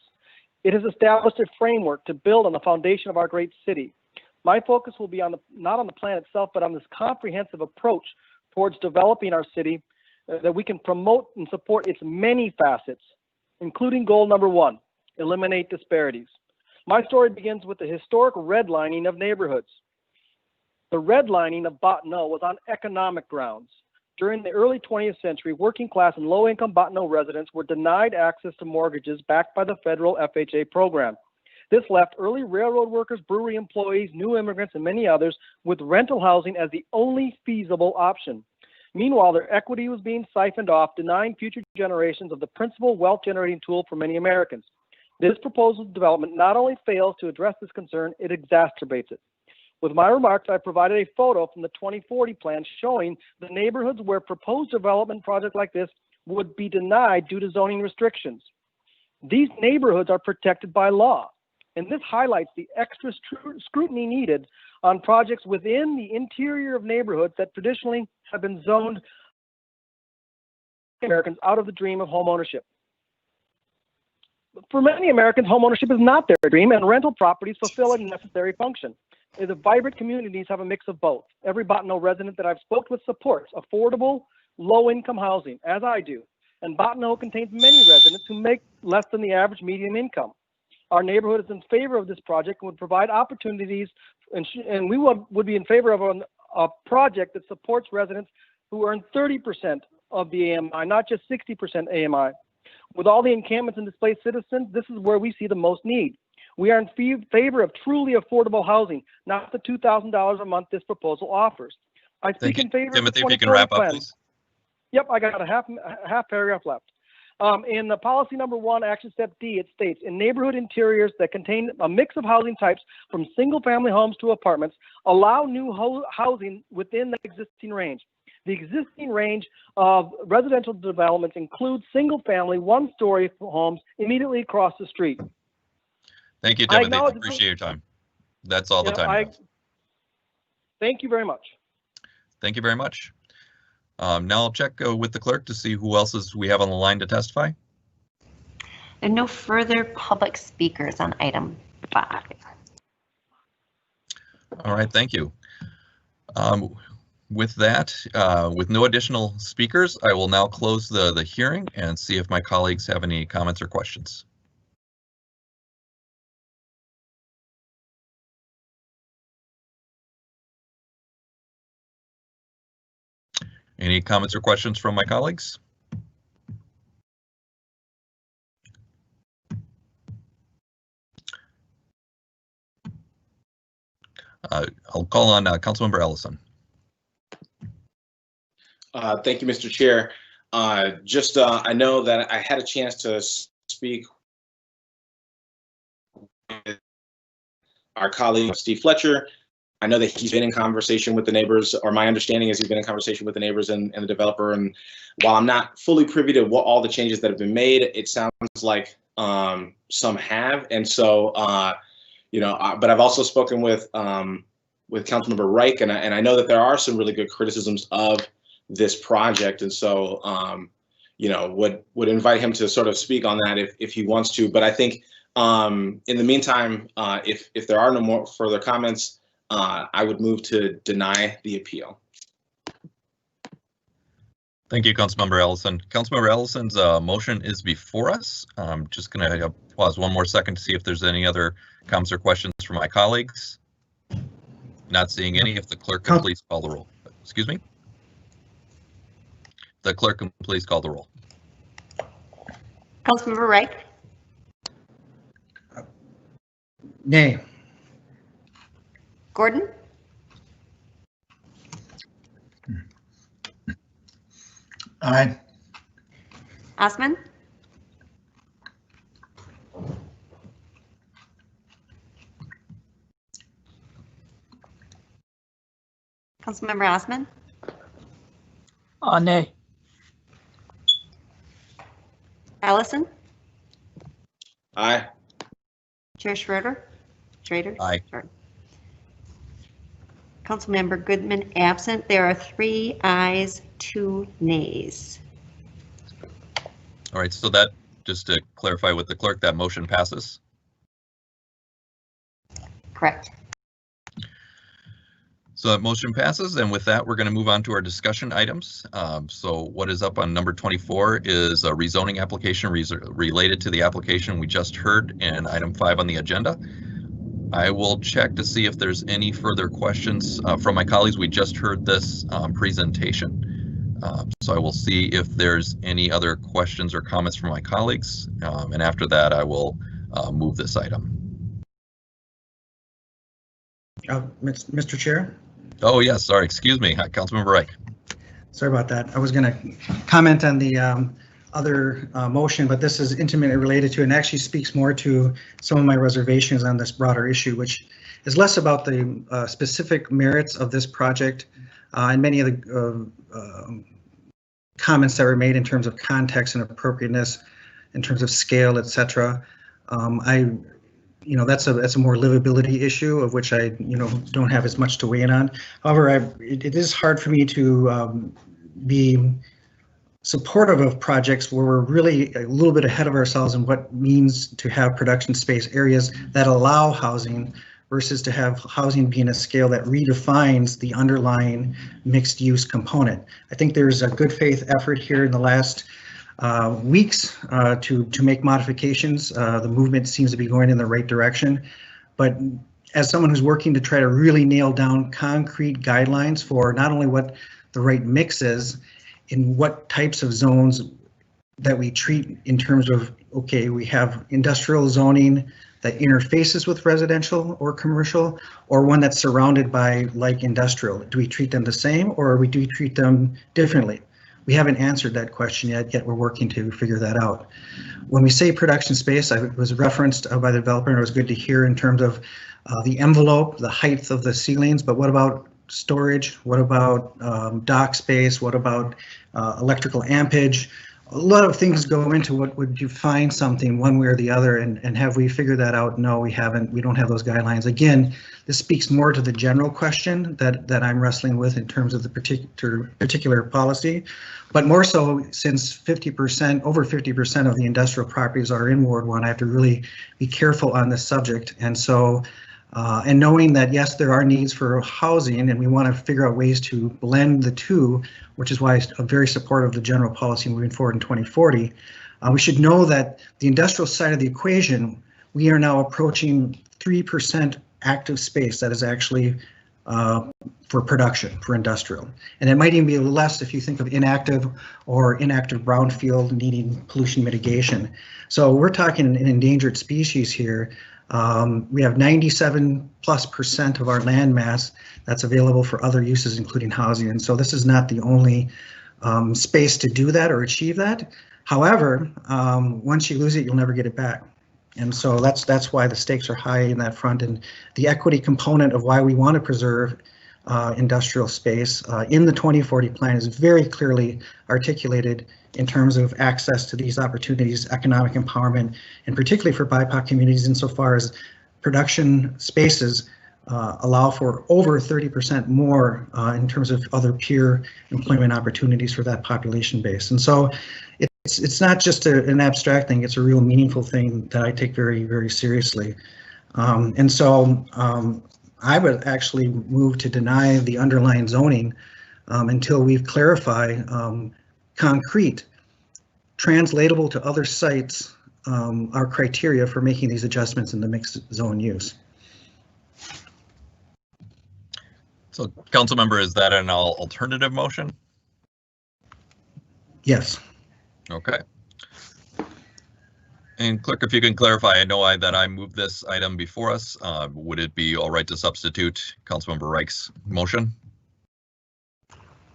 It has established a framework to build on the foundation of our great city. My focus will be on not on the plan itself, but on this comprehensive approach towards developing our city that we can promote and support its many facets, including goal number 1, eliminate disparities. My story begins with the historic redlining of neighborhoods. The redlining of Bottineau was on economic grounds. During the early 20th century, working class and low-income Bottineau residents were denied access to mortgages backed by the federal FHA program. This left early railroad workers, brewery employees, new immigrants, and many others with rental housing as the only feasible option. Meanwhile, their equity was being siphoned off, denying future generations of the principal wealth-generating tool for many Americans. This proposed development not only fails to address this concern, it exacerbates it. With my remarks, I provided a photo from the 2040 plan showing the neighborhoods where proposed development projects like this would be denied due to zoning restrictions. These neighborhoods are protected by law, and this highlights the extra scrutiny needed on projects within the interior of neighborhoods that traditionally have been zoned Americans out of the dream of homeownership. For many Americans, homeownership is not their dream, and rental properties fulfill a necessary function. The vibrant communities have a mix of both. Every Bottineau resident that I've spoken with supports affordable, low-income housing, as I do. And Bottineau contains many residents who make less than the average median income. Our neighborhood is in favor of this project and would provide opportunities, and we would be in favor of a project that supports residents who earn 30% of the AMI, not just 60% AMI. With all the encampments and displaced citizens, this is where we see the most need. We are in favor of truly affordable housing, not the $2,000 a month this proposal offers. I speak in favor Timothy, of the if you can wrap up, plan. please. Yep, I got a half paragraph left. In the policy number 1, action step D, it states, in neighborhood interiors that contain a mix of housing types from single family homes to apartments, allow new housing within the existing range. The existing range of residential developments includes single-family, one-story homes immediately across the street. Thank you, Timothy. I appreciate your time. That's all the time we have. Thank you very much. Thank you very much. Now I'll check with the clerk to see who else we have on the line to testify. And no further public speakers on item 5. All right, thank you. With that, with no additional speakers, I will now close the hearing and see if my colleagues have any comments or questions. Any comments or questions from my colleagues? I'll call on Councilmember Ellison. Thank you, Mr. Chair. I know that I had a chance to speak with our colleague, Steve Fletcher. I know that he's been in conversation with the neighbors, or my understanding is he's been in conversation with the neighbors and the developer. And while I'm not fully privy to what all the changes that have been made, it sounds like some have. And so, but I've also spoken with Councilmember Reich, and I know that there are some really good criticisms of this project. And so, would invite him to sort of speak on that if he wants to. But I think in the meantime, if there are no more further comments, I would move to deny the appeal. Thank you, Councilmember Ellison. Councilmember Ellison's motion is before us. I'm just going to pause one more second to see if there's any other comments or questions from my colleagues. Not seeing any. If the clerk can please call the roll. Excuse me. The clerk can please call the roll. Councilmember Reich? Nay. Gordon? Aye. Osman? Councilmember Osman? Nay. Ellison? Aye. Chair Schroeder? Aye. Sorry. Councilmember Goodman absent. There are 3 ayes, 2 nays. All right, so that, just to clarify with the clerk, that motion passes? Correct. So that motion passes, and with that, we're going to move on to our discussion items. So what is up on number 24 is a rezoning application related to the application we just heard in item 5 on the agenda. I will check to see if there's any further questions from my colleagues. We just heard this presentation. So I will see if there's any other questions or comments from my colleagues. And after that, I will move this item. Mr. Chair? Oh, yes, sorry, excuse me, Councilmember Reich. Sorry about that. I was going to comment on the other motion, but this is intimately related to and actually speaks more to some of my reservations on this broader issue, which is less about the specific merits of this project and many of the comments that were made in terms of context and appropriateness, in terms of scale, etc. That's a more livability issue of which I don't have as much to weigh in on. However, it is hard for me to be supportive of projects where we're really a little bit ahead of ourselves in what means to have production space areas that allow housing versus to have housing be in a scale that redefines the underlying mixed use component. I think there's a good faith effort here in the last weeks to make modifications. The movement seems to be going in the right direction, but as someone who's working to try to really nail down concrete guidelines for not only what the right mix is, in what types of zones that we treat in terms of, okay, we have industrial zoning that interfaces with residential or commercial, or one that's surrounded by like industrial. Do we treat them the same, or do we treat them differently? We haven't answered that question yet we're working to figure that out. When we say production space, it was referenced by the developer, and it was good to hear in terms of the envelope, the height of the ceilings, but what about storage? What about dock space? What about electrical ampage? A lot of things go into what would you find something one way or the other, and have we figured that out? No, we haven't. We don't have those guidelines. Again, this speaks more to the general question that I'm wrestling with in terms of the particular policy, but more so since over 50% of the industrial properties are in Ward 1, I have to really be careful on this subject. And so, and knowing that, yes, there are needs for housing and we want to figure out ways to blend the two, which is why I'm very supportive of the general policy moving forward in 2040. We should know that the industrial side of the equation, we are now approaching 3% active space that is actually for production, for industrial. And it might even be less if you think of inactive brownfield needing pollution mitigation. So we're talking an endangered species here. We have 97+% of our land mass that's available for other uses, including housing. And so this is not the only space to do that or achieve that. However, once you lose it, you'll never get it back. And so that's why the stakes are high in that front, and the equity component of why we want to preserve industrial space in the 2040 plan is very clearly articulated in terms of access to these opportunities, economic empowerment, and particularly for BIPOC communities insofar as production spaces allow for over 30% more in terms of other peer employment opportunities for that population base. And so it's not just an abstract thing, it's a real meaningful thing that I take very, very seriously. And so I would actually move to deny the underlying zoning until we've clarified concrete, translatable to other sites, our criteria for making these adjustments in the mixed zone use. So, council member, is that an alternative motion? Yes. Okay. And clerk, if you can clarify, I know that I moved this item before us. Would it be all right to substitute Councilmember Reich's motion?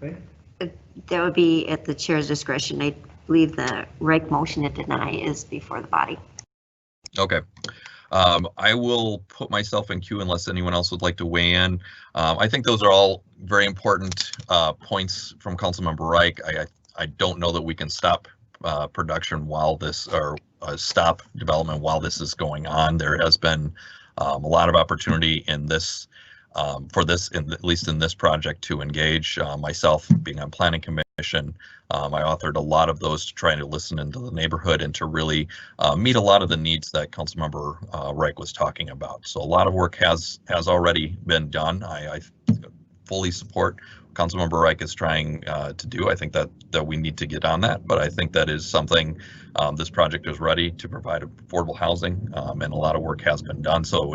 That would be at the chair's discretion. I believe the Reich motion to deny is before the body. Okay. I will put myself in queue unless anyone else would like to weigh in. I think those are all very important points from Councilmember Reich. I don't know that we can stop production while this, or stop development while this is going on. There has been a lot of opportunity in this, at least in this project, to engage. Myself being on Planning Commission, I authored a lot of those to try to listen into the neighborhood and to really meet a lot of the needs that Councilmember Reich was talking about. So a lot of work has already been done. I fully support Councilmember Reich is trying to do. I think that we need to get on that, but I think that is something, this project is ready to provide affordable housing, and a lot of work has been done. So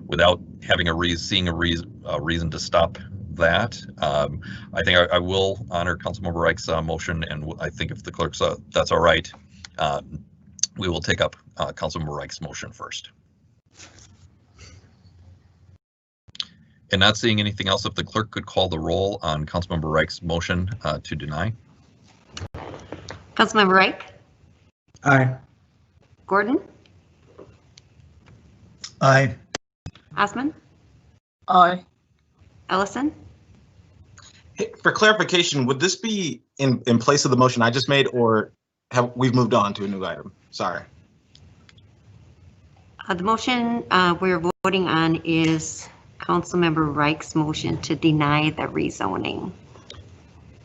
without having seeing a reason to stop that, I think I will honor Councilmember Reich's motion, and I think if the clerk's that's all right, we will take up Councilmember Reich's motion first. And not seeing anything else, if the clerk could call the roll on Councilmember Reich's motion to deny. Councilmember Reich? Aye. Gordon? Aye. Osman? Aye. Ellison? Hey, for clarification, would this be in place of the motion I just made, or have we've moved on to a new item? Sorry. The motion we're voting on is Councilmember Reich's motion to deny the rezoning.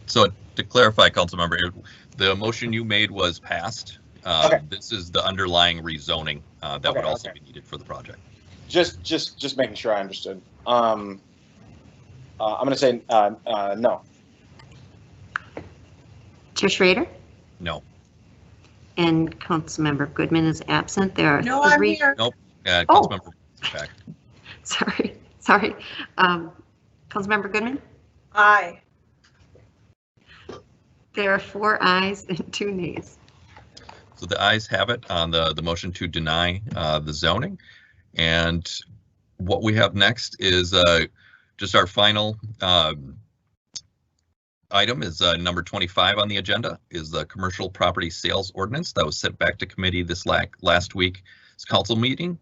So to clarify, Councilmember, the motion you made was passed. Okay. This is the underlying rezoning that would also be needed for the project. Just making sure I understood. I'm going to say no. Chair Schrader? No. And Councilmember Goodman is absent. There are No, I'm three. here. Nope. Councilmember back. Sorry. Councilmember Goodman? Aye. There are 4 ayes and 2 nays. So the ayes have it on the motion to deny the zoning. And what we have next is just our final item is number 25 on the agenda, is the commercial property sales ordinance that was sent back to committee this last week's council meeting.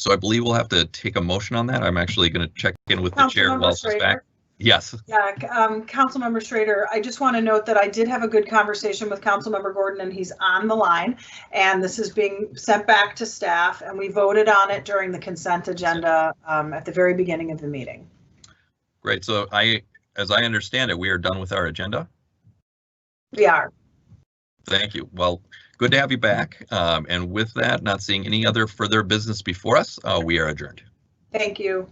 So I believe we'll have to take a motion on that. I'm actually going to check in with the chair while she's back. Yes. Yeah, Councilmember Schrader, I just want to note that I did have a good conversation with Councilmember Gordon, and he's on the line, and this is being sent back to staff, and we voted on it during the consent agenda at the very beginning of the meeting. Great. So as I understand it, we are done with our agenda. We are. Thank you. Well, good to have you back. And with that, not seeing any other further business before us, we are adjourned. Thank you.